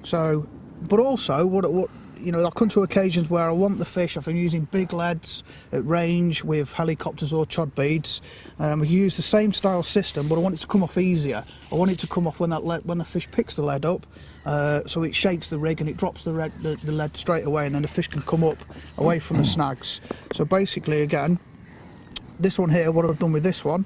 So, but also what you know, I'll come to occasions where I want the fish, if I'm using big leads at range with helicopters or chod beads, we use the same style system, but I want it to come off easier. I want it to come off when the fish picks the lead up, so it shakes the rig and it drops the lead straight away, and then the fish can come up away from the snags. So basically, again, this one here, what I've done with this one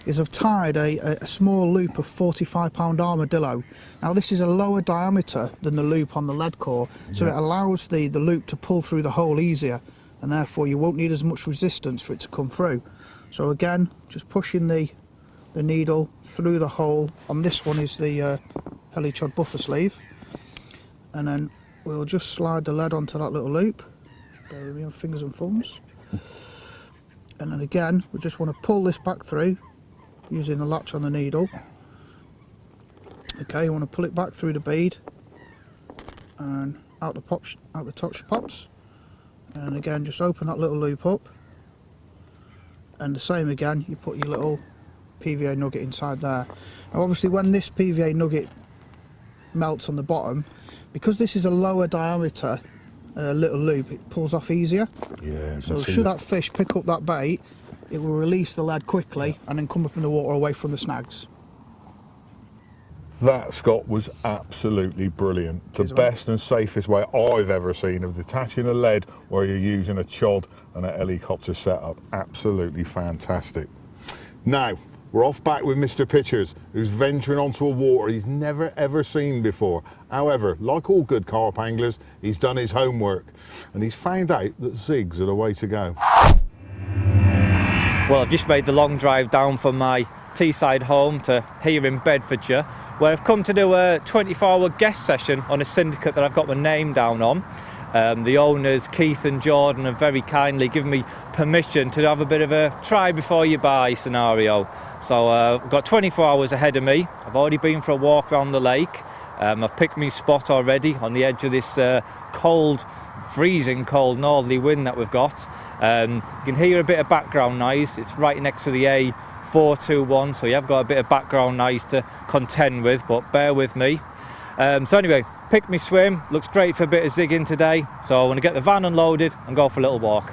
is I've tied a small loop of 45-pound armadillo. Now this is a lower diameter than the loop on the lead core, so it allows the loop to pull through the hole easier, and therefore you won't need as much resistance for it to come through. So again, just pushing the needle through the hole. On this one is the heli-chod buffer sleeve, and then we'll just slide the lead onto that little loop. Bear with me on fingers and thumbs. And then again, we just want to pull this back through using the latch on the needle. Okay, you want to pull it back through the bead and out the top pops. And again, just open that little loop up. And the same again, you put your little PVA nugget inside there. Now obviously when this PVA nugget melts on the bottom, because this is a lower diameter little loop, it pulls off easier. Yeah. So should that fish pick up that bait, it will release the lead quickly and then come up in the water away from the snags. That, Scott, was absolutely brilliant. The best and safest way I've ever seen of detaching a lead where you're using a chod and a helicopter setup. Absolutely fantastic. Now, we're off back with Mr. Pitchers, who's venturing onto a water he's never ever seen before. However, like all good carp anglers, he's done his homework and he's found out that zigs are the way to go. Well, I've just made the long drive down from my Teesside home to here in Bedfordshire, where I've come to do a 24-hour guest session on a syndicate that I've got my name down on. The owners, Keith and Jordan, have very kindly given me permission to have a bit of a try before you buy scenario. So I've got 24 hours ahead of me. I've already been for a walk around the lake. I've picked my spot already on the edge of this cold, freezing cold northerly wind that we've got. You can hear a bit of background noise. It's right next to the A421, so you have got a bit of background noise to contend with, but bear with me. So anyway, picked me swim, looks great for a bit of zigging today, so I want to get the van unloaded and go for a little walk.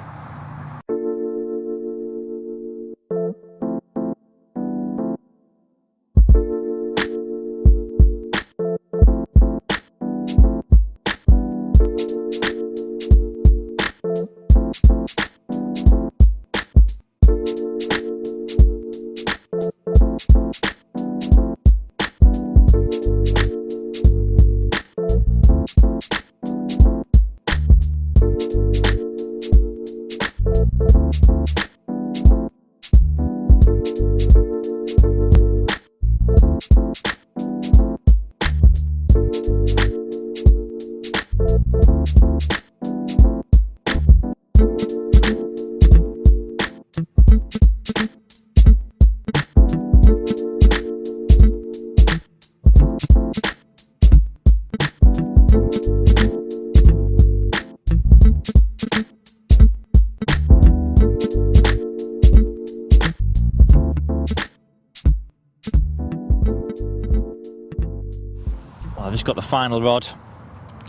I've just got the final rod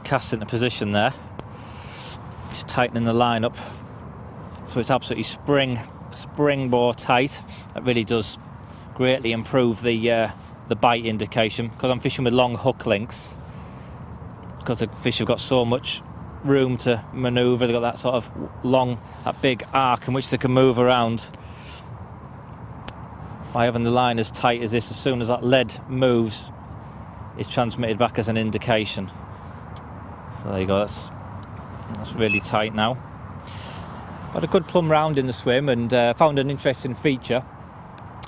cast into position there. Just tightening the line up so it's absolutely springboard tight. That really does greatly improve the bite indication, because I'm fishing with long hook links, because the fish have got so much room to manoeuvre. They've got that sort of long, that big arc in which they can move around. By having the line as tight as this, as soon as that lead moves, it's transmitted back as an indication. So there you go, that's really tight now. Got a good plumb round in the swim and found an interesting feature.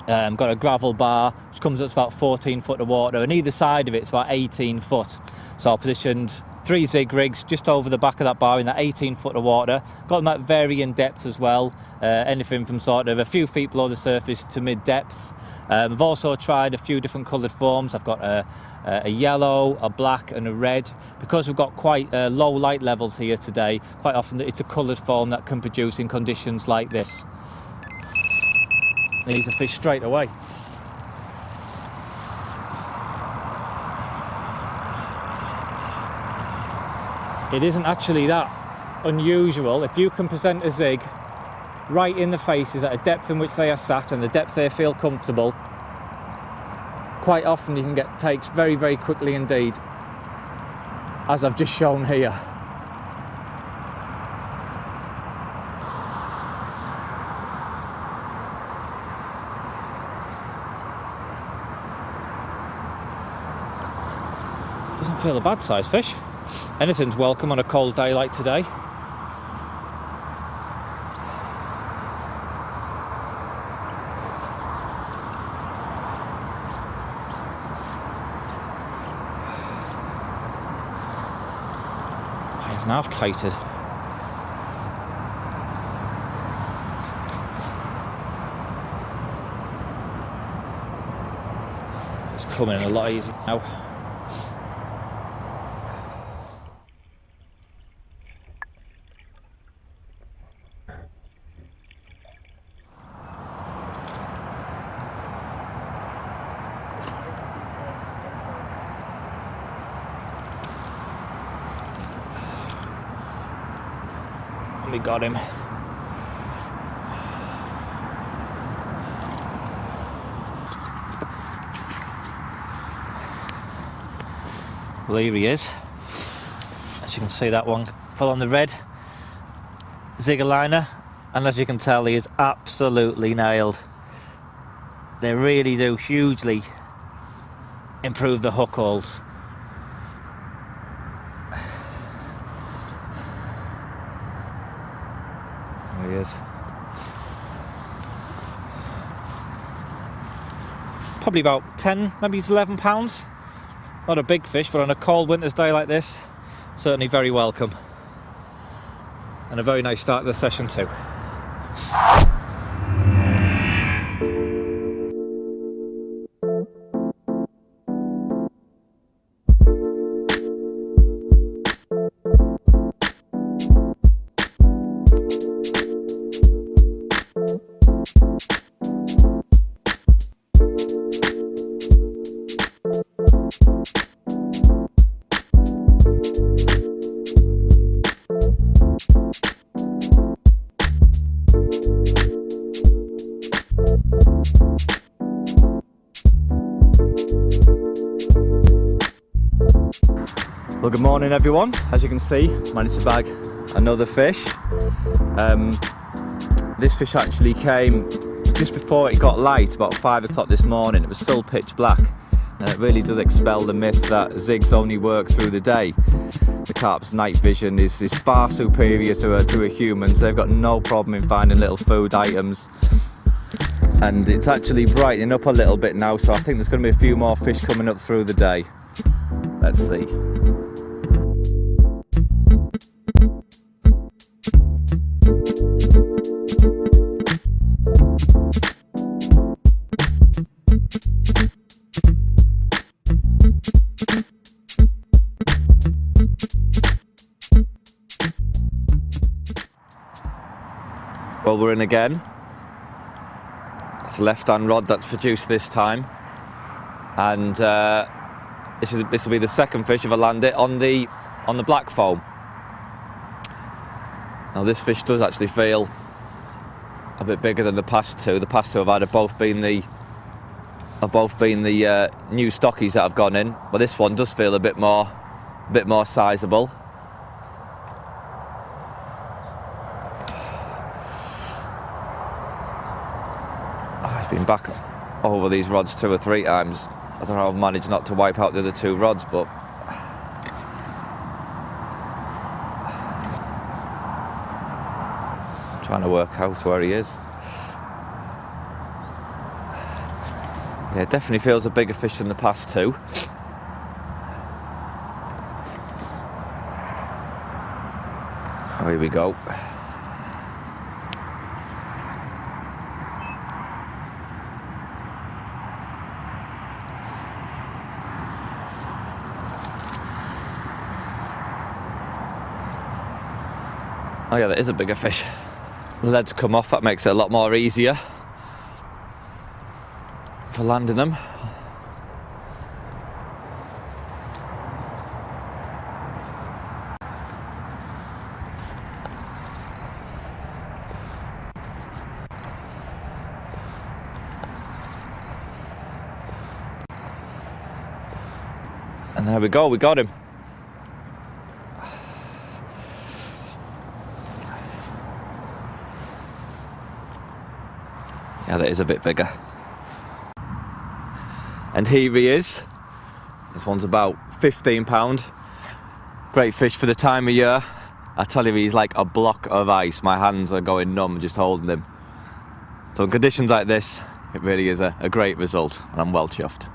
Got a gravel bar which comes up to about 14 foot of water, and either side of it's about 18 foot. So I positioned 3 zig rigs just over the back of that bar in that 18 foot of water. Got them at varying depths as well, anything from sort of a few feet below the surface to mid depth. I've also tried a few different coloured forms. I've got a yellow, a black and a red. Because we've got quite low light levels here today, quite often it's a coloured form that can produce in conditions like this. Needs a fish straight away. it isn't actually that unusual. If you can present a zig right in the faces at a depth in which they are sat and the depth they feel comfortable, quite often you can get takes very, very quickly indeed, as I've just shown here. Doesn't feel a bad size fish. Anything's welcome on a cold day like today. I have an half kited. It's coming in a lot easier now. We got him. Well, here he is. As you can see, that one fell on the red zigger liner, and as you can tell, he is absolutely nailed. They really do hugely improve the hook holds. There he is. Probably about 10, maybe it's 11 pounds. Not a big fish, but on a cold winter's day like this, certainly very welcome. And a very nice start to the session too. Well, good morning everyone. As you can see, managed to bag another fish. This fish actually came just before it got light, about 5 o'clock this morning. It was still pitch black, and it really does expel the myth that zigs only work through the day. The carp's night vision is far superior to a human's. They've got no problem in finding little food items. And it's actually brightening up a little bit now, so I think there's going to be a few more fish coming up through the day. Let's see. Well, we're in again. It's a left-hand rod that's produced this time, and this will be the second fish if I land it on the black foam. Now this fish does actually feel a bit bigger than the past two. The past two I've had have both been the new stockies that have gone in, but this one does feel a bit more sizable. Been back over these rods 2 or 3 times. I don't know how I've managed not to wipe out the other 2 rods, but I'm trying to work out where he is. Yeah, it definitely feels a bigger fish than the past 2. Oh, here we go. Oh yeah, that is a bigger fish. The lead's come off, that makes it a lot more easier for landing them. And there we go, we got him. Yeah, that is a bit bigger. And here he is. This one's about £15. Great fish for the time of year. I tell you, he's like a block of ice. My hands are going numb just holding him. So in conditions like this, it really is a great result, and I'm well chuffed.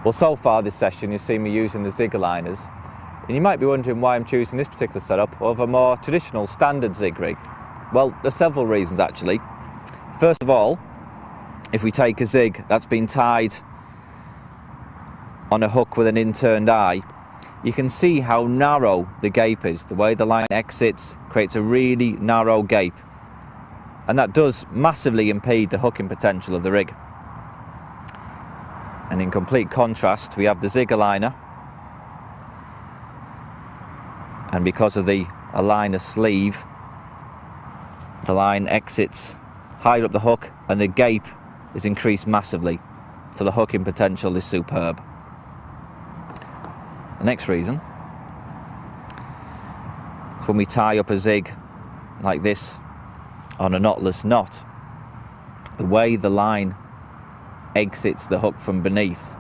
Well, so far this session you've seen me using the zig liners, and you might be wondering why I'm choosing this particular setup over a more traditional standard zig rig. Well, there's several reasons actually. First of all, if we take a zig that's been tied on a hook with an inturned eye, you can see how narrow the gape is. The way the line exits creates a really narrow gape, and that does massively impede the hooking potential of the rig. And in complete contrast, we have the zig liner, and because of the liner sleeve, the line exits higher up the hook and the gape is increased massively, so the hooking potential is superb. The next reason is when we tie up a zig like this on a knotless knot, the way the line exits the hook from beneath.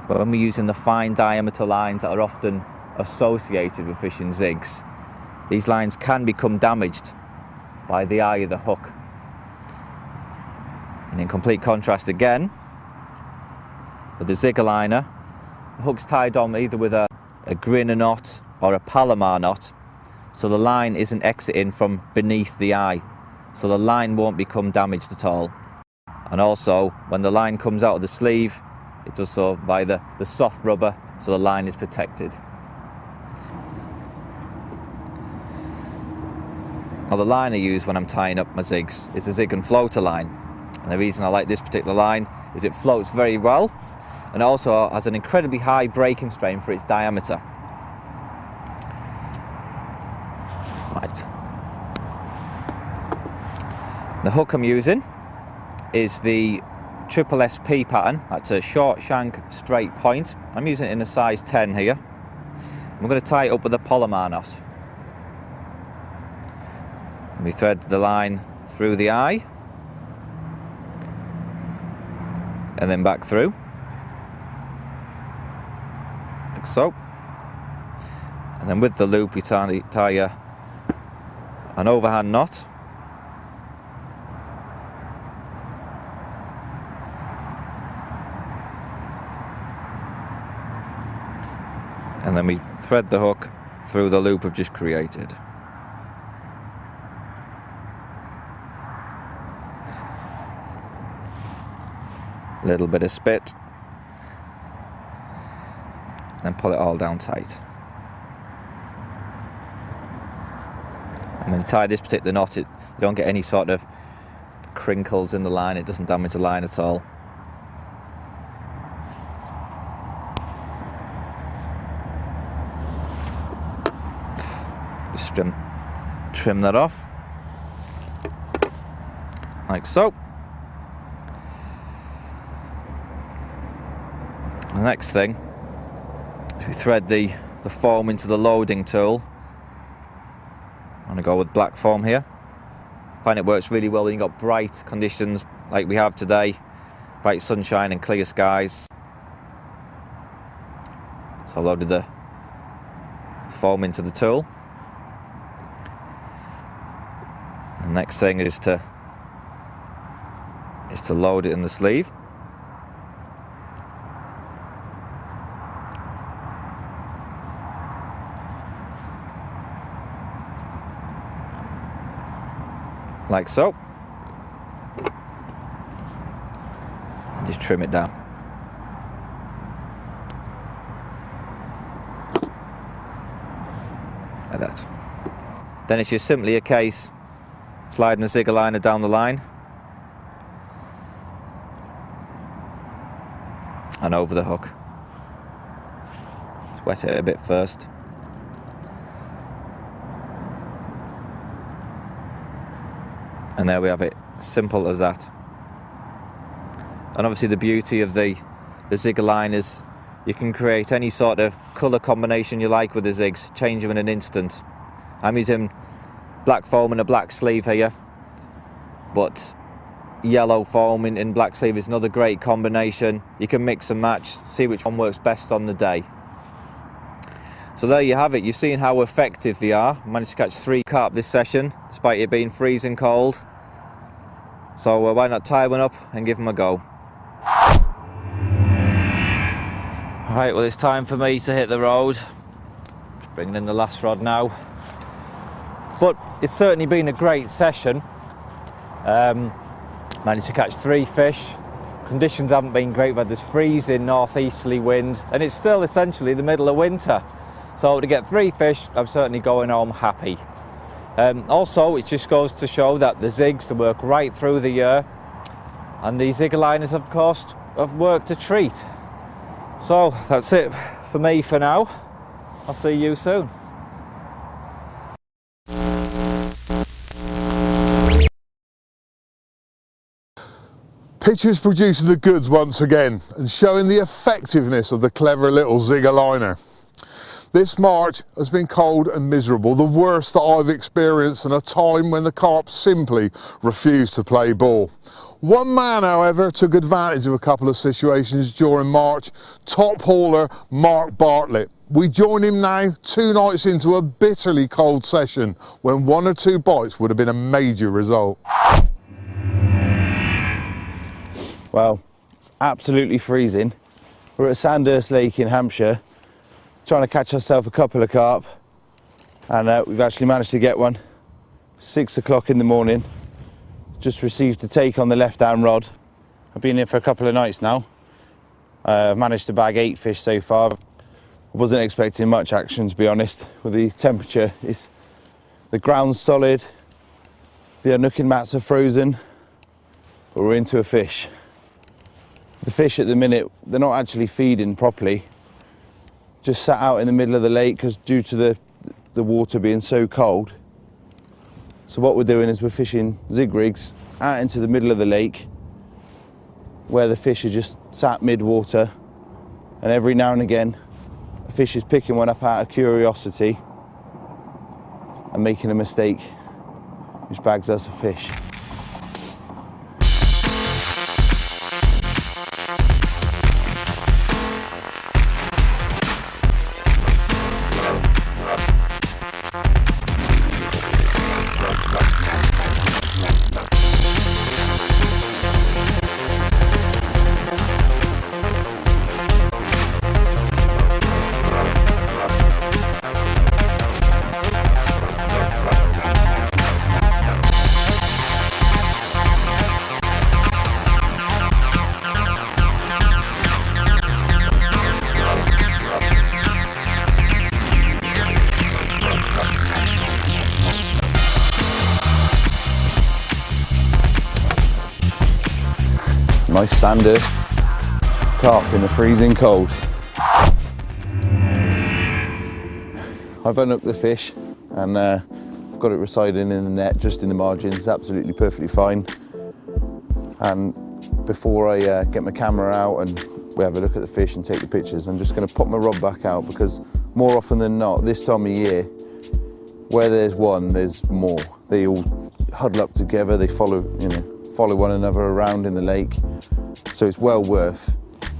But when we're using the fine diameter lines that are often associated with fishing zigs, these lines can become damaged by the eye of the hook. And in complete contrast again, with the zig liner, the hook's tied on either with a grinner knot or a Palomar knot, so the line isn't exiting from beneath the eye, so the line won't become damaged at all. And also, when the line comes out of the sleeve, it does so by the soft rubber, so the line is protected. Now, the line I use when I'm tying up my zigs is a zig and floater line. And the reason I like this particular line is it floats very well, and also has an incredibly high breaking strain for its diameter. Right. The hook I'm using is the triple SP pattern. That's a short shank straight point. I'm using it in a size 10 here. I'm going to tie it up with a Palomar knot. And we thread the line through the eye and then back through, like so. And then with the loop we tie an overhand knot. And then we thread the hook through the loop we've just created. A little bit of spit, then pull it all down tight. And when you tie this particular knot, you don't get any sort of crinkles in the line. It doesn't damage the line at all. Just trim that off, like so. The next thing is we thread the foam into the loading tool. I'm going to go with black foam here. I find it works really well when you've got bright conditions like we have today, bright sunshine and clear skies. So I loaded the foam into the tool. The next thing is to load it in the sleeve. Like so. And just trim it down. Like that. then it's just simply a case of sliding the zigger liner down the line and over the hook. Just wet it a bit first. And there we have it, simple as that. And obviously the beauty of the zigger line is you can create any sort of colour combination you like with the zigs, change them in an instant. I'm using black foam and a black sleeve here, but yellow foam in black sleeve is another great combination. You can mix and match, see which one works best on the day. So there you have it, you've seen how effective they are. I managed to catch 3 carp this session, despite it being freezing cold. So why not tie one up and give them a go. Right, well it's time for me to hit the road. Just bringing in the last rod now. But it's certainly been a great session. Managed to catch 3 fish. Conditions haven't been great, but there's freezing northeasterly wind and it's still essentially the middle of winter. So to get 3 fish, I'm certainly going home happy. Also, it just goes to show that the zigs work right through the year, and the zigger liners, of course, have worked a treat. So that's it for me for now. I'll see you soon. Pictures producing the goods once again and showing the effectiveness of the clever little zigger liner. This March has been cold and miserable, the worst that I've experienced in a time when the carp simply refused to play ball. One man, however, took advantage of a couple of situations during March, top hauler Mark Bartlett. We join him now 2 nights into a bitterly cold session when 1 or 2 bites would have been a major result. Well, it's absolutely freezing. We're at Sandhurst Lake in Hampshire, trying to catch ourselves a couple of carp, and we've actually managed to get one. 6 o'clock in the morning. Just received a take on the left-hand rod. I've been here for a couple of nights now. I've managed to bag 8 fish so far. I wasn't expecting much action, to be honest. With the temperature, the ground's solid, the unnooking mats are frozen, but we're into a fish. The fish at the minute, they're not actually feeding properly. Just sat out in the middle of the lake because due to the water being so cold. So what we're doing is we're fishing zig rigs out into the middle of the lake where the fish are just sat mid-water, and every now and again a fish is picking one up out of curiosity and making a mistake, which bags us a fish. Nice Sandhurst carp in the freezing cold. I've unhooked the fish and got it residing in the net just in the margins. It's absolutely perfectly fine. And before I get my camera out and we have a look at the fish and take the pictures, I'm just going to pop my rod back out, because more often than not this time of year, where there's one, there's more. They all huddle up together, they follow one another around in the lake. So it's well worth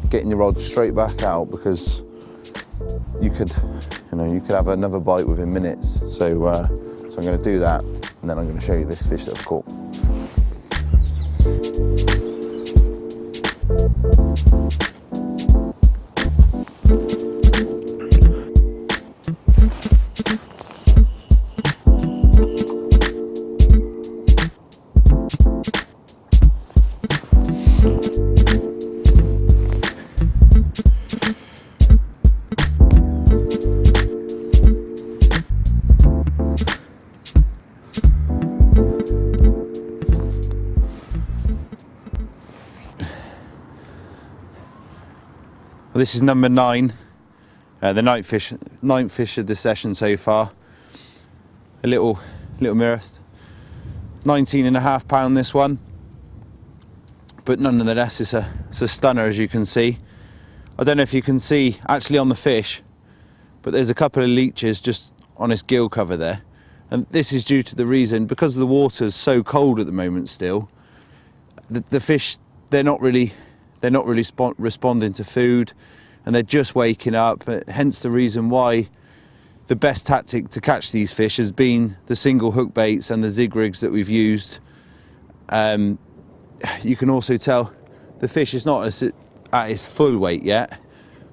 getting your rod straight back out, because you could have another bite within minutes. So I'm going to do that, and then I'm going to show you this fish that I've caught. Well, this is number 9, the ninth fish of the session so far. A little mirror, 19.5 pound this one, but nonetheless it's a stunner, as you can see. I don't know if you can see actually on the fish, but there's a couple of leeches just on this gill cover there, and this is due to the reason, because the water's so cold at the moment still, the fish, they're not really responding to food, and they're just waking up, hence the reason why the best tactic to catch these fish has been the single hook baits and the zig rigs that we've used. You can also tell the fish is not at its full weight yet,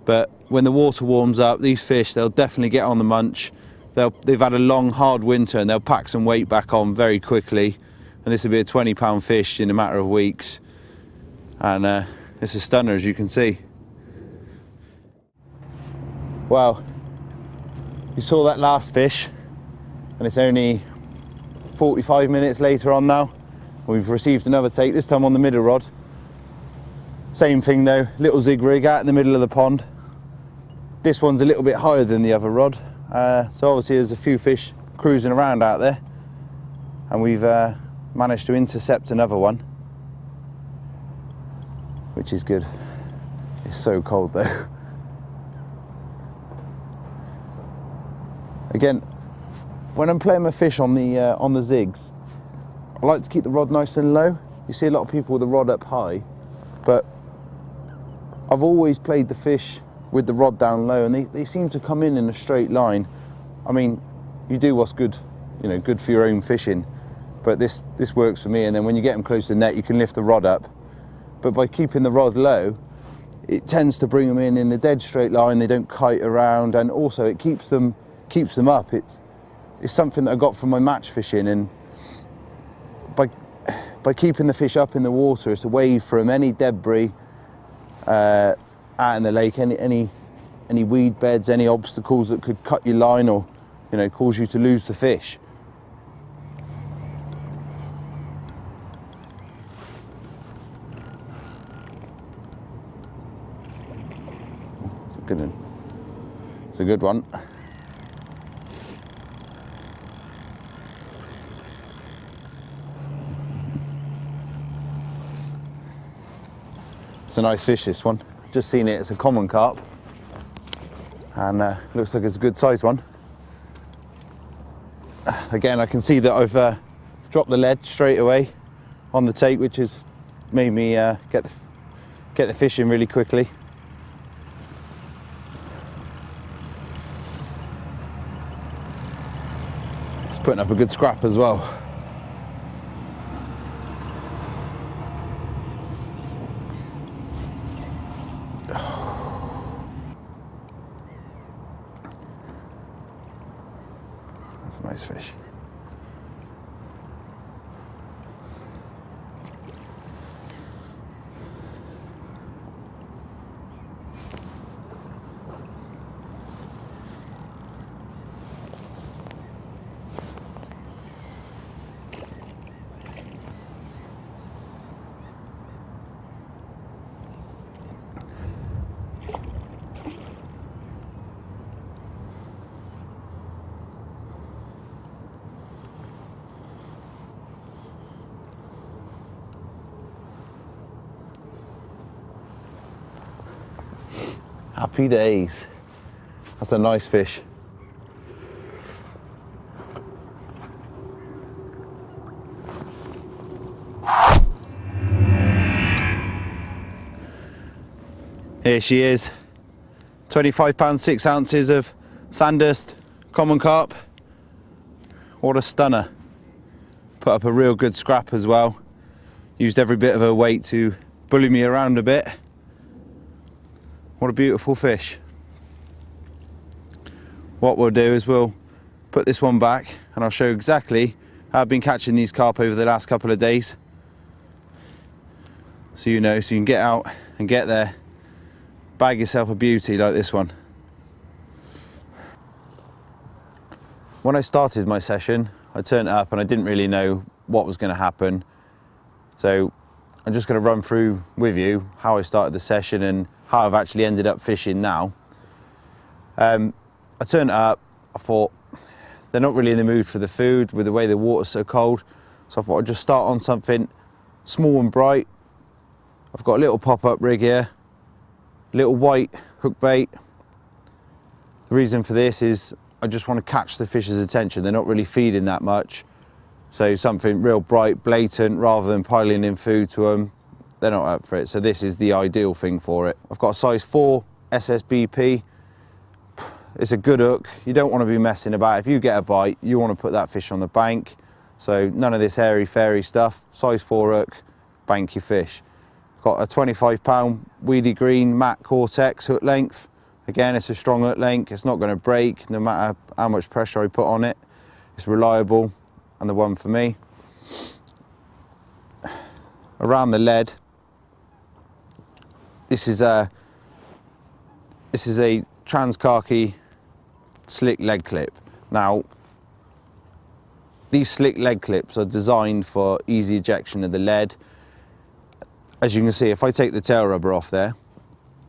but when the water warms up, these fish, they'll definitely get on the munch. They've had a long, hard winter, and they'll pack some weight back on very quickly, and this will be a 20-pound fish in a matter of weeks, and it's a stunner, as you can see. Well, you saw that last fish, and it's only 45 minutes later on now. We've received another take, this time on the middle rod. Same thing though, little zig rig out in the middle of the pond. This one's a little bit higher than the other rod, so obviously there's a few fish cruising around out there, and we've managed to intercept another one, which is good. It's so cold though. Again, when I'm playing my fish on the zigs, I like to keep the rod nice and low. You see a lot of people with the rod up high, but I've always played the fish with the rod down low, and they seem to come in a straight line. I mean, you do what's good, you know, good for your own fishing, but this works for me. And then when you get them close to the net, you can lift the rod up. But by keeping the rod low, it tends to bring them in a dead straight line. They don't kite around, and also it keeps them up. It's something that I got from my match fishing, and by keeping the fish up in the water, it's away from any debris out in the lake, any weed beds, any obstacles that could cut your line or, you know, cause you to lose the fish. It's a good one. It's a nice fish, this one. Just seen it, it's a common carp, and looks like it's a good sized one. Again, I can see that I've dropped the lead straight away on the take, which has made me get the fish in really quickly. It's putting up a good scrap as well. That's a nice fish. Happy days. That's a nice fish. Here she is. 25 pounds 6 ounces of sandust common carp. What a stunner. Put up a real good scrap as well. Used every bit of her weight to bully me around a bit. What a beautiful fish. What we'll do is we'll put this one back, and I'll show you exactly how I've been catching these carp over the last couple of days. So you know, so you can get out and get there, bag yourself a beauty like this one. When I started my session, I turned it up and I didn't really know what was going to happen. So I'm just going to run through with you how I started the session and how I've actually ended up fishing now. I turned it up, I thought they're not really in the mood for the food with the way the water's so cold, so I thought I'd just start on something small and bright. I've got a little pop-up rig here, little white hook bait. The reason for this is I just want to catch the fish's attention. They're not really feeding that much, so something real bright, blatant, rather than piling in food to them. They're not up for it, so this is the ideal thing for it. I've got a size 4 SSBP. It's a good hook. You don't want to be messing about. If you get a bite, you want to put that fish on the bank. So none of this airy-fairy stuff. Size 4 hook, bank your fish. Got a 25-pound weedy green matte Cortex hook length. Again, it's a strong hook length. It's not going to break no matter how much pressure I put on it. It's reliable and the one for me. Around the lead, this is a Trans-Khaki slick leg clip. Now, these slick leg clips are designed for easy ejection of the lead. As you can see, if I take the tail rubber off there,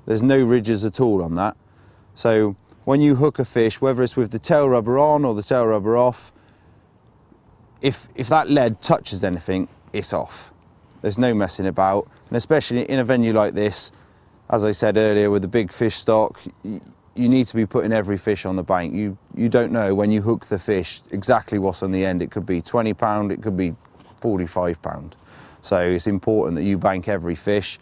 there's no ridges at all on that. So when you hook a fish, whether it's with the tail rubber on or the tail rubber off, if that lead touches anything, it's off. There's no messing about, and especially in a venue like this, as I said earlier, with the big fish stock, you need to be putting every fish on the bank. You don't know when you hook the fish exactly what's on the end. It could be 20 pound, it could be 45 pound. So it's important that you bank every fish.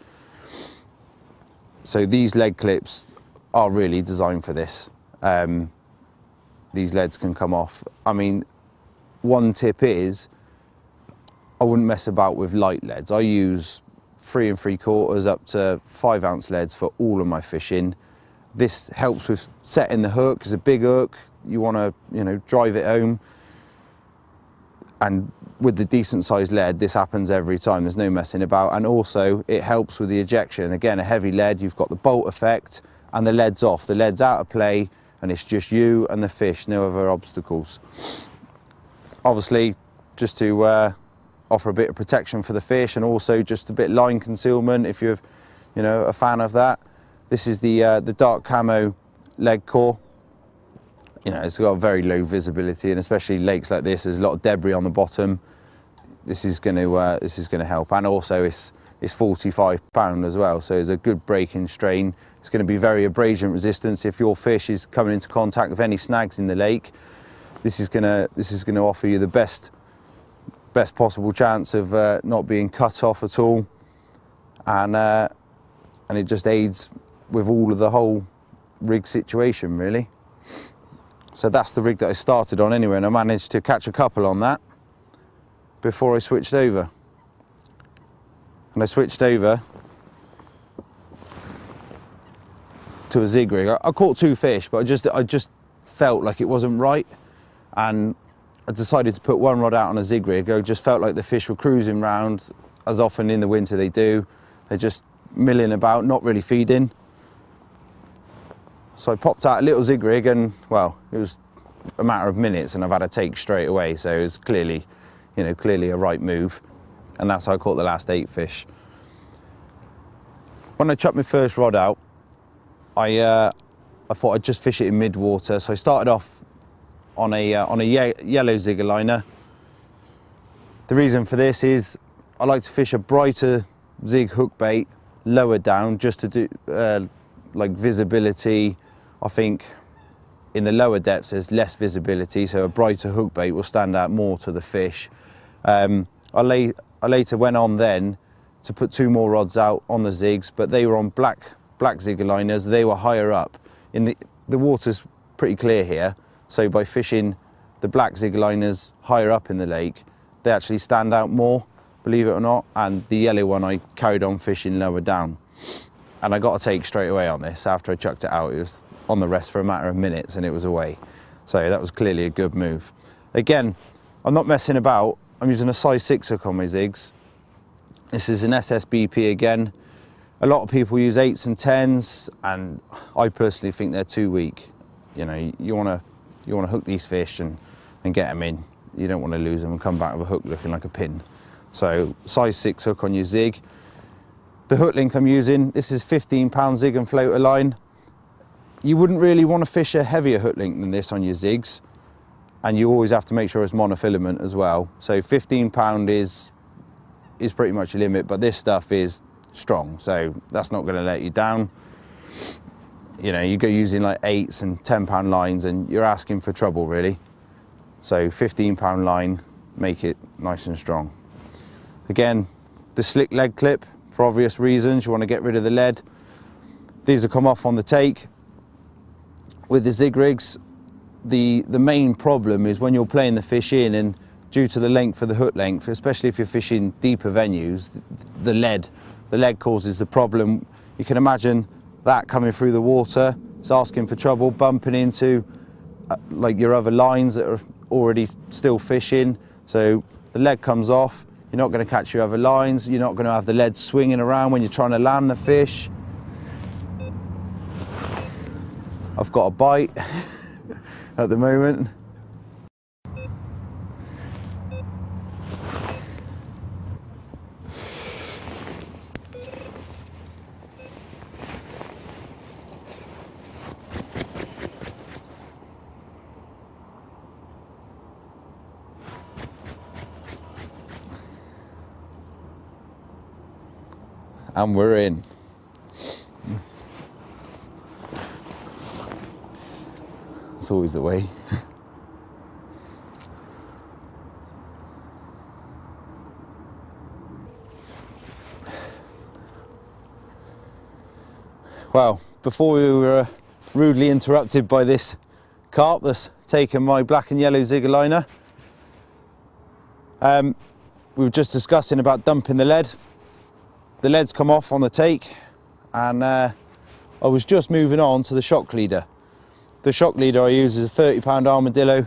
So these leg clips are really designed for this. These leads can come off. I mean, one tip is, I wouldn't mess about with light leads. I use 3 3/4 up to 5 ounce leads for all of my fishing. This helps with setting the hook. It's a big hook. You want to, drive it home. And with the decent sized lead, this happens every time. There's no messing about. And also it helps with the ejection. Again, a heavy lead, you've got the bolt effect and the lead's off. The lead's out of play and it's just you and the fish, no other obstacles. Obviously, just to offer a bit of protection for the fish and also just a bit line concealment if you're, a fan of that. This is the dark camo leg core. It's got very low visibility, and especially lakes like this, there's a lot of debris on the bottom. This is going to help, and also it's 45 pound as well, so it's a good breaking strain. It's going to be very abrasion resistant. If your fish is coming into contact with any snags in the lake, this is going to offer you the best possible chance of not being cut off at all, and it just aids with all of the whole rig situation really. So that's the rig that I started on anyway, and I managed to catch a couple on that before I switched over. And I switched over to a zig rig. I caught 2 fish, but I just felt like it wasn't right, and I decided to put one rod out on a zig rig. I just felt like the fish were cruising round, as often in the winter they do. They're just milling about, not really feeding. So I popped out a little zig rig, and well, it was a matter of minutes and I've had a take straight away. So it was clearly a right move. And that's how I caught the last 8 fish. When I chucked my first rod out, I thought I'd just fish it in mid-water. So I started off on a yellow zigger liner. The reason for this is I like to fish a brighter zig hook bait lower down, just to do like visibility. I think in the lower depths there's less visibility, so a brighter hook bait will stand out more to the fish. I later went on then to put 2 more rods out on the zigs, but they were on black zigger liners. They were higher up. The water's pretty clear here, so by fishing the black zigger liners higher up in the lake, they actually stand out more, believe it or not. And the yellow one I carried on fishing lower down. And I got a take straight away on this. After I chucked it out, it was on the rest for a matter of minutes and it was away. So that was clearly a good move. Again, I'm not messing about. I'm using a size 6 hook on my zigs. This is an SSBP again. A lot of people use 8s and 10s, and I personally think they're too weak. You want to hook these fish and get them in. You don't want to lose them and come back with a hook looking like a pin. So size 6 hook on your zig. The hook link I'm using, this is 15-pound zig and floater line. You wouldn't really want to fish a heavier hook link than this on your zigs, and you always have to make sure it's monofilament as well. So 15-pound is pretty much a limit, but this stuff is strong, so that's not going to let you down. You know, you go using like 8s and 10-pound lines and you're asking for trouble really. So 15-pound line, make it nice and strong. Again, the slick leg clip, for obvious reasons, you want to get rid of the lead. These will come off on the take. With the zig rigs, the main problem is when you're playing the fish in, and due to the length of the hook length, especially if you're fishing deeper venues, the lead causes the problem. You can imagine that coming through the water, it's asking for trouble, bumping into like your other lines that are already still fishing. So the lead comes off, you're not going to catch your other lines, you're not going to have the lead swinging around when you're trying to land the fish. I've got a bite at the moment. And we're in. It's always the way. Well, before we were rudely interrupted by this carp that's taken my black and yellow zigger liner, we were just discussing about dumping the lead. The lead's come off on the take, and I was just moving on to the shock leader. The shock leader I use is a 30-pound Armadillo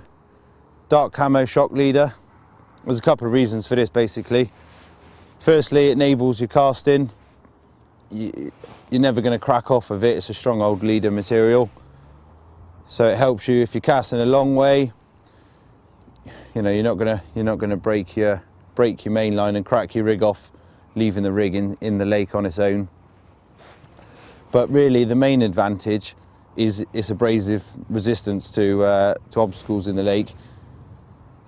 dark camo shock leader. There's a couple of reasons for this basically. Firstly, it enables your casting. You're never going to crack off of it. It's a strong old leader material, so it helps you if you're casting a long way. You know, you're not gonna break your main line and crack your rig off, leaving the rig in the lake on its own. But really the main advantage is its abrasive resistance to obstacles in the lake.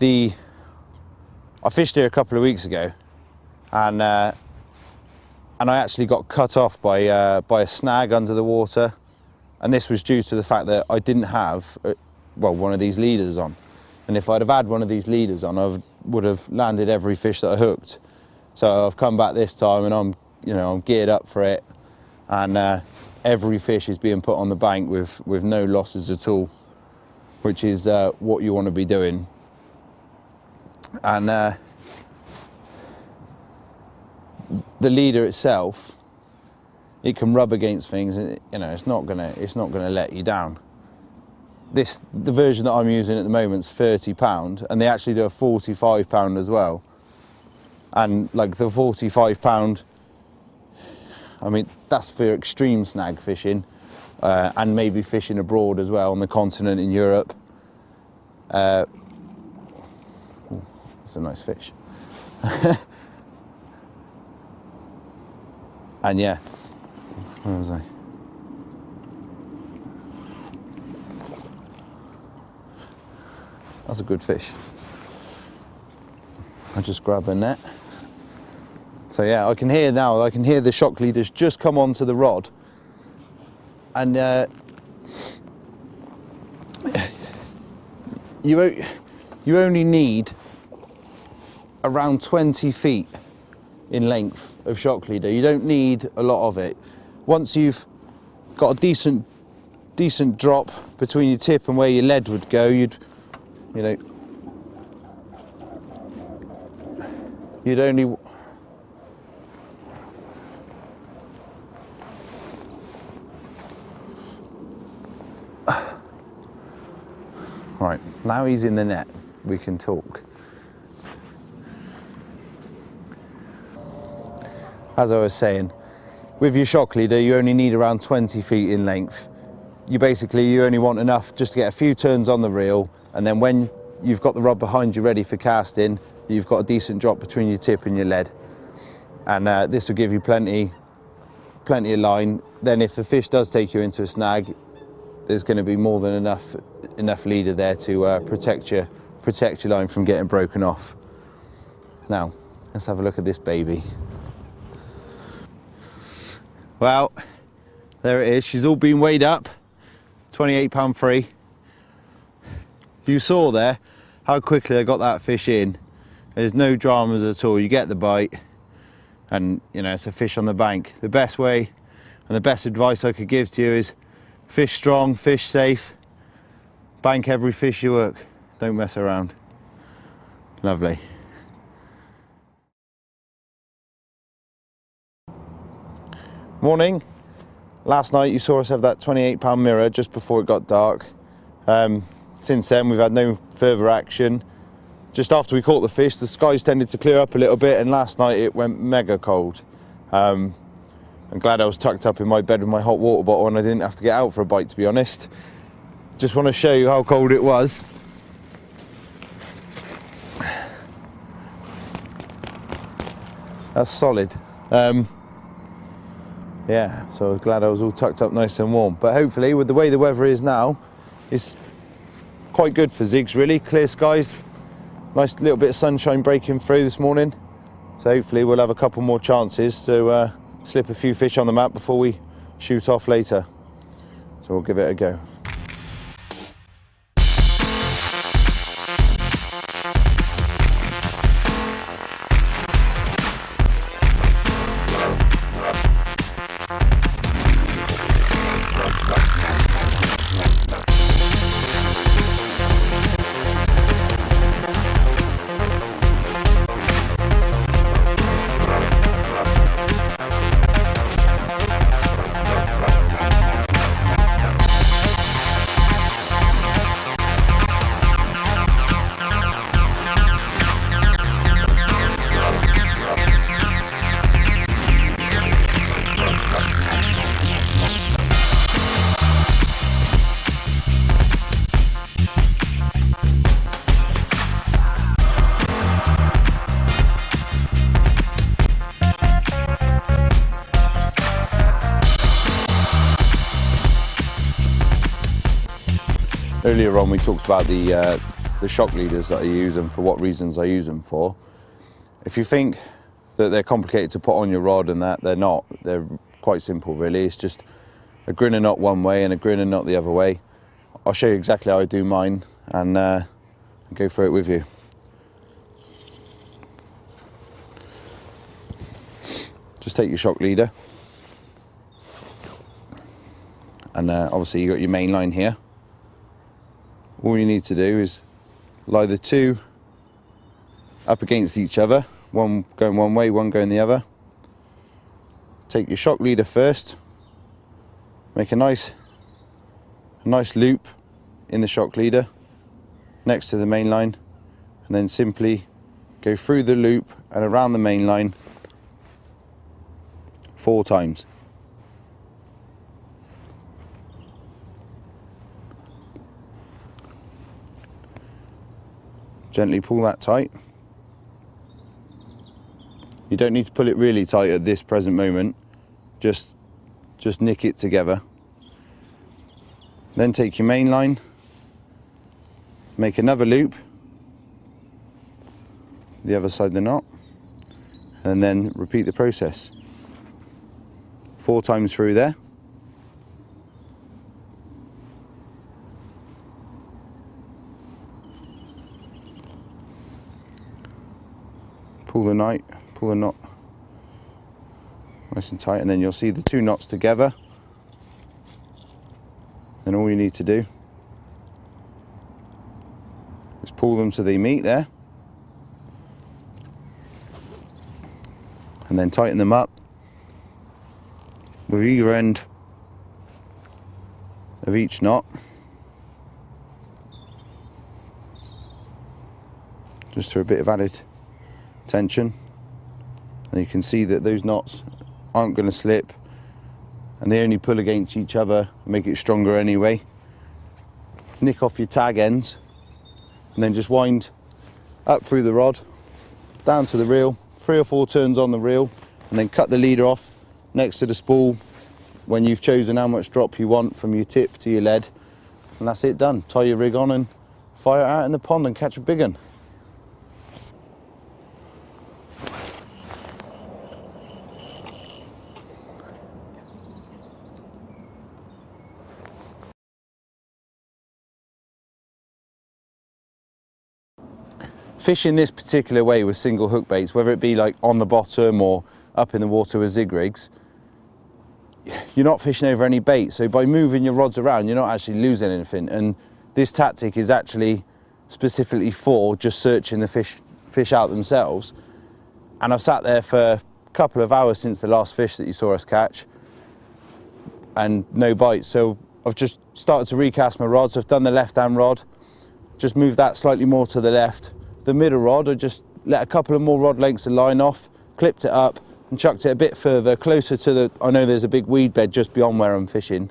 I fished here a couple of weeks ago, and I actually got cut off by a snag under the water, and this was due to the fact that I didn't have one of these leaders on. And if I'd have had one of these leaders on, I would have landed every fish that I hooked. So I've come back this time and I'm geared up for it, and every fish is being put on the bank with no losses at all, which is what you want to be doing. And the leader itself, it can rub against things, and it's not gonna let you down. The version that I'm using at the moment is £30, and they actually do a £45 as well. And like the £45, I mean, that's for extreme snag fishing, and maybe fishing abroad as well on the continent in Europe. It's a nice fish. And yeah, where was I? That's a good fish. I just grab a net. So yeah, I can hear the shock leaders just come onto the rod, and you only need around 20 feet in length of shock leader. You don't need a lot of it. Once you've got a decent drop between your tip and where your lead would go, you'd only right, now he's in the net, we can talk. As I was saying, with your shock leader, you only need around 20 feet in length. You only want enough just to get a few turns on the reel, and then when you've got the rod behind you ready for casting, you've got a decent drop between your tip and your lead. And this will give you plenty plenty of line. Then if the fish does take you into a snag, there's going to be more than enough leader there to protect your line from getting broken off. Now, let's have a look at this baby. Well, there it is. She's all been weighed up, 28 pound free. You saw there how quickly I got that fish in. There's no dramas at all. You get the bite and you know it's a fish on the bank. The best way and the best advice I could give to you is fish strong, fish safe, bank every fish you hook. Don't mess around. Lovely. Morning. Last night you saw us have that 28 pound mirror just before it got dark. Since then we've had no further action. Just after we caught the fish, the skies tended to clear up a little bit, and last night it went mega cold. I'm glad I was tucked up in my bed with my hot water bottle and I didn't have to get out for a bite, to be honest. Just want to show you how cold it was. That's solid. Yeah, so I was glad I was all tucked up nice and warm. But hopefully, with the way the weather is now, it's quite good for zigs really. Clear skies, nice little bit of sunshine breaking through this morning. So hopefully we'll have a couple more chances to slip a few fish on the map before we shoot off later. So we'll give it a go. Earlier on we talked about the shock leaders that I use and for what reasons I use them for. If you think that they're complicated to put on your rod and that, they're not. They're quite simple really. It's just a grinner knot one way and a grinner knot the other way. I'll show you exactly how I do mine and go through it with you. Just take your shock leader and obviously you've got your main line here. All you need to do is lie the two up against each other, one going one way, one going the other. Take your shock leader first, make a nice loop in the shock leader next to the main line, and then simply go through the loop and around the main line 4 times. Gently pull that tight. You don't need to pull it really tight at this present moment, just nick it together. Then take your main line, make another loop, the other side of the knot, and then repeat the process. 4 times through there. Pull the knot nice and tight, and then you'll see the 2 knots together. Then all you need to do is pull them so they meet there, and then tighten them up with either end of each knot, just for a bit of added tension. And you can see that those knots aren't going to slip and they only pull against each other and make it stronger anyway. Nick off your tag ends and then just wind up through the rod down to the reel, 3 or 4 turns on the reel, and then cut the leader off next to the spool when you've chosen how much drop you want from your tip to your lead, and that's it, done. Tie your rig on and fire it out in the pond and catch a big one. Fishing this particular way with single hook baits, whether it be like on the bottom or up in the water with zig rigs, you're not fishing over any bait. So by moving your rods around, you're not actually losing anything. And this tactic is actually specifically for just searching the fish out themselves. And I've sat there for a couple of hours since the last fish that you saw us catch and no bites. So I've just started to recast my rods. I've done the left-hand rod, just moved that slightly more to the left. The middle rod, I just let a couple of more rod lengths of line off, clipped it up and chucked it a bit further, closer to the, I know there's a big weed bed just beyond where I'm fishing.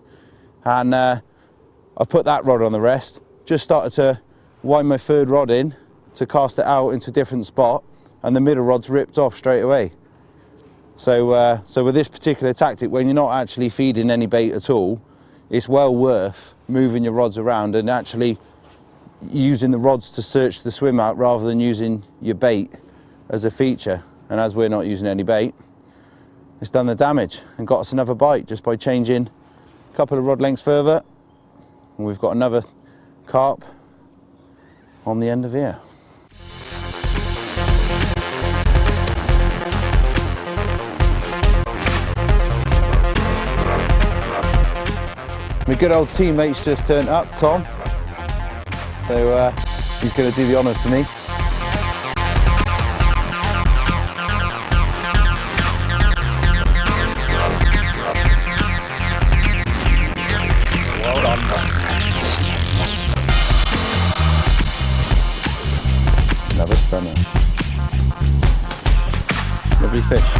And I've put that rod on the rest, just started to wind my third rod in to cast it out into a different spot, and the middle rod's ripped off straight away. So, so with this particular tactic, when you're not actually feeding any bait at all, it's well worth moving your rods around and actually using the rods to search the swim out rather than using your bait as a feature. And as we're not using any bait, it's done the damage and got us another bite just by changing a couple of rod lengths further, and we've got another carp on the end of here. My good old teammate's just turned up, Tom. So he's going to do the honours to me. Well done. Another stunner. Lovely fish.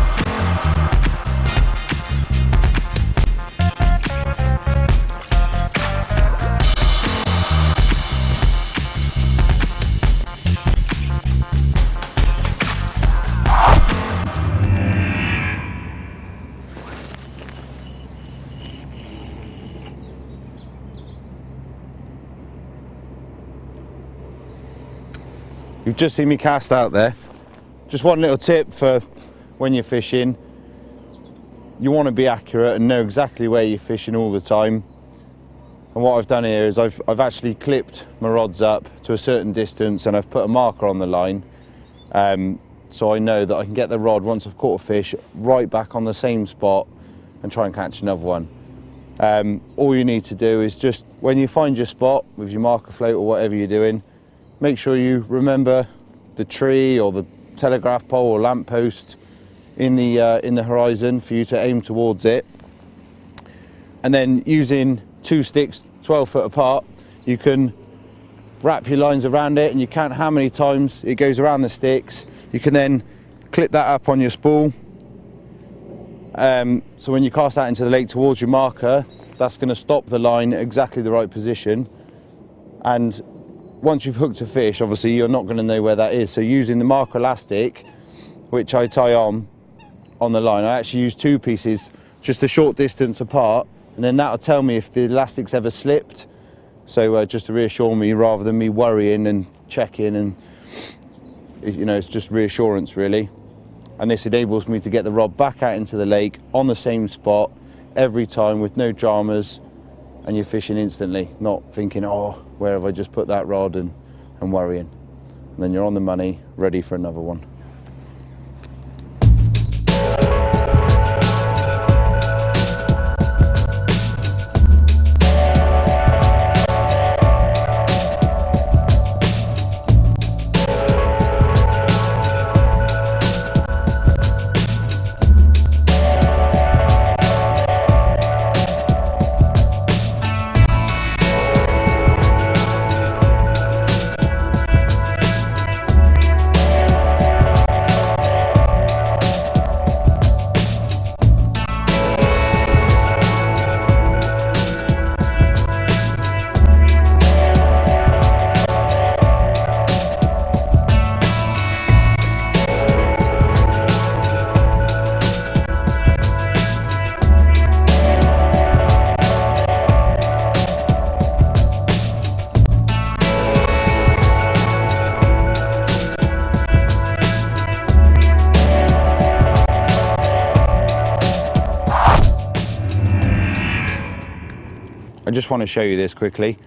You've just seen me cast out there. Just one little tip for when you're fishing. You want to be accurate and know exactly where you're fishing all the time. And what I've done here is I've actually clipped my rods up to a certain distance and I've put a marker on the line. So I know that I can get the rod, once I've caught a fish, right back on the same spot and try and catch another one. All you need to do is just, when you find your spot with your marker float or whatever you're doing, make sure you remember the tree or the telegraph pole or lamp post in the horizon for you to aim towards it. And then using two sticks 12 foot apart, you can wrap your lines around it and you count how many times it goes around the sticks. You can then clip that up on your spool. So when you cast that into the lake towards your marker, that's going to stop the line at exactly the right position. And once you've hooked a fish, obviously you're not going to know where that is. So using the marker elastic, which I tie on the line, I actually use two pieces just a short distance apart, and then that'll tell me if the elastic's ever slipped. So just to reassure me rather than me worrying and checking, and you know, it's just reassurance really. And this enables me to get the rod back out into the lake on the same spot every time with no dramas, and you're fishing instantly, not thinking, oh, where have I just put that rod, and worrying. And then you're on the money, ready for another one. just want to show you this quickly.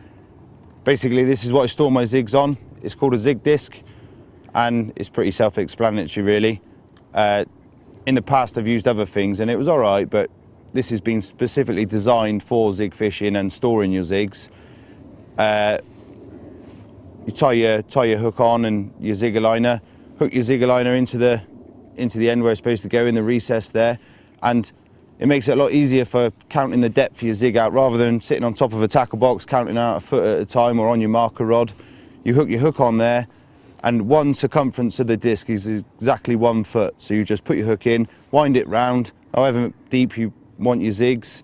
Basically, this is what I store my zigs on. It's called a zig disc, and it's pretty self-explanatory really. In the past I've used other things and it was alright, but this has been specifically designed for zig fishing and storing your zigs. You tie your hook on and your zigger liner, hook your zigger liner into the end where it's supposed to go, in the recess there, and it makes it a lot easier for counting the depth of your zig out, rather than sitting on top of a tackle box counting out a foot at a time or on your marker rod. You hook your hook on there, and one circumference of the disc is exactly 1 foot. So you just put your hook in, wind it round, however deep you want your zigs,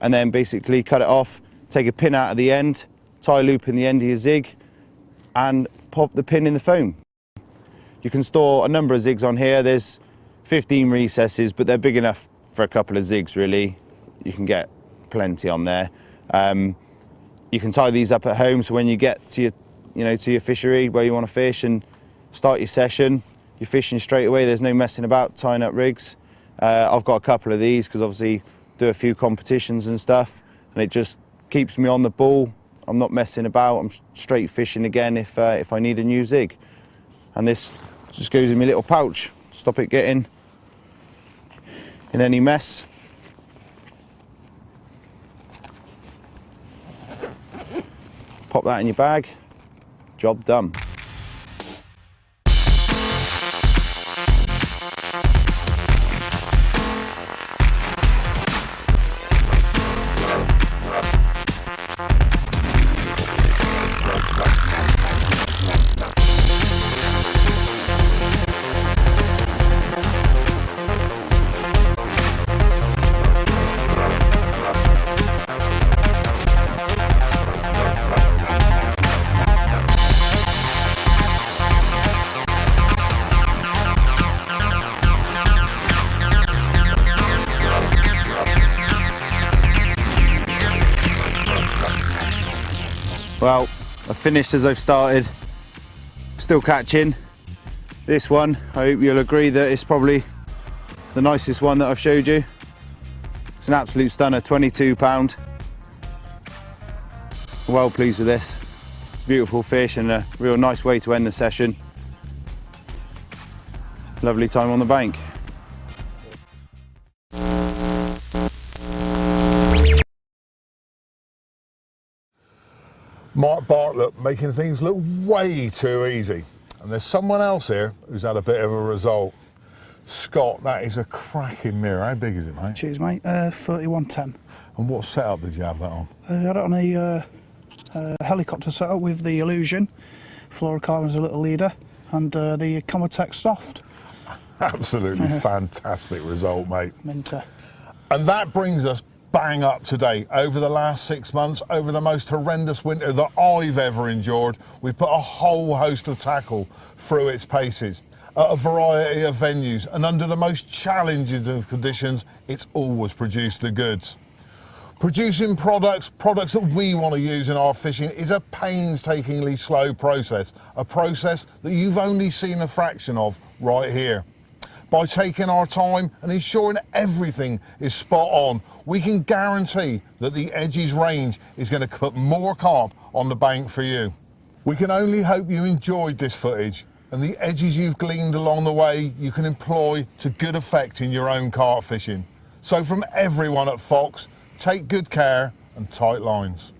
and then basically cut it off, take a pin out of the end, tie a loop in the end of your zig, and pop the pin in the foam. You can store a number of zigs on here. There's 15 recesses, but they're big enough for a couple of zigs really. You can get plenty on there. You can tie these up at home, so when you get to your fishery where you want to fish and start your session, you're fishing straight away. There's no messing about tying up rigs. I've got a couple of these because obviously do a few competitions and stuff, and it just keeps me on the ball. I'm not messing about. I'm straight fishing again if I need a new zig. And this just goes in my little pouch. Stop it getting in any mess. Pop that in your bag. Job done. Well, I've finished as I've started, still catching. This one, I hope you'll agree that it's probably the nicest one that I've showed you. It's an absolute stunner, 22 pound. Well pleased with this. It's a beautiful fish and a real nice way to end the session. Lovely time on the bank. Mark Bartlett making things look way too easy. And there's someone else here who's had a bit of a result. Scott, that is a cracking mirror. How big is it, mate? Cheers, mate. 3110. And what setup did you have that on? I had it on a helicopter setup with the Illusion, fluorocarbon as a little leader, and the Comotech Soft. Absolutely fantastic result, mate. Minter. And that brings us bang up to date. Over the last 6 months, over the most horrendous winter that I've ever endured, we've put a whole host of tackle through its paces at a variety of venues, and under the most challenging of conditions, it's always produced the goods. Producing products that we want to use in our fishing is a painstakingly slow process, a process that you've only seen a fraction of right here. By taking our time and ensuring everything is spot on, we can guarantee that the Edges range is going to put more carp on the bank for you. We can only hope you enjoyed this footage, and the edges you've gleaned along the way you can employ to good effect in your own carp fishing. So from everyone at Fox, take good care and tight lines.